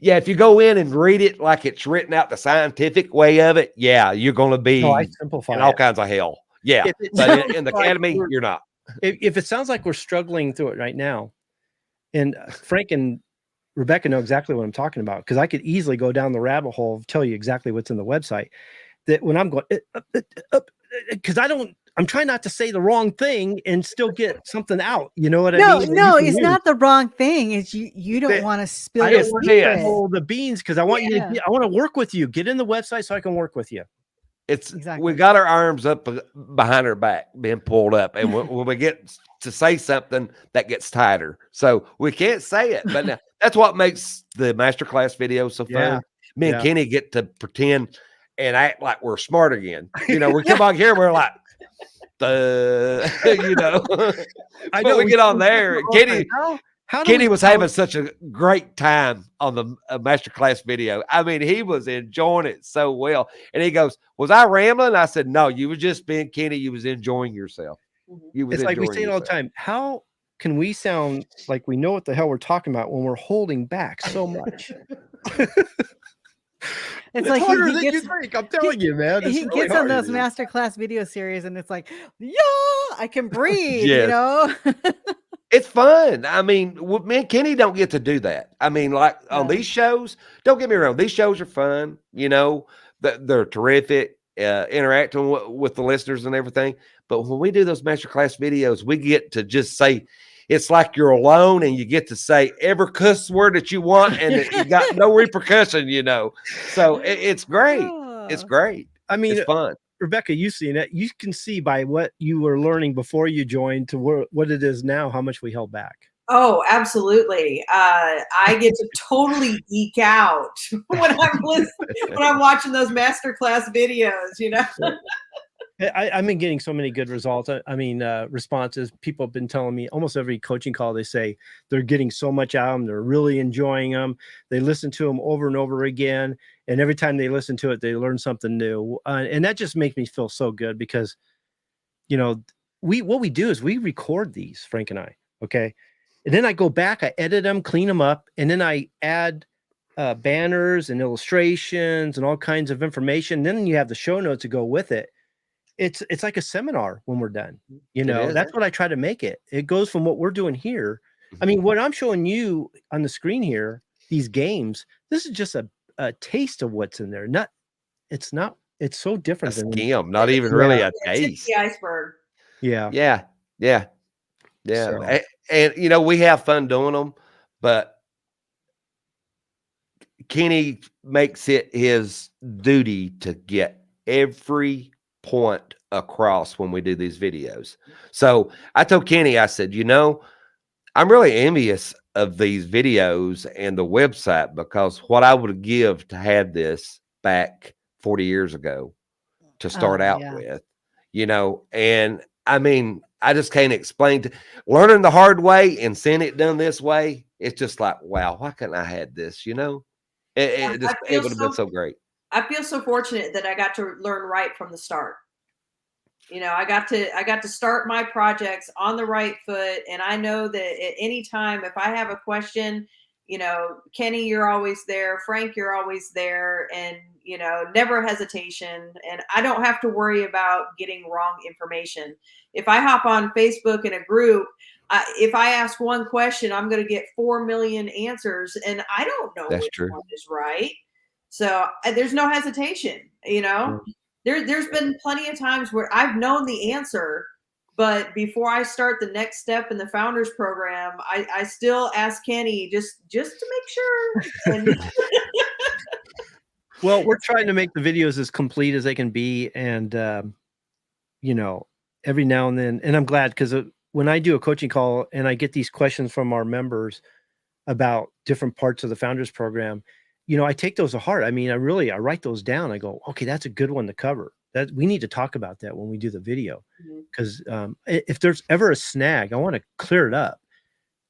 Speaker 4: if you go in and read it like it's written out the scientific way of it, you're going to be
Speaker 2: I simplify
Speaker 4: in all kinds of hell. Yeah, but in the academy, you're not.
Speaker 2: If it sounds like we're struggling through it right now, and Frank and Rebecca know exactly what I'm talking about, because I could easily go down the rabbit hole, tell you exactly what's in the website. That when I'm going, because I'm trying not to say the wrong thing and still get something out. You know what I mean?
Speaker 1: No, it's not the wrong thing. It's you don't want to spill
Speaker 2: the beans, because I want you to. I want to work with you. Get in the website so I can work with you.
Speaker 4: It's we got our arms up behind our back, being pulled up, and when we get to say something, that gets tighter. So we can't say it, but now, that's what makes the masterclass video so fun.
Speaker 2: Yeah.
Speaker 4: Me and Kenny get to pretend and act like we're smart again. You know, we come on here, we're like, you know,
Speaker 2: I know
Speaker 4: we get on there. Kenny was having such a great time on the masterclass video. I mean, he was enjoying it so well. And he goes, "Was I rambling?" I said, "No, you were just being Kenny. You was enjoying yourself."
Speaker 2: It's like we say it all the time. How can we sound like we know what the hell we're talking about when we're holding back so much?
Speaker 1: It's like
Speaker 2: harder than you think. I'm telling you, man.
Speaker 1: He gets on those masterclass video series, and it's like, I can breathe.
Speaker 4: Yes.
Speaker 1: You know.
Speaker 4: It's fun. I mean, me and Kenny don't get to do that. I mean, like on these shows, don't get me wrong. These shows are fun. You know, they're terrific, interacting with the listeners and everything. But when we do those masterclass videos, we get to just say, it's like you're alone and you get to say every cuss word that you want and you got no repercussion, you know. So it's great. It's great.
Speaker 2: I mean,
Speaker 4: It's fun.
Speaker 2: Rebecca, you've seen it. You can see by what you were learning before you joined to what it is now, how much we held back.
Speaker 5: Oh, absolutely. I get to totally geek out when I'm watching those masterclass videos, you know.
Speaker 2: I've been getting so many good results. I mean, responses. People have been telling me almost every coaching call, they say they're getting so much out of them. They're really enjoying them. They listen to them over and over again. And every time they listen to it, they learn something new. And that just makes me feel so good because, you know, what we do is we record these, Frank and I. Okay. And then I go back, I edit them, clean them up. And then I add banners and illustrations and all kinds of information. Then you have the show notes to go with it. It's like a seminar when we're done. You know, that's what I try to make it. It goes from what we're doing here. I mean, what I'm showing you on the screen here, these games, this is just a taste of what's in there. It's so different
Speaker 4: A
Speaker 2: than
Speaker 4: skim, not even really a taste.
Speaker 5: The iceberg.
Speaker 2: Yeah. So.
Speaker 4: And you know, we have fun doing them, but Kenny makes it his duty to get every point across when we do these videos. So I told Kenny, I said, you know, I'm really envious of these videos and the website because what I would give to have this back 40 years ago to start out with, you know, and I mean, I just can't explain to learning the hard way and seeing it done this way. It's just like, wow, why couldn't I had this, you know? It would have been so great.
Speaker 5: I feel so fortunate that I got to learn right from the start. You know, I got to start my projects on the right foot. And I know that at any time, if I have a question, you know, Kenny, you're always there. Frank, you're always there. And, you know, never hesitation. And I don't have to worry about getting wrong information. If I hop on Facebook in a group, if I ask one question, I'm going to get 4 million answers. And I don't know which one is right. So there's no hesitation, you know. There's been plenty of times where I've known the answer, but before I start the next step in the founders program, I still ask Kenny just to make sure.
Speaker 2: Well, we're trying to make the videos as complete as they can be. And, you know, every now and then, and I'm glad because when I do a coaching call and I get these questions from our members about different parts of the founders program, you know, I take those to heart. I mean, I write those down. I go, okay, that's a good one to cover. That we need to talk about that when we do the video, because if there's ever a snag, I want to clear it up.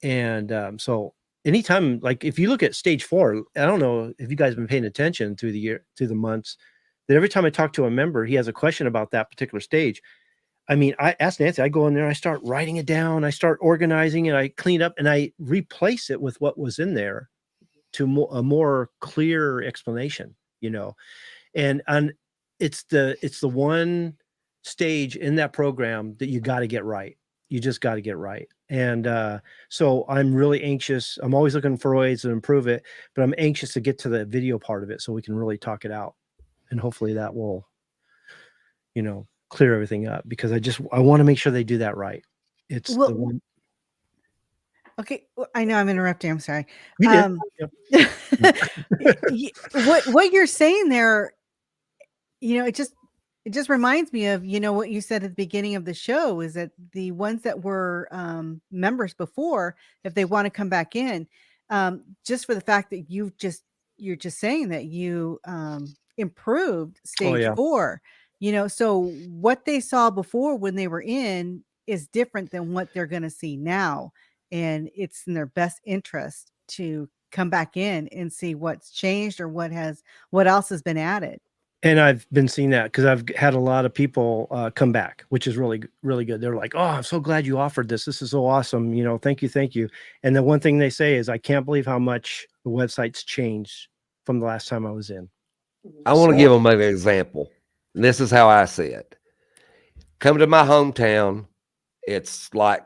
Speaker 2: And so anytime, like if you look at stage 4, I don't know if you guys have been paying attention through the months, that every time I talk to a member, he has a question about that particular stage. I mean, I ask Nancy, I go in there, I start writing it down, I start organizing it, I clean up and I replace it with what was in there to a more clear explanation, you know. And it's the one stage in that program that you got to get right. You just got to get right. And so I'm really anxious. I'm always looking for ways to improve it, but I'm anxious to get to the video part of it so we can really talk it out. And hopefully that will, you know, clear everything up, because I want to make sure they do that right. It's the one.
Speaker 1: Okay, I know I'm interrupting. I'm sorry.
Speaker 2: You did.
Speaker 1: What you're saying there, you know, it just reminds me of, you know, what you said at the beginning of the show is that the ones that were members before, if they want to come back in, just for the fact that you're just saying that you improved stage 4, you know, so what they saw before when they were in is different than what they're going to see now. And it's in their best interest to come back in and see what's changed or what else has been added.
Speaker 2: And I've been seeing that because I've had a lot of people come back, which is really, really good. They're like, oh, I'm so glad you offered this. This is so awesome. You know, thank you. And the one thing they say is, I can't believe how much the website's changed from the last time I was in.
Speaker 4: I want to give them an example. And this is how I see it. Come to my hometown. It's like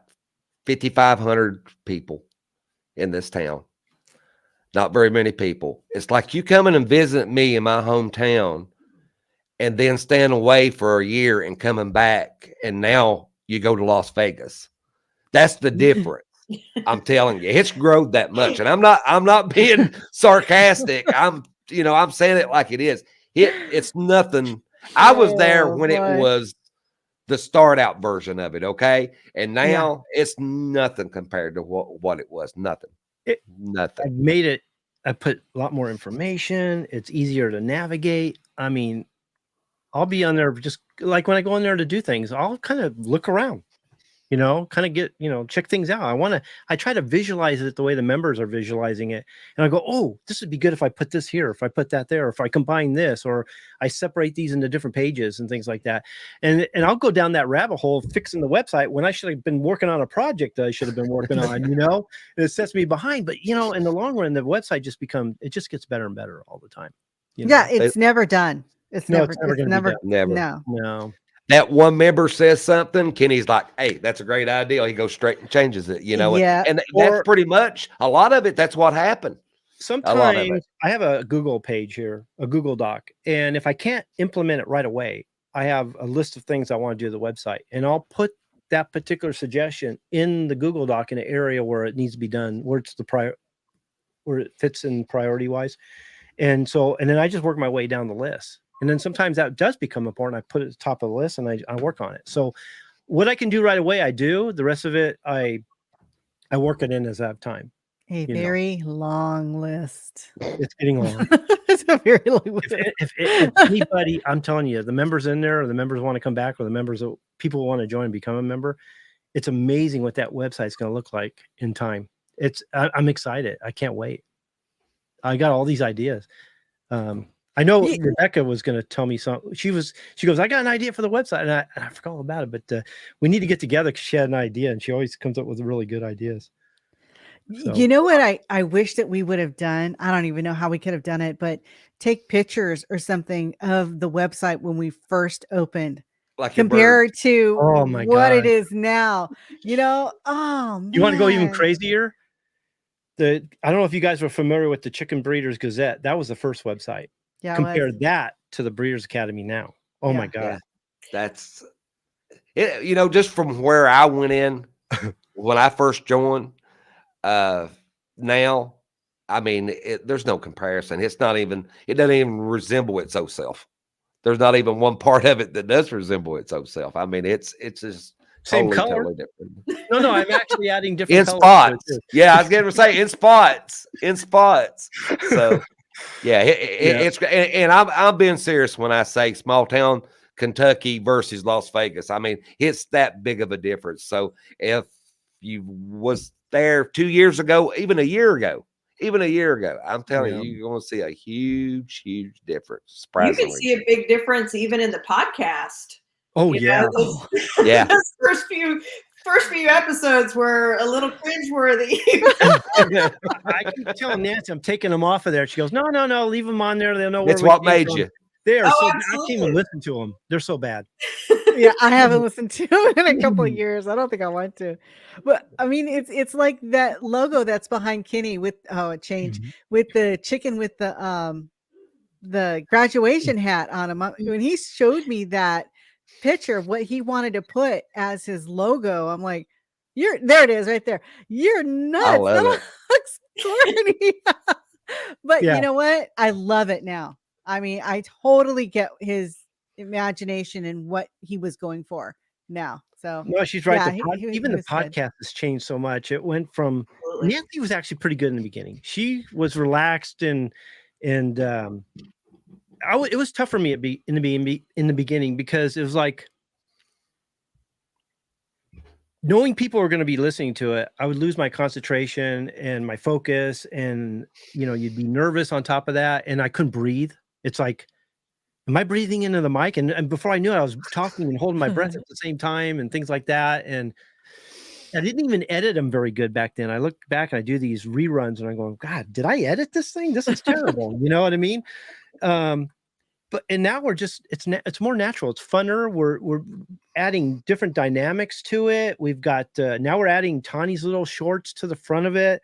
Speaker 4: 5,500 people in this town. Not very many people. It's like you coming and visiting me in my hometown and then staying away for a year and coming back. And now you go to Las Vegas. That's the difference. I'm telling you, it's grown that much. And I'm not being sarcastic. I'm saying it like it is. It's nothing. I was there
Speaker 1: Oh,
Speaker 4: when it
Speaker 1: boy.
Speaker 4: was the start out version of it. Okay. And
Speaker 1: Yeah.
Speaker 4: now it's nothing compared to what it was. Nothing.
Speaker 2: I
Speaker 4: Nothing.
Speaker 2: made it. I put a lot more information. It's easier to navigate. I mean, I'll be on there just like when I go in there to do things, I'll kind of look around, kind of get, check things out. I try to visualize it the way the members are visualizing it. And I go, oh, this would be good if I put this here, if I put that there, if I combine this, or I separate these into different pages and things like that. And I'll go down that rabbit hole of fixing the website when I should have been working on a project that I should have been working on, and it sets me behind. But, in the long run, the website just gets better and better all the time.
Speaker 1: Yeah, it's never done. It's never
Speaker 2: going to be done.
Speaker 4: Never.
Speaker 1: No.
Speaker 4: That one member says something, Kenny's like, hey, that's a great idea. He goes straight and changes it,
Speaker 1: Yeah.
Speaker 4: And that's pretty much a lot of it. That's what happened.
Speaker 2: Sometimes I have a Google page here, a Google Doc. And if I can't implement it right away, I have a list of things I want to do to the website. And I'll put that particular suggestion in the Google Doc in an area where it needs to be done, where it's where it fits in priority wise. And then I just work my way down the list. And then sometimes that does become important. I put it at the top of the list and I work on it. So what I can do right away, I do. The rest of it, I work it in as I have time.
Speaker 1: A very long list.
Speaker 2: It's getting long.
Speaker 1: It's a very long list.
Speaker 2: If anybody, I'm telling you, the members in there, or the members want to come back, or the members, people want to join and become a member, it's amazing what that website's going to look like in time. I'm excited. I can't wait. I got all these ideas. I know Rebecca was going to tell me something. She goes, I got an idea for the website, and I forgot all about it, but we need to get together because she had an idea, and she always comes up with really good ideas. So.
Speaker 1: You know what I wish that we would have done? I don't even know how we could have done it, but take pictures or something of the website when we first opened.
Speaker 4: Like
Speaker 1: compared to
Speaker 2: what
Speaker 1: God. It is now. Oh, man.
Speaker 2: You want to go even crazier? I don't know if you guys were familiar with the Chicken Breeders Gazette. That was the first website.
Speaker 1: Yeah,
Speaker 2: compare that to the Breeders Academy now. Oh my God.
Speaker 4: Yeah. That's it, just from where I went in when I first joined, now, I mean, there's no comparison. It doesn't even resemble its own self. There's not even one part of it that does resemble its own self. I mean, it's just
Speaker 2: same color.
Speaker 4: Totally different.
Speaker 2: No, I'm actually adding different
Speaker 4: in spots. Yeah, I was going to say in spots. So yeah, it's and I'm being serious when I say small town Kentucky versus Las Vegas. I mean, it's that big of a difference. So if you was there 2 years ago, even a year ago, I'm telling you, you're going to see a huge difference. Surprisingly.
Speaker 5: You can see a big difference even in the podcast.
Speaker 2: Oh, yeah.
Speaker 4: Yeah.
Speaker 5: Those first few episodes were a little cringeworthy.
Speaker 2: I keep telling Nancy I'm taking them off of there. She goes, no, leave them on there. They'll know
Speaker 4: that's what made you.
Speaker 2: They are so bad. I can't even listen to them. They're so bad.
Speaker 1: Yeah, I haven't listened to them in a couple of years. I don't think I want to. But I mean, it's like that logo that's behind Kenny with it changed with the chicken with the graduation hat on him. When he showed me that picture of what he wanted to put as his logo, I'm like, there it is right there. You're nuts.
Speaker 4: I love it.
Speaker 1: Looks corny. But you know what? I love it now. I mean, I totally get his imagination and what he was going for now. So
Speaker 2: no, she's right.
Speaker 1: Yeah,
Speaker 2: even the podcast has changed so much. It went from Nancy was actually pretty good in the beginning. She was relaxed and it was tough for me in the beginning because it was like knowing people are going to be listening to it. I would lose my concentration and my focus, and you'd be nervous on top of that, and I couldn't breathe. It's like, am I breathing into the mic? And before I knew it, I was talking and holding my breath at the same time and things like that. And I didn't even edit them very good back then. I look back and I do these reruns and I'm going, God, did I edit this thing? This is terrible. You know what I mean? And now it's more natural. It's funner. We're adding different dynamics to it. We've got, now we're adding Tawny's little shorts to the front of it.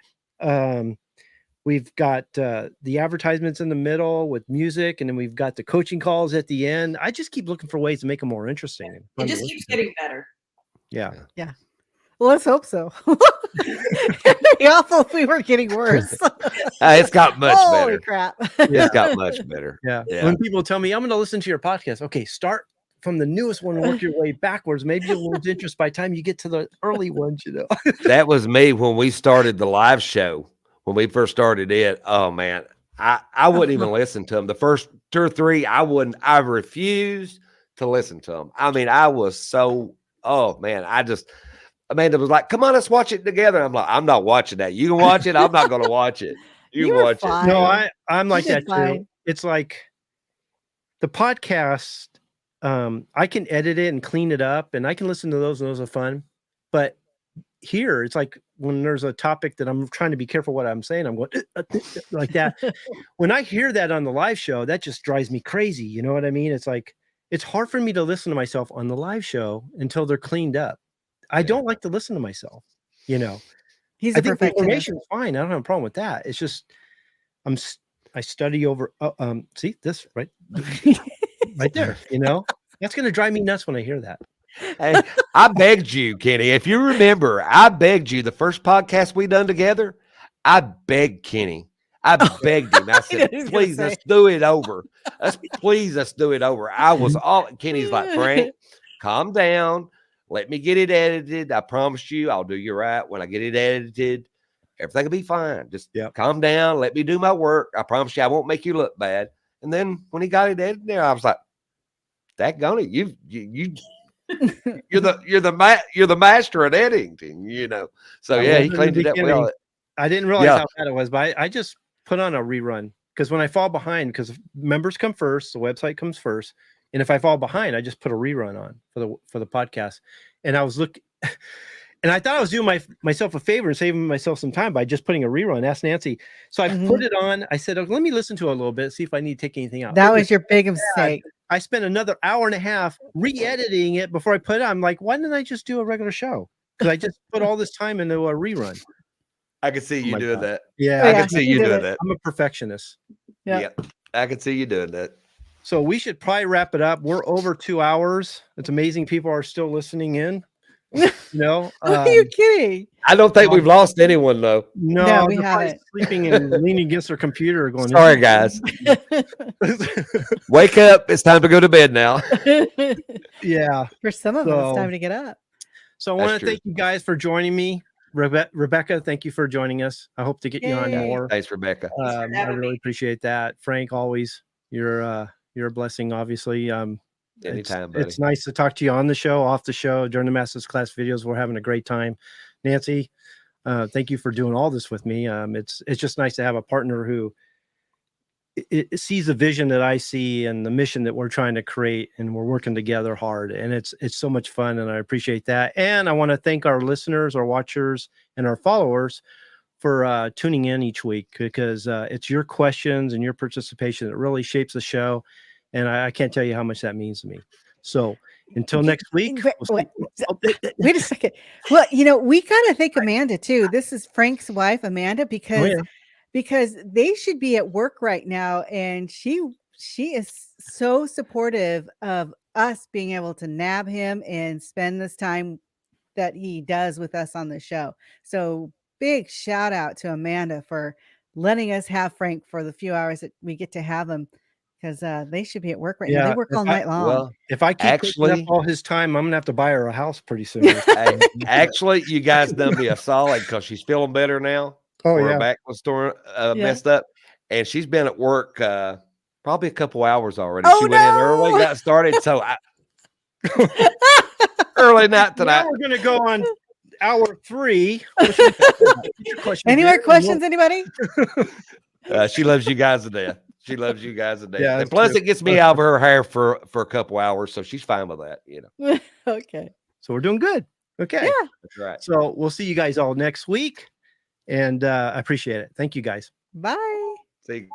Speaker 2: We've got the advertisements in the middle with music, and then we've got the coaching calls at the end. I just keep looking for ways to make them more interesting.
Speaker 5: It just keeps getting better.
Speaker 2: Yeah.
Speaker 1: Well, let's hope so. It'd be awful if we were getting worse.
Speaker 4: It's got much
Speaker 1: Holy
Speaker 4: better.
Speaker 1: crap.
Speaker 4: It's got much better.
Speaker 2: Yeah.
Speaker 4: Yeah.
Speaker 2: When people tell me I'm going to listen to your podcast, okay, start from the newest one and work your way backwards. Maybe you'll lose interest by the time you get to the early ones, you know.
Speaker 4: That was me when we started the live show. When we first started it, oh man, I wouldn't even listen to them. The first 2 or 3, I wouldn't. I refused to listen to them. I mean, I was so. Oh man, Amanda was like, "Come on, let's watch it together." I'm like, "I'm not watching that. You can watch it. I'm not going to watch it. You
Speaker 1: were
Speaker 4: watch
Speaker 1: fine.
Speaker 4: it."
Speaker 2: No, I'm like
Speaker 1: You
Speaker 2: that
Speaker 1: did fine.
Speaker 2: too. It's like the podcast. I can edit it and clean it up, and I can listen to those, and those are fun. But here, it's like when there's a topic that I'm trying to be careful what I'm saying, I'm going like that. When I hear that on the live show, that just drives me crazy. You know what I mean? It's like it's hard for me to listen to myself on the live show until they're cleaned up. I don't like to listen to myself. You know,
Speaker 1: He's
Speaker 2: I
Speaker 1: a
Speaker 2: think the
Speaker 1: perfectionist.
Speaker 2: information is fine. I don't have a problem with that. It's just I study over. See this right there. You know, that's going to drive me nuts when I hear that.
Speaker 4: Hey, I begged you, Kenny. If you remember, I begged you the first podcast we done together. I begged Kenny. I begged him. I said,
Speaker 1: He was gonna
Speaker 4: "Please,
Speaker 1: say.
Speaker 4: let's do it over. Let's do it over." I was all. Kenny's like, "Frank, calm down. Let me get it edited. I promise you, I'll do you right when I get it edited. Everything will be fine. Just calm down. Let me do my work. I promise you, I won't make you look bad." And then when he got it edited there, I was like, "Daggone it, you're the master at editing, you know." So yeah, he cleaned it up well.
Speaker 2: I didn't realize how bad it was, but I just put on a rerun because when I fall behind, because members come first, the website comes first, and if I fall behind, I just put a rerun on for the podcast. And I was looking, and I thought I was doing myself a favor and saving myself some time by just putting a rerun. Ask Nancy. So I put it on. I said, "Let me listen to it a little bit, see if I need to take anything out."
Speaker 1: That was your big mistake.
Speaker 2: I spent another hour and a half re-editing it before I put it. I'm like, why didn't I just do a regular show? Because I just put all this time into a rerun.
Speaker 4: I could see you doing that.
Speaker 2: Yeah,
Speaker 4: I could see you doing that.
Speaker 2: I'm a perfectionist.
Speaker 4: Yeah, I could see you doing that.
Speaker 2: So we should probably wrap it up. We're over 2 hours. It's amazing people are still listening in. You know,
Speaker 1: are you kidding?
Speaker 4: I don't think we've lost anyone though.
Speaker 1: No, we
Speaker 2: they're probably
Speaker 1: haven't.
Speaker 2: sleeping and leaning against their computer, going,
Speaker 4: "Sorry, guys, wake up! It's time to go to bed now."
Speaker 2: Yeah.
Speaker 1: For some of them, it's time to get up.
Speaker 2: So I want to thank you guys for joining me. Rebecca, thank you for joining us. I hope to get you on more.
Speaker 4: Thanks, Rebecca.
Speaker 2: I really appreciate that. Frank, always you're a blessing, obviously.
Speaker 4: Anytime, buddy.
Speaker 2: It's nice to talk to you on the show, off the show, during the Masters class videos. We're having a great time. Nancy, thank you for doing all this with me. It's just nice to have a partner who it sees the vision that I see and the mission that we're trying to create, and we're working together hard. And it's so much fun, and I appreciate that. And I want to thank our listeners, our watchers, and our followers for tuning in each week, because it's your questions and your participation that really shapes the show. And I can't tell you how much that means to me. So until next week.
Speaker 1: Wait a second. Well, you know, we got to thank Amanda too. This is Frank's wife, Amanda, because they should be at work right now. And she is so supportive of us being able to nab him and spend this time that he does with us on the show. So big shout out to Amanda for letting us have Frank for the few hours that we get to have him. Because they should be at work right now. They work all night long.
Speaker 4: Well,
Speaker 2: if I keep taking up all his time, I'm gonna have to buy her a house pretty soon.
Speaker 4: Actually, you guys done me a solid because she's feeling better now. Her back was messed up, and she's been at work probably a couple hours already. She went in early, got started. So early night tonight.
Speaker 2: Now we're gonna go on hour 3.
Speaker 1: Any more questions, anybody?
Speaker 4: She loves you guys to death. She loves you guys to death.
Speaker 2: Yeah,
Speaker 4: and plus, it gets me out of her hair for a couple hours, so she's fine with that. You know.
Speaker 1: Okay.
Speaker 2: So we're doing good. Okay.
Speaker 1: Yeah.
Speaker 4: That's right.
Speaker 2: So we'll see you guys all next week, and I appreciate it. Thank you, guys.
Speaker 1: Bye.
Speaker 4: See you.